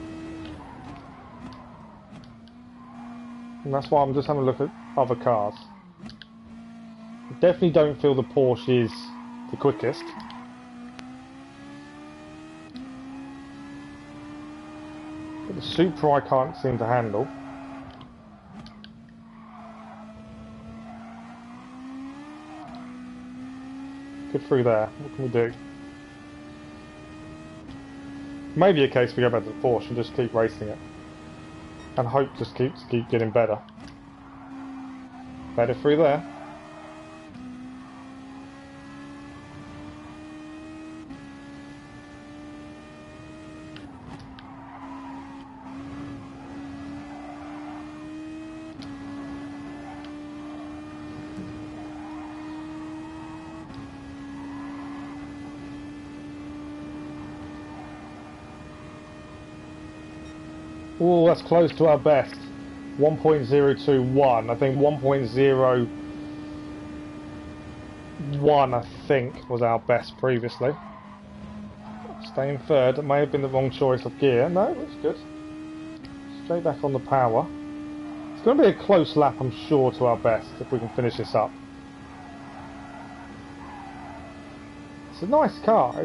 And that's why I'm just having a look at other cars. I definitely don't feel the Porsche is the quickest. But the Supra I can't seem to handle. Good through there. What can we do? Maybe a case we go back to the Porsche and just keep racing it. And hope just keep getting better. Better through there. Oh, that's close to our best. 1.021. I think 1.01 I think was our best previously. Staying third. It may have been the wrong choice of gear. No, that's good. Straight back on the power. It's going to be a close lap, I'm sure, to our best if we can finish this up. It's a nice car.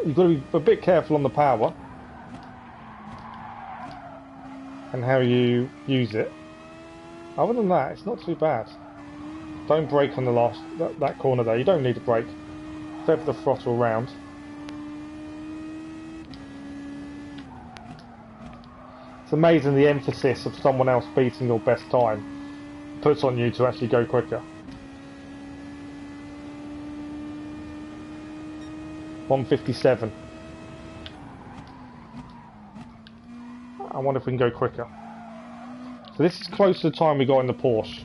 You've got to be a bit careful on the power and how you use it. Other than that, it's not too bad. Don't brake on the last that corner there. You don't need to brake. Feather the throttle round. It's amazing the emphasis of someone else beating your best time puts on you to actually go quicker. 1:57. I wonder if we can go quicker. So this is close to the time we got in the Porsche.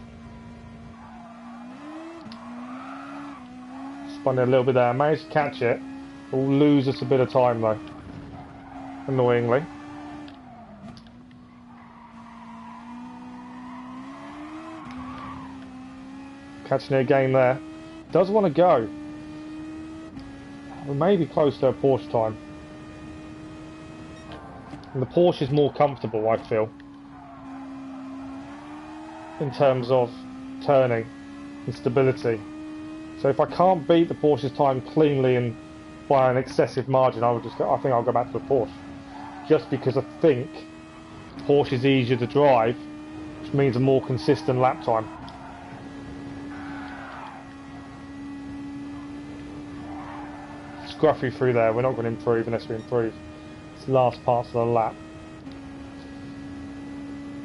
Spun it a little bit there. Managed to catch it. We'll lose us a bit of time though. Annoyingly. Catching it again there. Does want to go. We may be close to a Porsche time. And the Porsche is more comfortable, I feel, in terms of turning and stability. So if I can't beat the Porsche's time cleanly and by an excessive margin, I think I'll go back to the Porsche. Just because I think Porsche is easier to drive, which means a more consistent lap time. Scruffy through there. We're not going to improve unless we improve. It's the last parts of the lap.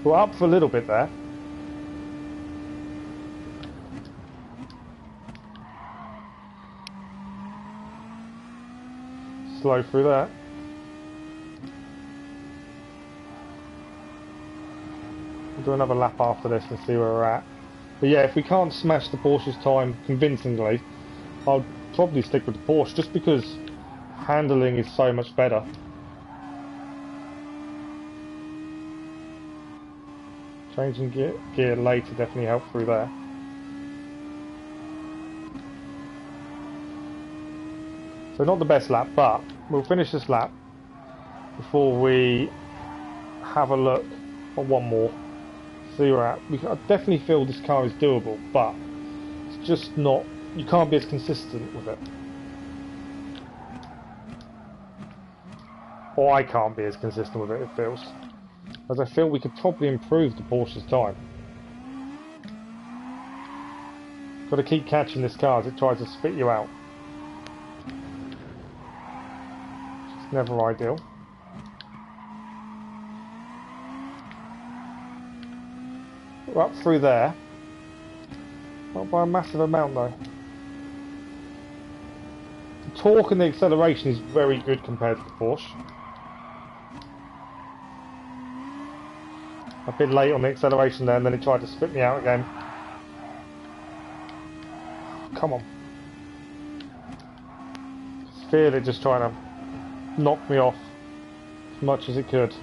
We're up for a little bit there. Slow through that. We'll do another lap after this and see where we're at. But yeah, if we can't smash the Porsche's time convincingly, I'll probably stick with the Porsche just because handling is so much better. Changing gear later definitely helped through there. So not the best lap, but we'll finish this lap before we have a look at one more. See where we're at. I definitely feel this car is doable, but it's just not. You can't be as consistent with it. Or I can't be as consistent with it, it feels. As I feel we could probably improve the Porsche's time. Got to keep catching this car as it tries to spit you out. It's never ideal. We're up through there. Not by a massive amount though. The torque and the acceleration is very good compared to the Porsche. A bit late on the acceleration there and then it tried to spit me out again. Come on. I feel it just trying to knock me off as much as it could.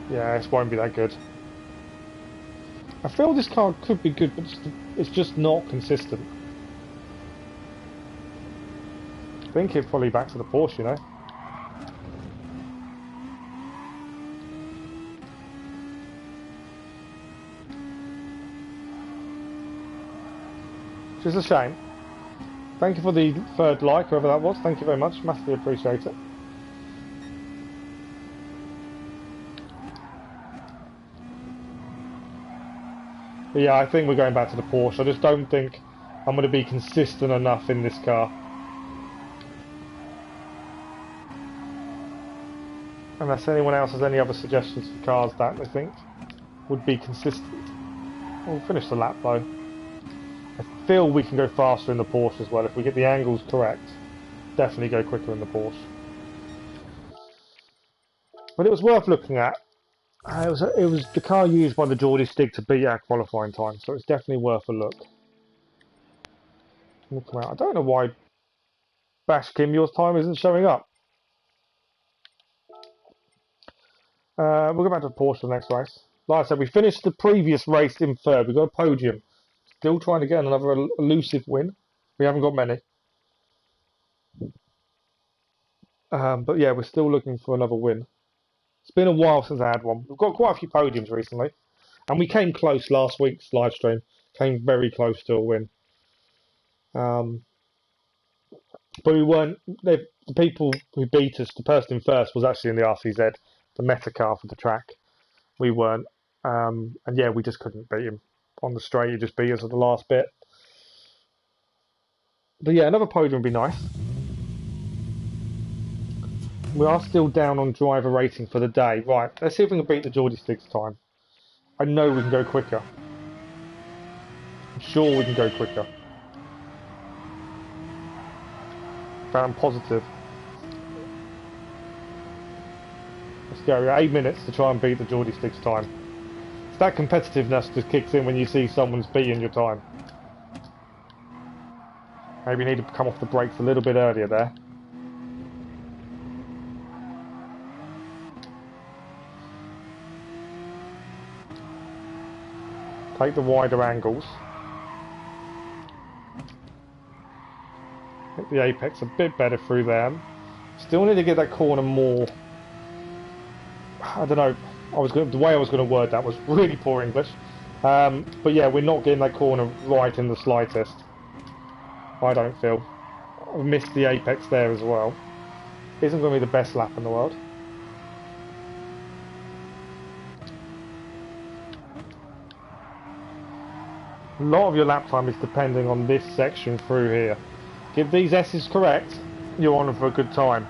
Yeah, this won't be that good. I feel this car could be good, but it's just not consistent. I think it's probably back to the Porsche, you know. Which is a shame. Thank you for the third like, whoever that was. Thank you very much. Massively appreciate it. But yeah, I think we're going back to the Porsche. I just don't think I'm going to be consistent enough in this car. Unless anyone else has any other suggestions for cars that they think would be consistent. We'll finish the lap though. I feel we can go faster in the Porsche as well. If we get the angles correct, definitely go quicker in the Porsche. But it was worth looking at. It was the car used by the GeordieStig to beat our qualifying time, so it's definitely worth a look. I don't know why Bash Kim, your time isn't showing up. We'll go back to the Porsche for the next race. Like I said, we finished the previous race in third. We got a podium. Still trying to get another elusive win. We haven't got many. But yeah, we're still looking for another win. It's been a while since I had one. We've got quite a few podiums recently. And we came close last week's live stream. Came very close to a win. But we weren't... The people who beat us, the person in first was actually in the RCZ, the meta car for the track. We weren't. And yeah, we just couldn't beat him. On the straight, he just beat us at the last bit. But yeah, another podium would be nice. We are still down on driver rating for the day. Right, let's see if we can beat the GeordieStig's time. I know we can go quicker. I'm sure we can go quicker. But I'm positive. Let's go. We got 8 minutes to try and beat the GeordieStig's time. It's that competitiveness just kicks in when you see someone's beating your time. Maybe you need to come off the brakes a little bit earlier there. Take the wider angles. Hit the apex a bit better through there. Still need to get that corner more. I don't know. The way I was going to word that was really poor English. But yeah, we're not getting that corner right in the slightest. I don't feel. I missed the apex there as well. Isn't going to be the best lap in the world. A lot of your lap time is depending on this section through here. If these S's correct, you're on for a good time.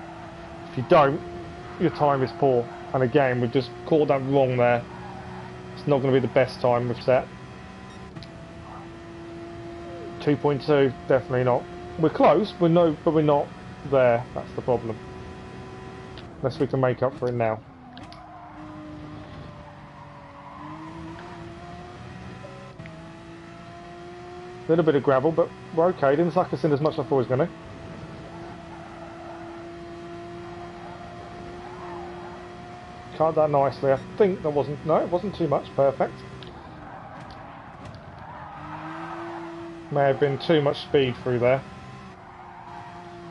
If you don't, your time is poor. And again, we've just caught that wrong there. It's not going to be the best time we've set. 2.2, definitely not. We're close, but we're not there. That's the problem. Unless we can make up for it now. A little bit of gravel, but we're okay. Didn't suck us in as much as I thought it was going to. Cut that nicely. I think that wasn't... No, it wasn't too much. Perfect. May have been too much speed through there.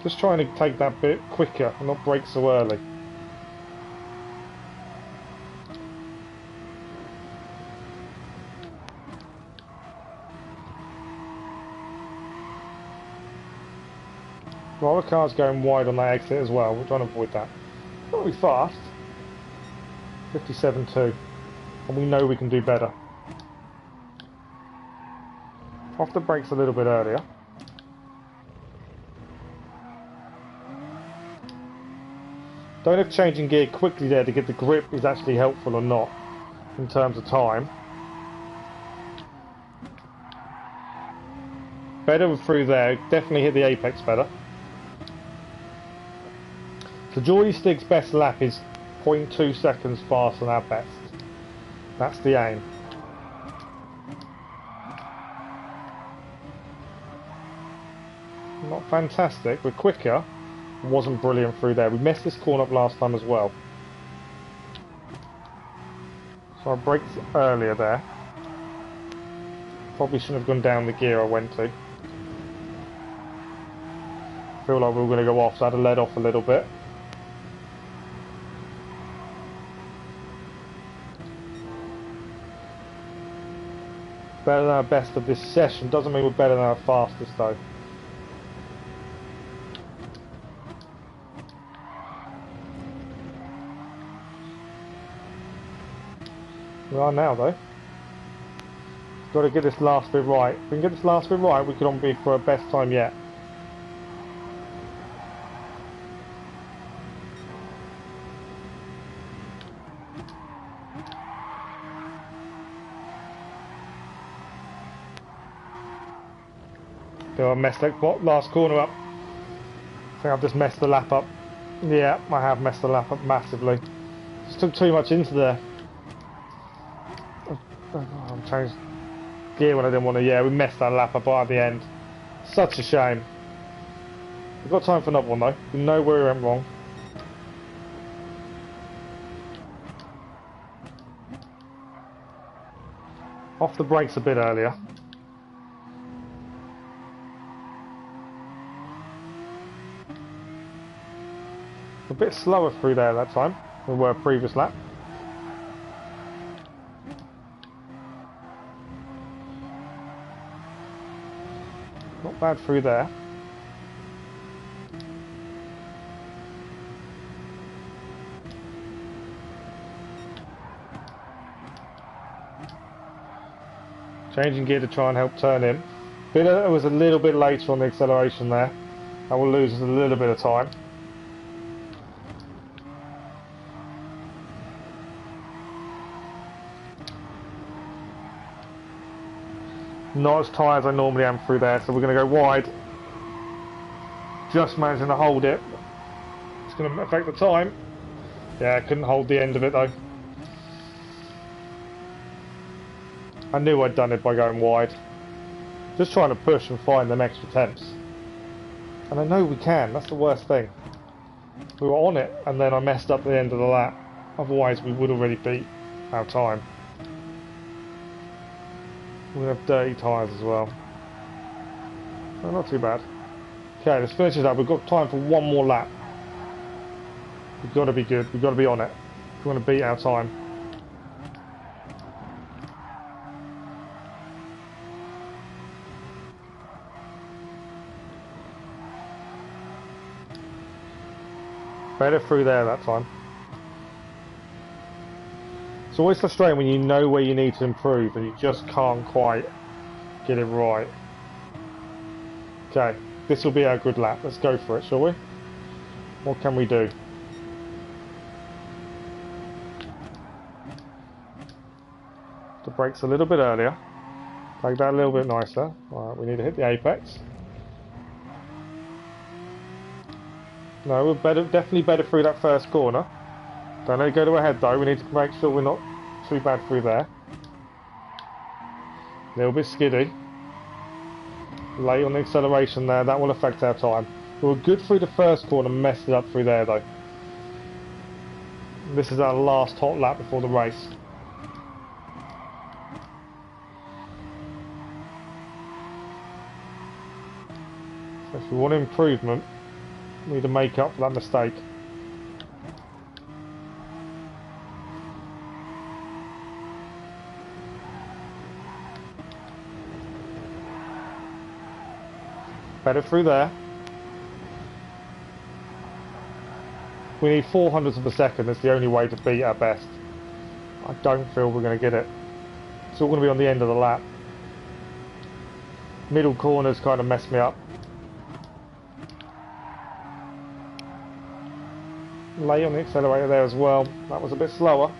Just trying to take that bit quicker and not brake so early. The other car's going wide on that exit as well. We're trying to avoid that. Not really fast. 57.2. And we know we can do better. Off the brakes a little bit earlier. Don't know if changing gear quickly there to get the grip is actually helpful or not in terms of time. Better through there, definitely hit the apex better. So GeordieStig's best lap is 0.2 seconds faster than our best. That's the aim. Not fantastic, we're quicker. Wasn't brilliant through there. We messed this corner up last time as well. So I braked earlier there. Probably shouldn't have gone down the gear I went to. Feel like we were going to go off, so I had to let off a little bit. Better than our best of this session. Doesn't mean we're better than our fastest though. We are now though. Got to get this last bit right. If we can get this last bit right, we could on be for our best time yet. I messed that last corner up. I think I've just messed the lap up. Yeah, I have messed the lap up massively. Just took too much into there. I'm changed gear when I didn't want to. Yeah, we messed that lap up right at the end. Such a shame. We've got time for another one though. We know where we went wrong. Off the brakes a bit earlier. A bit slower through there that time than we were previous lap. Not bad through there. Changing gear to try and help turn in. It was a little bit later on the acceleration there. That will lose us a little bit of time. Not as tight as I normally am through there, so we're going to go wide. Just managing to hold it. It's going to affect the time. Yeah, I couldn't hold the end of it though. I knew I'd done it by going wide. Just trying to push and find them extra tenths. And I know we can, that's the worst thing. We were on it and then I messed up the end of the lap. Otherwise we would already beat our time. We have dirty tyres as well. Oh, not too bad. Okay, let's finish it up. We've got time for one more lap. We've got to be good. We've got to be on it. If we want to beat our time. Better through there that time. It's always frustrating when you know where you need to improve and you just can't quite get it right. Okay, this will be our good lap. Let's go for it, shall we? What can we do? The brakes a little bit earlier. Take that a little bit nicer. Alright, we need to hit the apex. No, we're definitely better through that first corner. Don't let it go to our head though, we need to make sure we're not too bad through there. A little bit skiddy. Late on the acceleration there, that will affect our time. We were good through the first corner, messed it up through there though. This is our last hot lap before the race. So if we want improvement, we need to make up for that mistake. Better through there. We need 400ths of a second. That's the only way to beat our best. I don't feel we're going to get it. It's all going to be on the end of the lap. Middle corners kind of messed me up. Late on the accelerator there as well. That was a bit slower.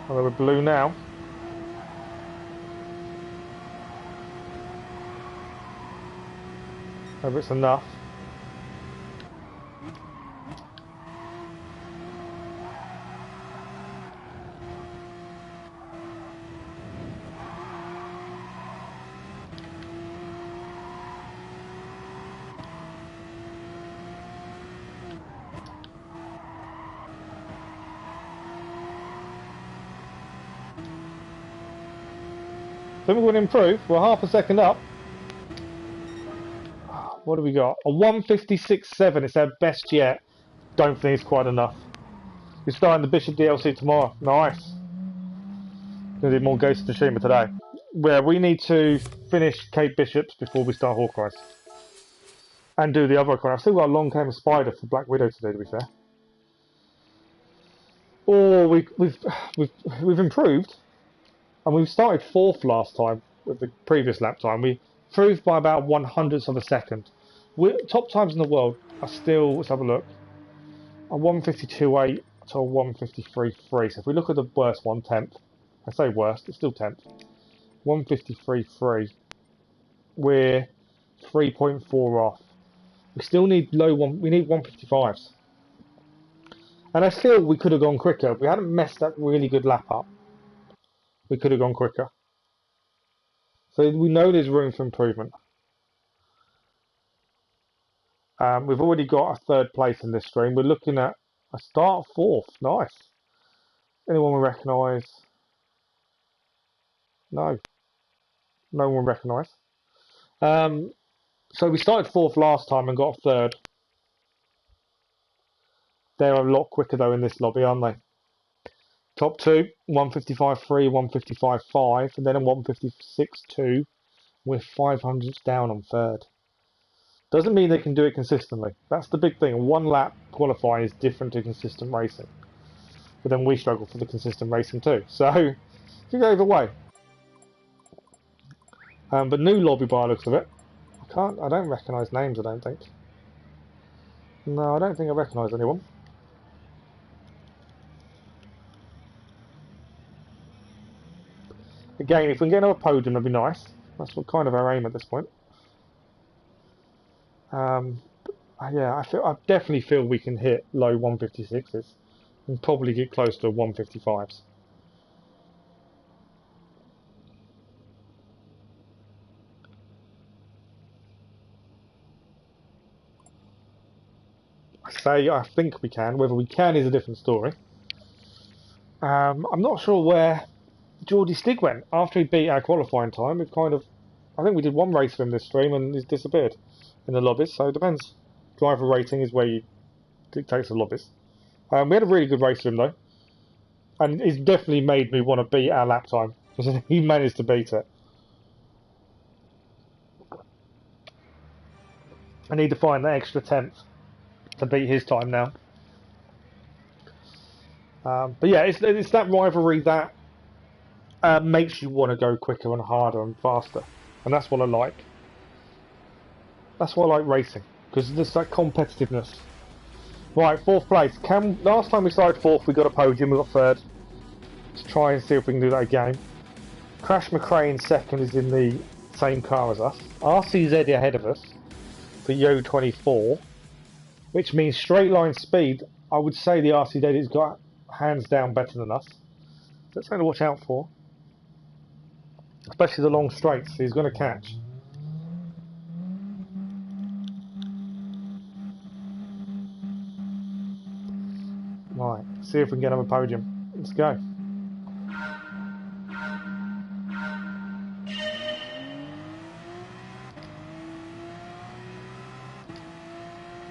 Although we're blue now. Whether it's enough. I think we're going to improve. We're half a second up. What do we got? A 156.7. It's our best yet. Don't think it's quite enough. We're starting the Bishop DLC tomorrow. Nice. Going to do more Ghost of Tsushima today. Where we need to finish Cape Bishops before we start Hawkeyes. And do the other icon. I've still got a long came spider for Black Widow to do, to be fair. Oh, we've improved. And we started 4th last time with the previous lap time. We improved by about 100ths of a second. Top times in the world are still, let's have a look, a 152.8 to a 153.3. So if we look at the worst one, 10th, I say worst, it's still 10th. 153.3. We're 3.4 off. We still need we need 155s. And I feel we could have gone quicker. We hadn't messed that really good lap up. We could have gone quicker. So we know there's room for improvement. We've already got a 3rd place in this stream. We're looking at a start 4th. Nice. Anyone we recognise? No. No one recognise. So we started 4th last time and got a 3rd. They're a lot quicker though in this lobby, aren't they? Top 2, 155.3, 155.5, and then a 156.2. We're 500ths down on 3rd. Doesn't mean they can do it consistently. That's the big thing. One lap qualifying is different to consistent racing. But then we struggle for the consistent racing too. So, if you go either way. But new lobby by the looks of it. I don't recognise names, I don't think. No, I don't think I recognise anyone. Again, if we can get another podium, that'd be nice. That's what kind of our aim at this point. Yeah, I definitely feel we can hit low 156s and probably get close to 155s. I think we can. Whether we can is a different story. I'm not sure where GeordieStig went after he beat our qualifying time. I think we did one race for him this stream and he's disappeared in the lobbies. So it depends. Driver rating is where you dictates the lobbies. We had a really good race for him though, and it's definitely made me want to beat our lap time because he managed to beat it. I need to find that extra 10th to beat his time now. But yeah, it's that rivalry that makes you want to go quicker and harder and faster, and that's what I like. That's why I like racing, because there's that competitiveness. Right, 4th place. Last time we started 4th, we got a podium, we got 3rd. Let's try and see if we can do that again. Crash McRae in 2nd is in the same car as us. RCZ ahead of us for Yo 24, which means straight line speed. I would say the RCZ has got hands down better than us. So that's something to watch out for. Especially the long straights, he's going to catch. Right, see if we can get another podium. Let's go.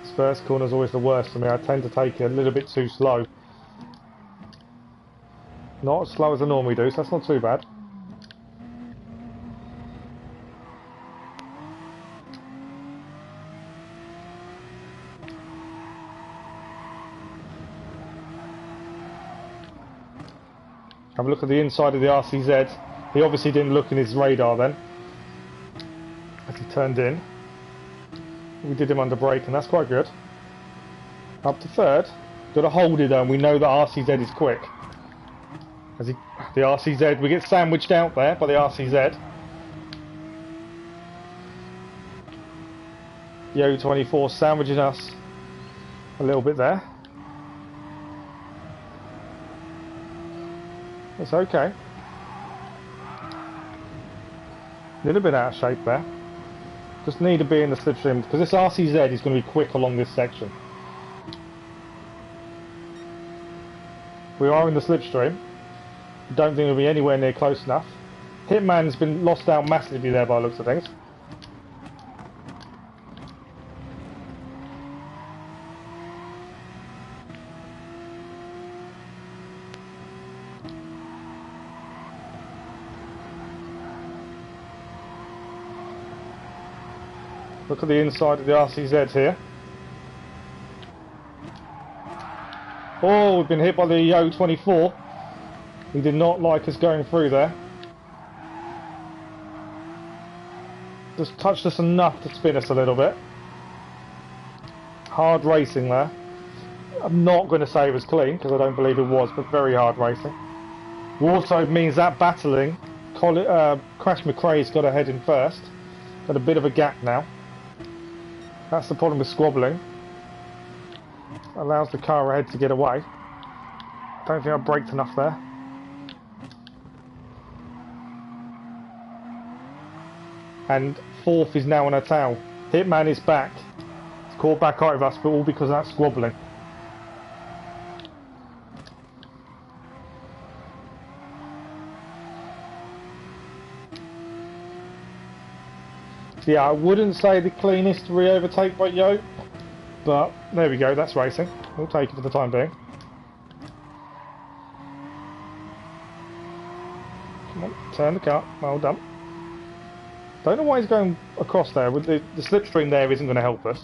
This first corner is always the worst for me. I tend to take it a little bit too slow. Not as slow as I normally do, so that's not too bad. Have a look at the inside of the RCZ. He obviously didn't look in his radar then, as he turned in. We did him under brake, and that's quite good. Up to third. Got to hold it though, and we know that RCZ is quick. The RCZ, we get sandwiched out there by the RCZ. The O24 sandwiching us a little bit there. It's okay. A little bit out of shape there. Just need to be in the slipstream because this RCZ is going to be quick along this section. We are in the slipstream. Don't think it'll be anywhere near close enough. Hitman's been lost out massively there by the looks of things. Look at the inside of the RCZ here. Oh, we've been hit by the O24. He did not like us going through there. Just touched us enough to spin us a little bit. Hard racing there. I'm not going to say it was clean, because I don't believe it was, but very hard racing. Also means that battling, Crash McRae's got ahead in first. Got a bit of a gap now. That's the problem with squabbling. Allows the car ahead to get away. Don't think I braked enough there. And fourth is now on a tail. Hitman is back. It's caught back out of us, but all because of that squabbling. Yeah, I wouldn't say the cleanest re-overtake by Yo, but there we go, that's racing. We'll take it for the time being. Come on, turn the car, well done. Don't know why he's going across there. With the slipstream there isn't going to help us.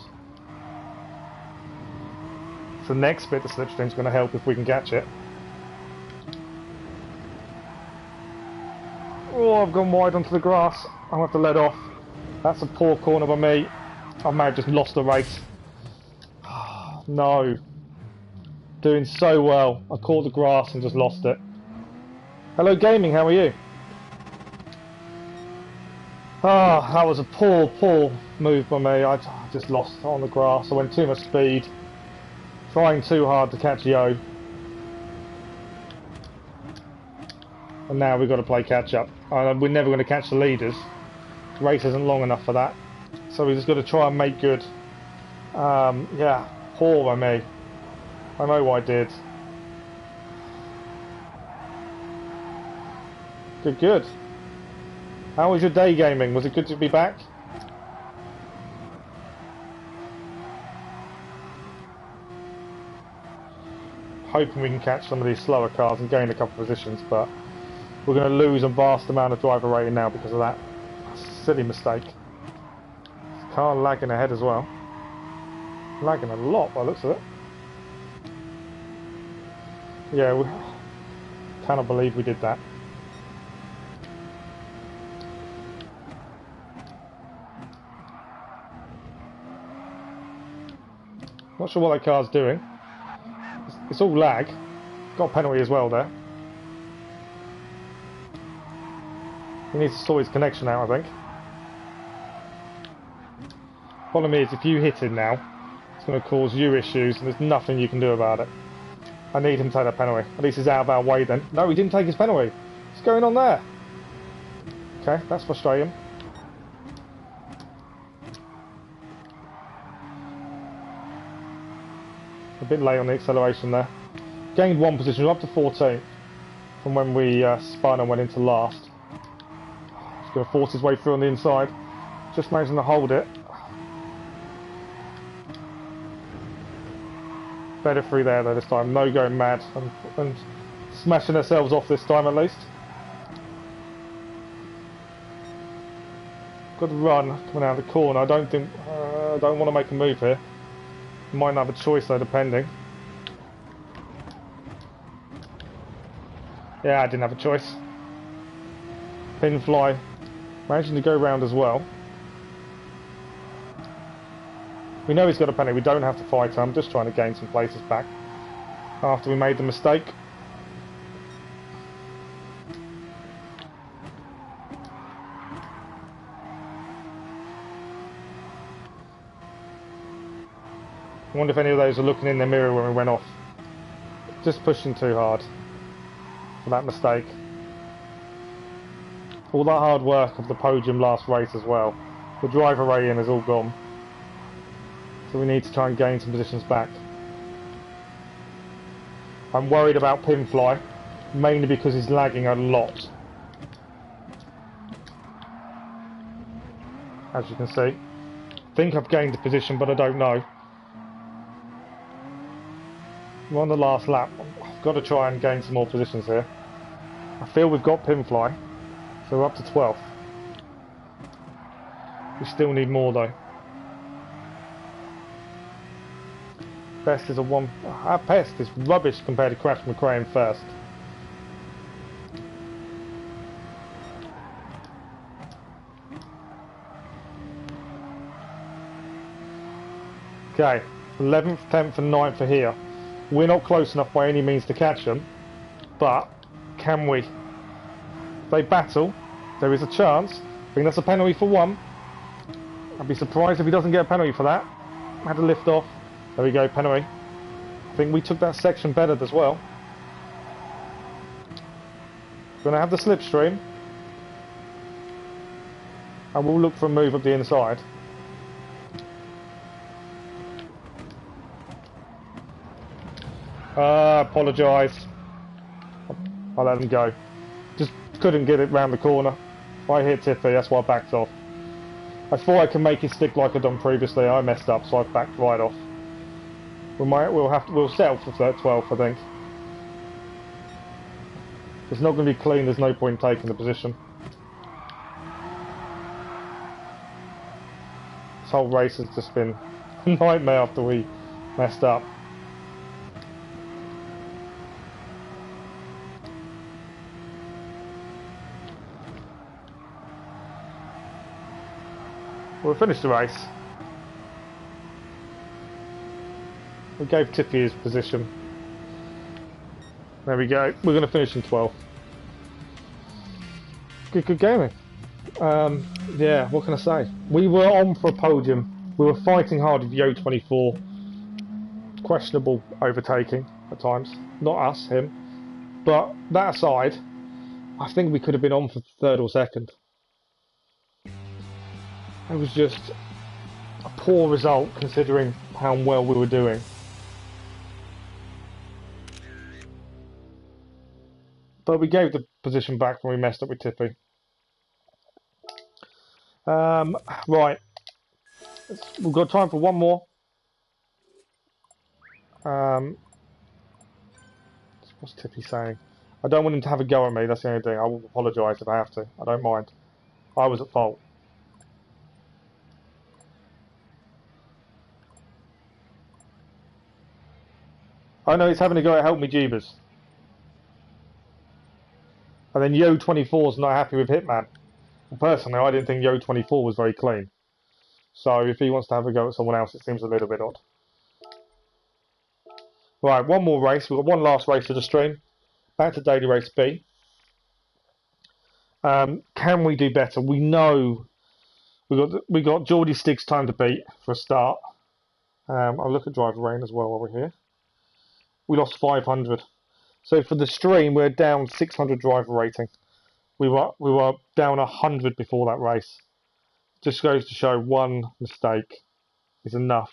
It's the next bit the slipstream's going to help if we can catch it. Oh, I've gone wide onto the grass. I'll have to let off. That's a poor corner by me. I may have just lost the race. No. Doing so well. I caught the grass and just lost it. Hello gaming, how are you? Ah, that was a poor move by me. I just lost on the grass. I went too much speed. Trying too hard to catch Yo. And now we've got to play catch up. We're never going to catch the leaders. The race isn't long enough for that. So we just got to try and make good. Yeah, poor by me. I know what I did. Good. How was your day gaming? Was it good to be back? Hoping we can catch some of these slower cars and gain a couple of positions, but we're going to lose a vast amount of driver rating now because of that silly mistake. This car lagging ahead as well. Lagging a lot by the looks of it. Yeah, we cannot believe we did that. Not sure what that car's doing. It's all lag. Got a penalty as well there. He needs to sort his connection out, I think. Problem is, if you hit him now, it's going to cause you issues, and there's nothing you can do about it. I need him to take that penalty. At least he's out of our way then. No, he didn't take his penalty. What's going on there? Okay, that's frustrating. A bit late on the acceleration there. Gained one position, we're up to 14 from when we spun and went into last. He's going to force his way through on the inside. Just managing to hold it. Better through there though this time. No going mad and smashing ourselves off this time at least. Got to run coming out of the corner. I don't think I don't want to make a move here. Might not have a choice though, depending. Yeah, I didn't have a choice. Pinfly managing to go round as well. We know he's got a penalty, we don't have to fight. I'm just trying to gain some places back after we made the mistake. I wonder if any of those are looking in the mirror when we went off. Just pushing too hard for that mistake. All that hard work of the podium last race as well. The driver rating is all gone. So we need to try and gain some positions back. I'm worried about Pinfly, mainly because he's lagging a lot. As you can see. I think I've gained a position, but I don't know. We're on the last lap. I've got to try and gain some more positions here. I feel we've got Pinfly, so we're up to 12th. We still need more though. Best is a 1. Our best is rubbish compared to Crash McRae in first. Okay, 11th, 10th and 9th are here. We're not close enough by any means to catch them, but can we? If they battle, there is a chance. I think that's a penalty for 1. I'd be surprised if he doesn't get a penalty for that. Had to lift off. There we go, penalty. I think we took that section better as well. Gonna have the slipstream. And we'll look for a move up the inside. Apologise. I'll let him go. Just couldn't get it round the corner. I hit Tiffy, that's why I backed off. I thought I could make it stick like I'd done previously. I messed up, so I backed right off. We'll settle for 12th, I think. It's not going to be clean. There's no point taking the position. This whole race has just been a nightmare after we messed up. We'll finish the race. We gave Tiffy his position. There we go. We're going to finish in 12th. Good gaming. Yeah, what can I say? We were on for a podium. We were fighting hard with Yo 24. Questionable overtaking at times. Not us, him. But that aside, I think we could have been on for 3rd or 2nd. It was just a poor result considering how well we were doing. But we gave the position back when we messed up with Tiffy. Right. We've got time for one more. What's Tiffy saying? I don't want him to have a go at me, that's the only thing. I will apologise if I have to. I don't mind. I was at fault. I know he's having a go at Help Me Jeebus. And then Yo 24's not happy with Hitman. Well, personally, I didn't think Yo 24 was very clean. So if he wants to have a go at someone else, it seems a little bit odd. Right, one more race. We've got one last race of the stream. Back to Daily Race B. Can we do better? We know we got GeordieStig's time to beat for a start. I'll look at driver rating as well while we're here. We lost 500. So for the stream, we're down 600 driver rating. We were down 100 before that race. Just goes to show one mistake is enough.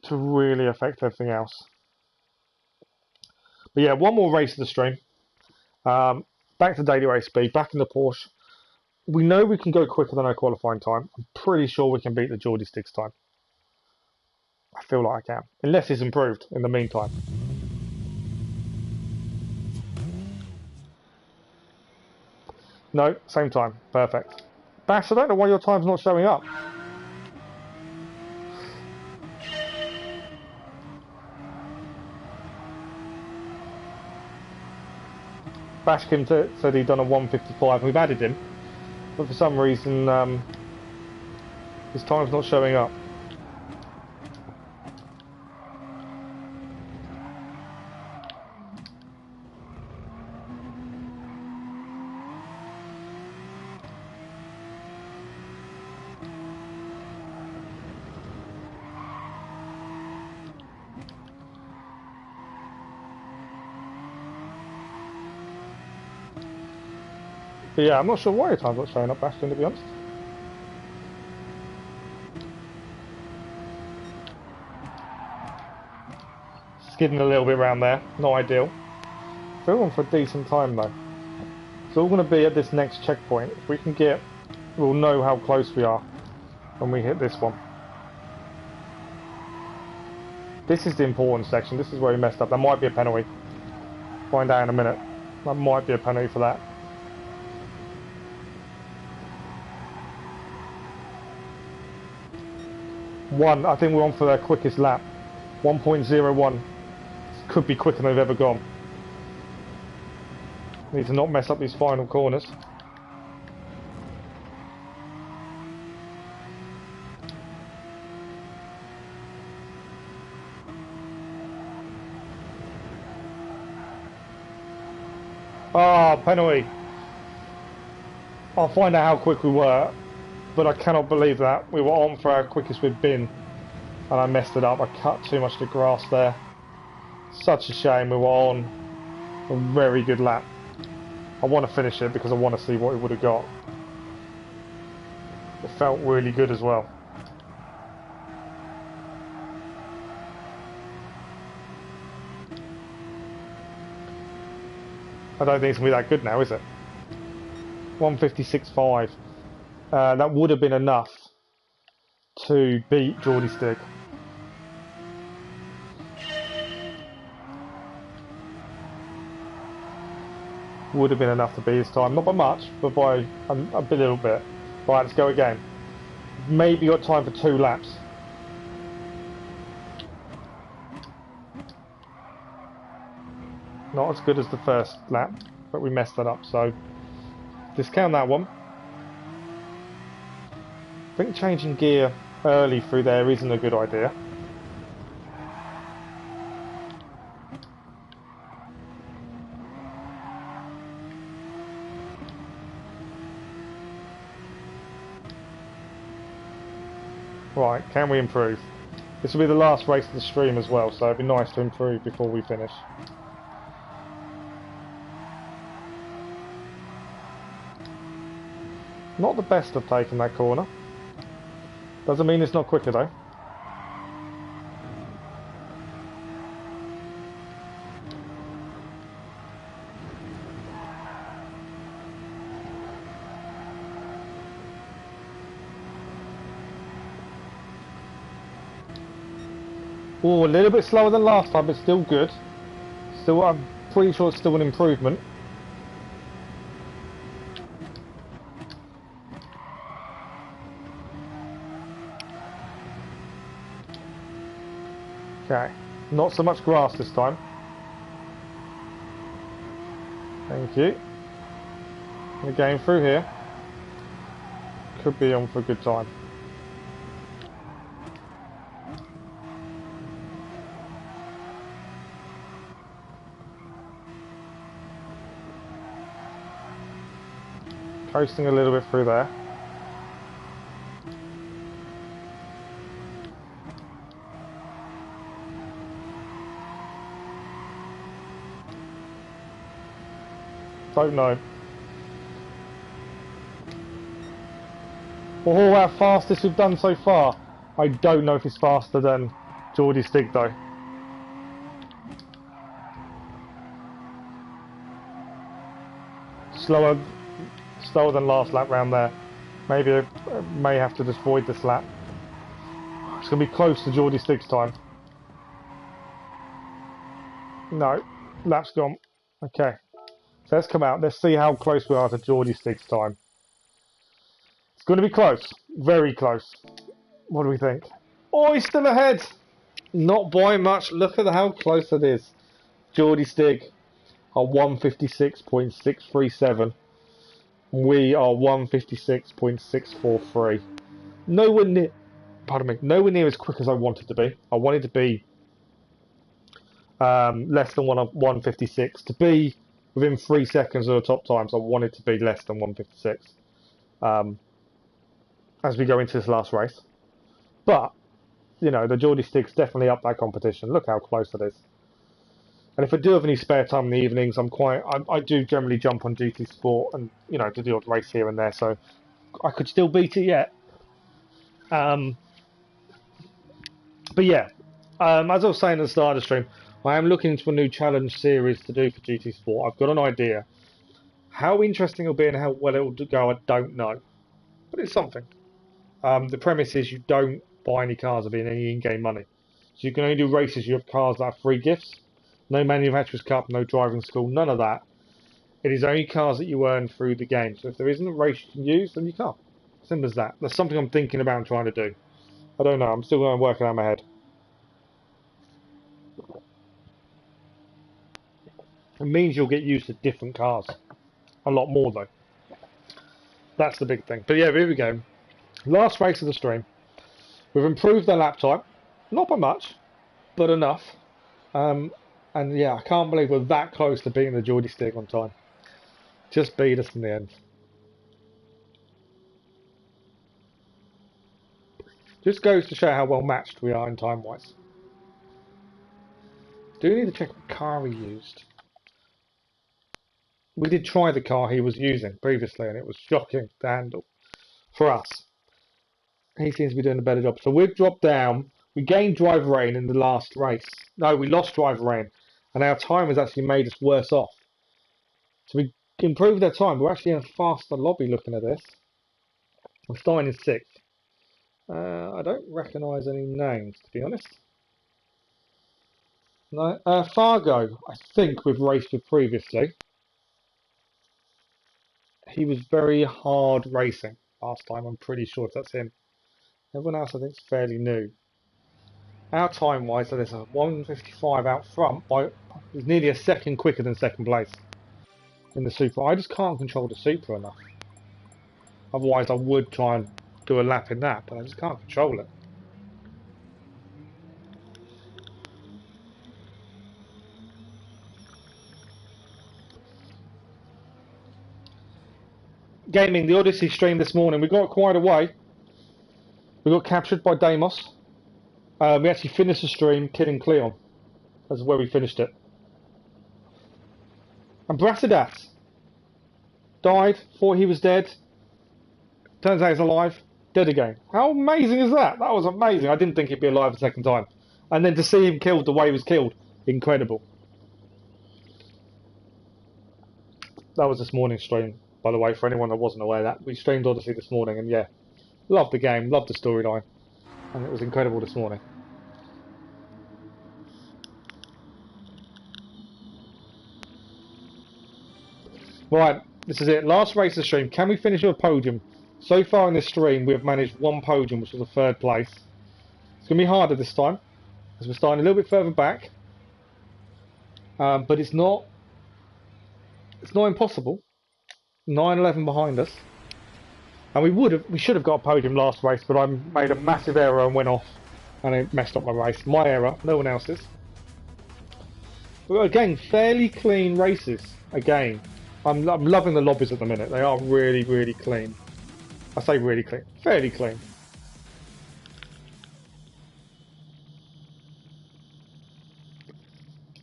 To really affect everything else. But yeah, one more race of the stream. Back to Daily Race B, back in the Porsche. We know we can go quicker than our qualifying time. I'm pretty sure we can beat the GeordieStig's time. I feel like I can. Unless it's improved in the meantime. No, same time. Perfect. Bash, I don't know why your time's not showing up. Bashkim said he'd done a 1:55, and we've added him, but for some reason his time's not showing up. But yeah, I'm not sure why your time's not showing up, Bashkim, to be honest. Skidding a little bit around there, not ideal. Still on for a decent time though. It's all going to be at this next checkpoint. If we can get, we'll know how close we are when we hit this one. This is the important section. This is where we messed up. That might be a penalty. Find out in a minute. That might be a penalty for that. I think we're on for their quickest lap. 1.01. Could be quicker than they've ever gone. Need to not mess up these final corners. Ah, penalty. I'll find out how quick we were, but I cannot believe that. We were on for our quickest we've been, and I messed it up. I cut too much of the grass there. Such a shame. We were on a very good lap. I want to finish it because I want to see what we would have got. It felt really good as well. I don't think it's going to be that good now, is it? 1:56.5. That would have been enough to beat GeordieStig. Would have been enough to beat his time. Not by much, but by a little bit. Right, let's go again. Maybe got time for 2 laps. Not as good as the first lap, but we messed that up, so discount that one. I think changing gear early through there isn't a good idea. Right, can we improve? This will be the last race of the stream as well, so it'd be nice to improve before we finish. Not the best of taking that corner. Doesn't mean it's not quicker though. Oh, a little bit slower than last time, but still good. Still, I'm pretty sure it's still an improvement. Okay, not so much grass this time. Thank you. We're going through here. Could be on for a good time. Coasting a little bit through there. Don't know. Oh, our fastest we've done so far. I don't know if it's faster than GeordieStig though. Slower than last lap round there. Maybe I may have to just void this lap. It's going to be close to GeordieStig's time. No, lap's gone. Okay, so let's come out. Let's see how close we are to GeordieStig's time. It's going to be close, very close. What do we think? Oh, he's still ahead. Not by much. Look at how close it is. GeordieStig are 156.637. We are 156.643. Nowhere near, pardon me, nowhere near as quick as I wanted to be. I wanted to be less than 156. To be within 3 seconds of the top times, I wanted to be less than 156 as we go into this last race. But, you know, the GeordieStig's definitely up that competition. Look how close it is. And if I do have any spare time in the evenings, I do generally jump on GT Sport and, you know, do the odd race here and there. So I could still beat it yet. But yeah, as I was saying at the start of the stream, I am looking into a new challenge series to do for GT Sport. I've got an idea. How interesting it'll be and how well it'll go, I don't know. But it's something. The premise is you don't buy any cars or any in-game money. So you can only do races, you have cars that have free gifts. No manufacturer's cup, no driving school, none of that. It is only cars that you earn through the game. So if there isn't a race you can use, then you can't. Simple as that. That's something I'm thinking about and trying to do. I don't know, I'm still going to work it out in my head. It means you'll get used to different cars. A lot more though. That's the big thing. But yeah, here we go. Last race of the stream. We've improved the lap time. Not by much, but enough. And yeah, I can't believe we're that close to beating the GeordieStig on time. Just beat us in the end. Just goes to show how well matched we are in time-wise. Do need to check what car he used. We did try the car he was using previously, and it was shocking to handle for us. He seems to be doing a better job. So we've dropped down. We gained driver rating in the last race. No, we lost driver rating, and our time has actually made us worse off. So we improved our time. We're actually in a faster lobby looking at this. I'm starting in 6th. I don't recognise any names, to be honest. No, Fargo, I think we've raced with previously. He was very hard racing last time, I'm pretty sure that's him. Everyone else I think is fairly new. Our time wise, so there's a 155 out front, it's nearly a second quicker than second place in the Supra. I just can't control the Supra enough. Otherwise I would try and do a lap in that, but I just can't control it. Gaming, the Odyssey stream this morning, we got quite away. We got captured by Deimos. We actually finished the stream killing Cleon. That's where we finished it. And Brasidas died, thought he was dead. Turns out he's alive, dead again. How amazing is that? That was amazing. I didn't think he'd be alive a second time. And then to see him killed the way he was killed, incredible. That was this morning's stream, by the way, for anyone that wasn't aware of that. We streamed Odyssey this morning, and yeah, loved the game, loved the storyline. And it was incredible this morning. Right, this is it. Last race of the stream. Can we finish with a podium? So far in this stream, we have managed 1 podium, which was a 3rd place. It's going to be harder this time, as we're starting a little bit further back. But it's not impossible. 9-11 behind us. And we should have got a podium last race, but I made a massive error and went off. And it messed up my race. My error, no one else's. But again, fairly clean races. Again, I'm loving the lobbies at the minute. They are really, really clean. I say really clean. Fairly clean.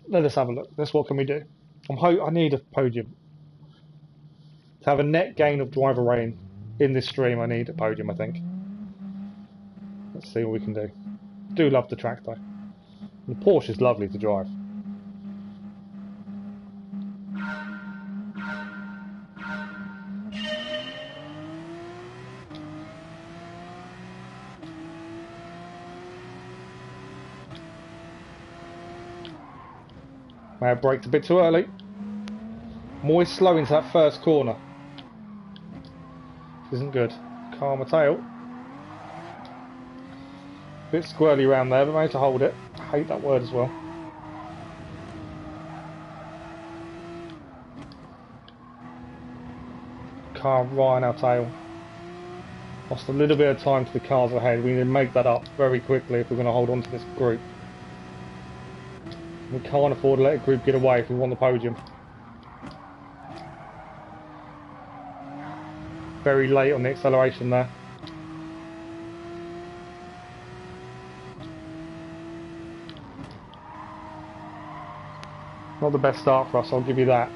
Let us have a look. That's what can we do. I need a podium. To have a net gain of driver rating in this stream, I need a podium, I think. Let's see what we can do. Do love the track though. The Porsche is lovely to drive. May have braked a bit too early. I'm always slow into that first corner. Isn't good. Calm a tail. Bit squirrely around there, but managed to hold it. I hate that word as well. car right on our tail. Lost a little bit of time to the cars ahead. We need to make that up very quickly if we're going to hold on to this group. We can't afford to let a group get away if we want the podium. Very late on the acceleration there. Not the best start for us, I'll give you that.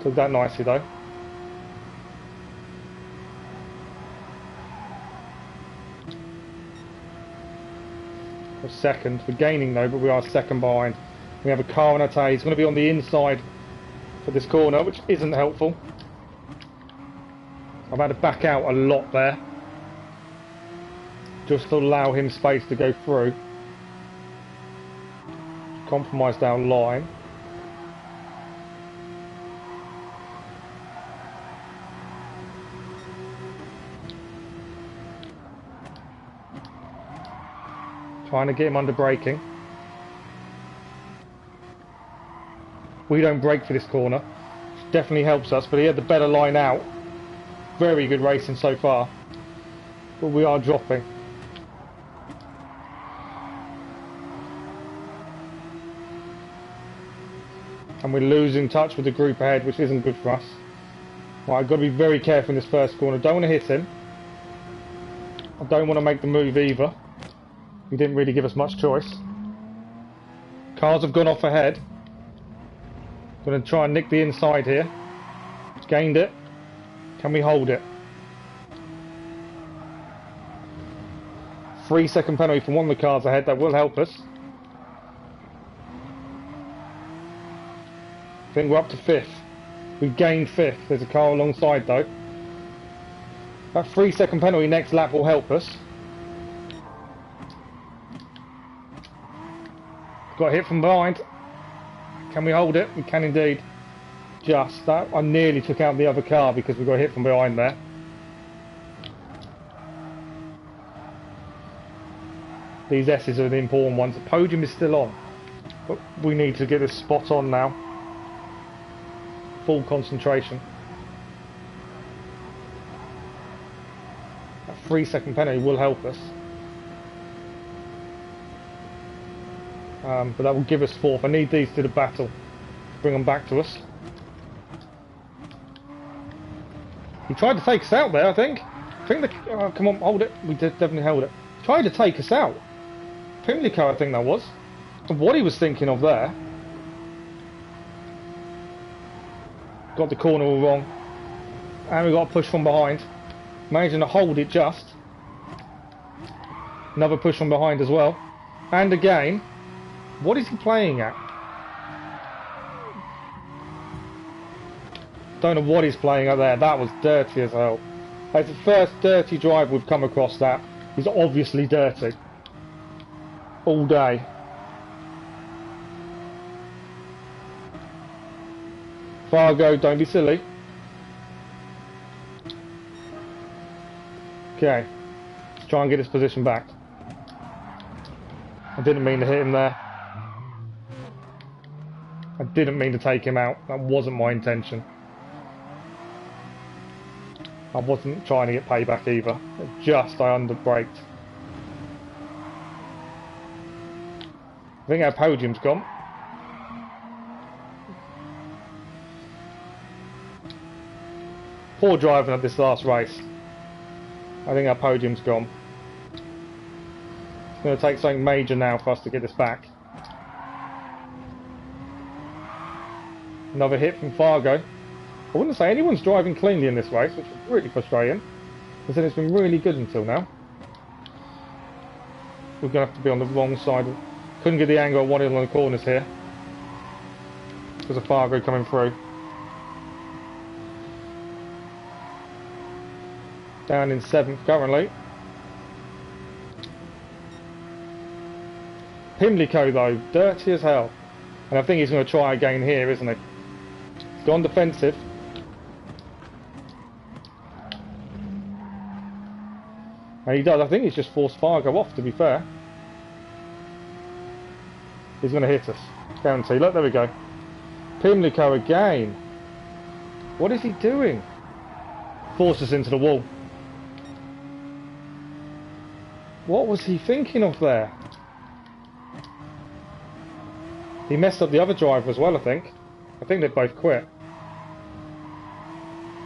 Took that nicely though. We're second. We're gaining though, but we are second behind. We have a car on our tail. He's going to be on the inside for this corner, which isn't helpful. I've had to back out a lot there, just to allow him space to go through. Compromised our line. Trying to get him under braking. We don't brake for this corner, which definitely helps us, but he had the better line out. Very good racing so far, but we are dropping. And we're losing touch with the group ahead, which isn't good for us. Right, I've got to be very careful in this first corner. Don't want to hit him. I don't want to make the move either. He didn't really give us much choice. Cars have gone off ahead. Going to try and nick the inside here. Gained it. Can we hold it? 3-second penalty from one of the cars ahead. That will help us. I think we're up to 5th. We've gained 5th. There's a car alongside though. That 3-second penalty next lap will help us. Got hit from behind. Can we hold it? We can indeed. Just that. I nearly took out the other car because we got hit from behind there. These S's are the important ones. The podium is still on, but we need to get this spot on now. Full concentration. That 3-second penalty will help us. But that will give us 4th. I need these to the battle to bring them back to us. He tried to take us out there, I think. Oh, come on, hold it. We did definitely hold it. Tried to take us out. Pimlico, I think that was. And what he was thinking of there. Got the corner all wrong. And we got a push from behind. Managing to hold it just. Another push from behind as well. And again. What is he playing at? Don't know what he's playing at there. That was dirty as hell. It's the first dirty drive we've come across that. He's obviously dirty. All day. Fargo, don't be silly. Okay. Let's try and get his position back. I didn't mean to hit him there. I didn't mean to take him out. That wasn't my intention. I wasn't trying to get payback either. Just I under-braked. I think our podium's gone. Poor driving at this last race. I think our podium's gone. It's going to take something major now for us to get this back. Another hit from Fargo. I wouldn't say anyone's driving cleanly in this race, which is really frustrating. Because it's been really good until now. We're going to have to be on the wrong side. Couldn't get the angle I wanted on the corners here. Because of Fargo coming through. Down in 7th currently. Pimlico though, dirty as hell. And I think he's going to try again here, isn't he? He's gone defensive. And he does, I think he's just forced Fargo off, to be fair. He's going to hit us. Guarantee. Look, there we go. Pimlico again. What is he doing? Forced us into the wall. What was he thinking of there? He messed up the other driver as well, I think. I think they both quit.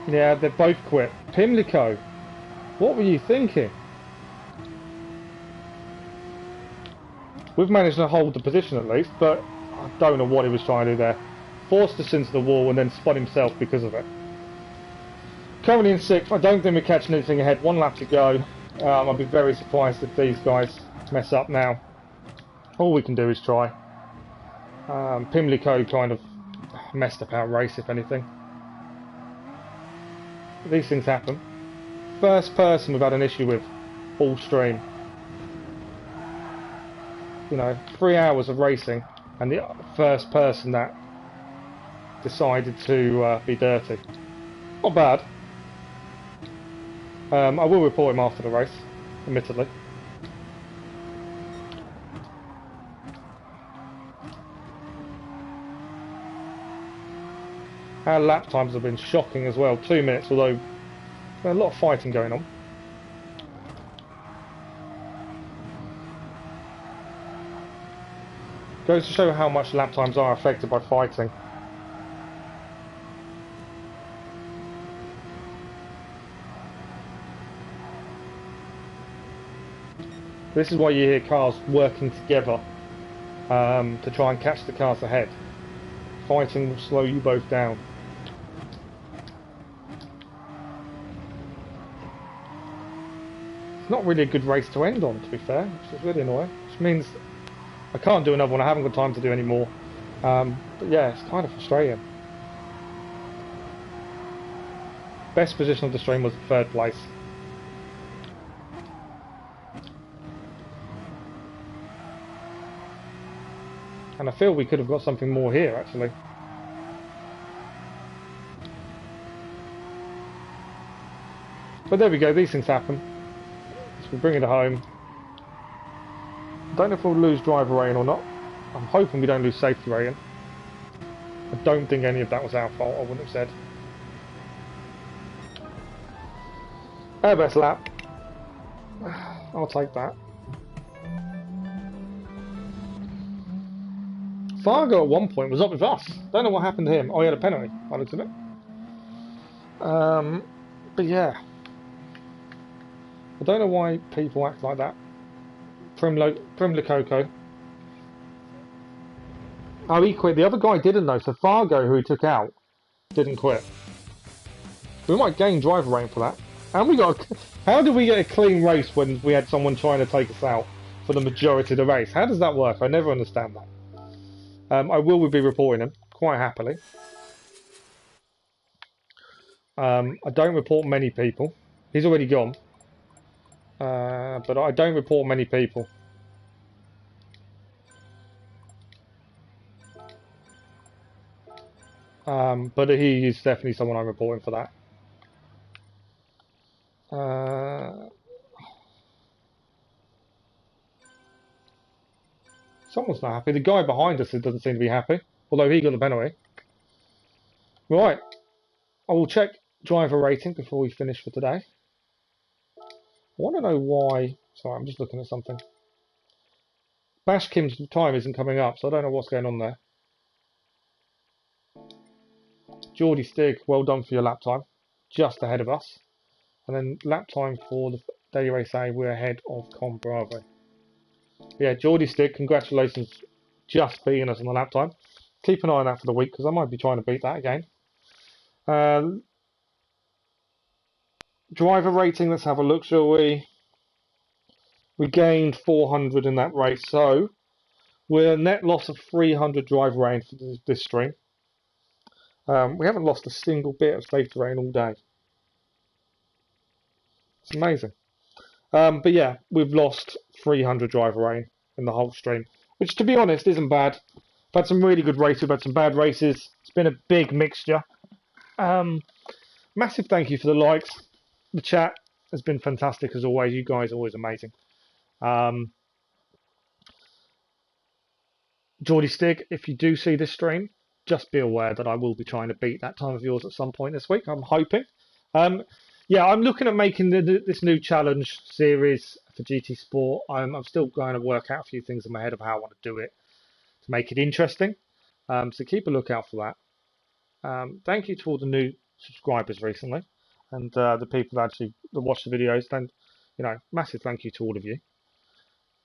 Yeah, they both quit. Pimlico, what were you thinking? We've managed to hold the position at least, but I don't know what he was trying to do there. Forced us into the wall and then spun himself because of it. Currently in 6th. I don't think we're catching anything ahead. 1 lap to go. I'll be very surprised if these guys mess up now. All we can do is try. Pimlico kind of messed up our race, if anything. These things happen. First person we've had an issue with all stream. You know, 3 hours of racing and the first person that decided to be dirty. Not bad. I will report him after the race, admittedly. Our lap times have been shocking as well. 2 minutes, although there's a lot of fighting going on. Goes to show how much lap times are affected by fighting. This is why you hear cars working together to try and catch the cars ahead. Fighting will slow you both down. It's not really a good race to end on, to be fair, which is really annoying. Which means I can't do another one, I haven't got time to do any more. But yeah, it's kind of frustrating. Best position of the stream was 3rd place. And I feel we could have got something more here, actually. But there we go, these things happen. So we bring it home. Don't know if we'll lose driver rating or not. I'm hoping we don't lose safety rating. I don't think any of that was our fault, I wouldn't have said. Our best lap. I'll take that. Fargo at one point was up with us. Don't know what happened to him. Oh, he had a penalty, I looked at it. But yeah. I don't know why people act like that. Primlicoco. Oh, he quit. The other guy didn't though, so Fargo, who he took out, didn't quit. We might gain driver rating for that. And we got how did we get a clean race when we had someone trying to take us out for the majority of the race? How does that work? I never understand that. I will be reporting him, quite happily. I don't report many people. He's already gone. But I don't report many people. But he is definitely someone I'm reporting for that. Someone's not happy. The guy behind us doesn't seem to be happy, although he got the penalty. Right, I will check driver rating before we finish for today. I want to know why. Sorry, I'm just looking at something. Bash Kim's time isn't coming up, so I don't know what's going on there. GeordieStig, well done for your lap time, just ahead of us. And then lap time for the daily race A, we're ahead of Con Bravo. Yeah, GeordieStig, congratulations, just beating us on the lap time. Keep an eye on that for the week, because I might be trying to beat that again. Driver rating, let's have a look, shall we? We gained 400 in that race, so we're a net loss of 300 driver rating for this stream. We haven't lost a single bit of safety rating all day. It's amazing. But yeah, we've lost 300 driver rating in the whole stream, which to be honest isn't bad. We've had some really good races, we've had some bad races. It's been a big mixture. Massive thank you for the likes. The chat has been fantastic as always. You guys are always amazing. GeordieStig, if you do see this stream, just be aware that I will be trying to beat that time of yours at some point this week. I'm hoping. Yeah, I'm looking at making this new challenge series for GT Sport. I'm still going to work out a few things in my head of how I want to do it to make it interesting. So keep a lookout for that. Thank you to all the new subscribers recently, and the people that actually watch the videos. Then, massive thank you to all of you.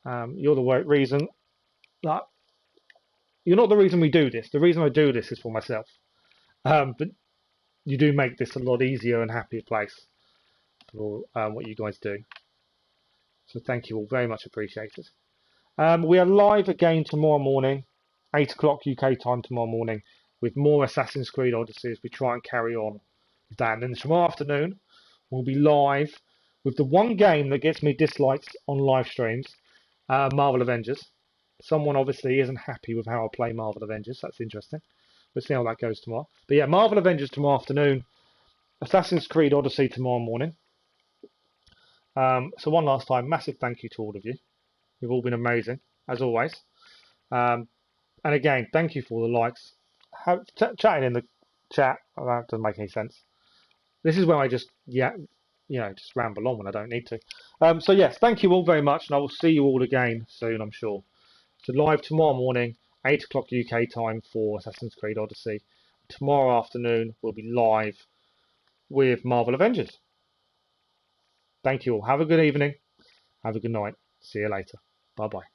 You're the reason that you're not the reason we do this. The reason I do this is for myself. But you do make this a lot easier and happier place for what you guys do. So thank you all, very much appreciated. We are live again tomorrow morning, 8 o'clock UK time tomorrow morning, with more Assassin's Creed Odyssey as we try and carry on with that. And then tomorrow afternoon, we'll be live with the one game that gets me dislikes on live streams, Marvel Avengers. Someone obviously isn't happy with how I play Marvel Avengers. That's interesting. We'll see how that goes tomorrow. But yeah, Marvel Avengers tomorrow afternoon, Assassin's Creed Odyssey tomorrow morning. So one last time, massive thank you to all of you. You've all been amazing, as always. And again, thank you for all the likes. Chatting in the chat, that doesn't make any sense. This is where I just, just ramble on when I don't need to. So yes, thank you all very much, and I will see you all again soon, I'm sure. So live tomorrow morning, 8 o'clock UK time for Assassin's Creed Odyssey. Tomorrow afternoon, we'll be live with Marvel Avengers. Thank you all. Have a good evening. Have a good night. See you later. Bye-bye.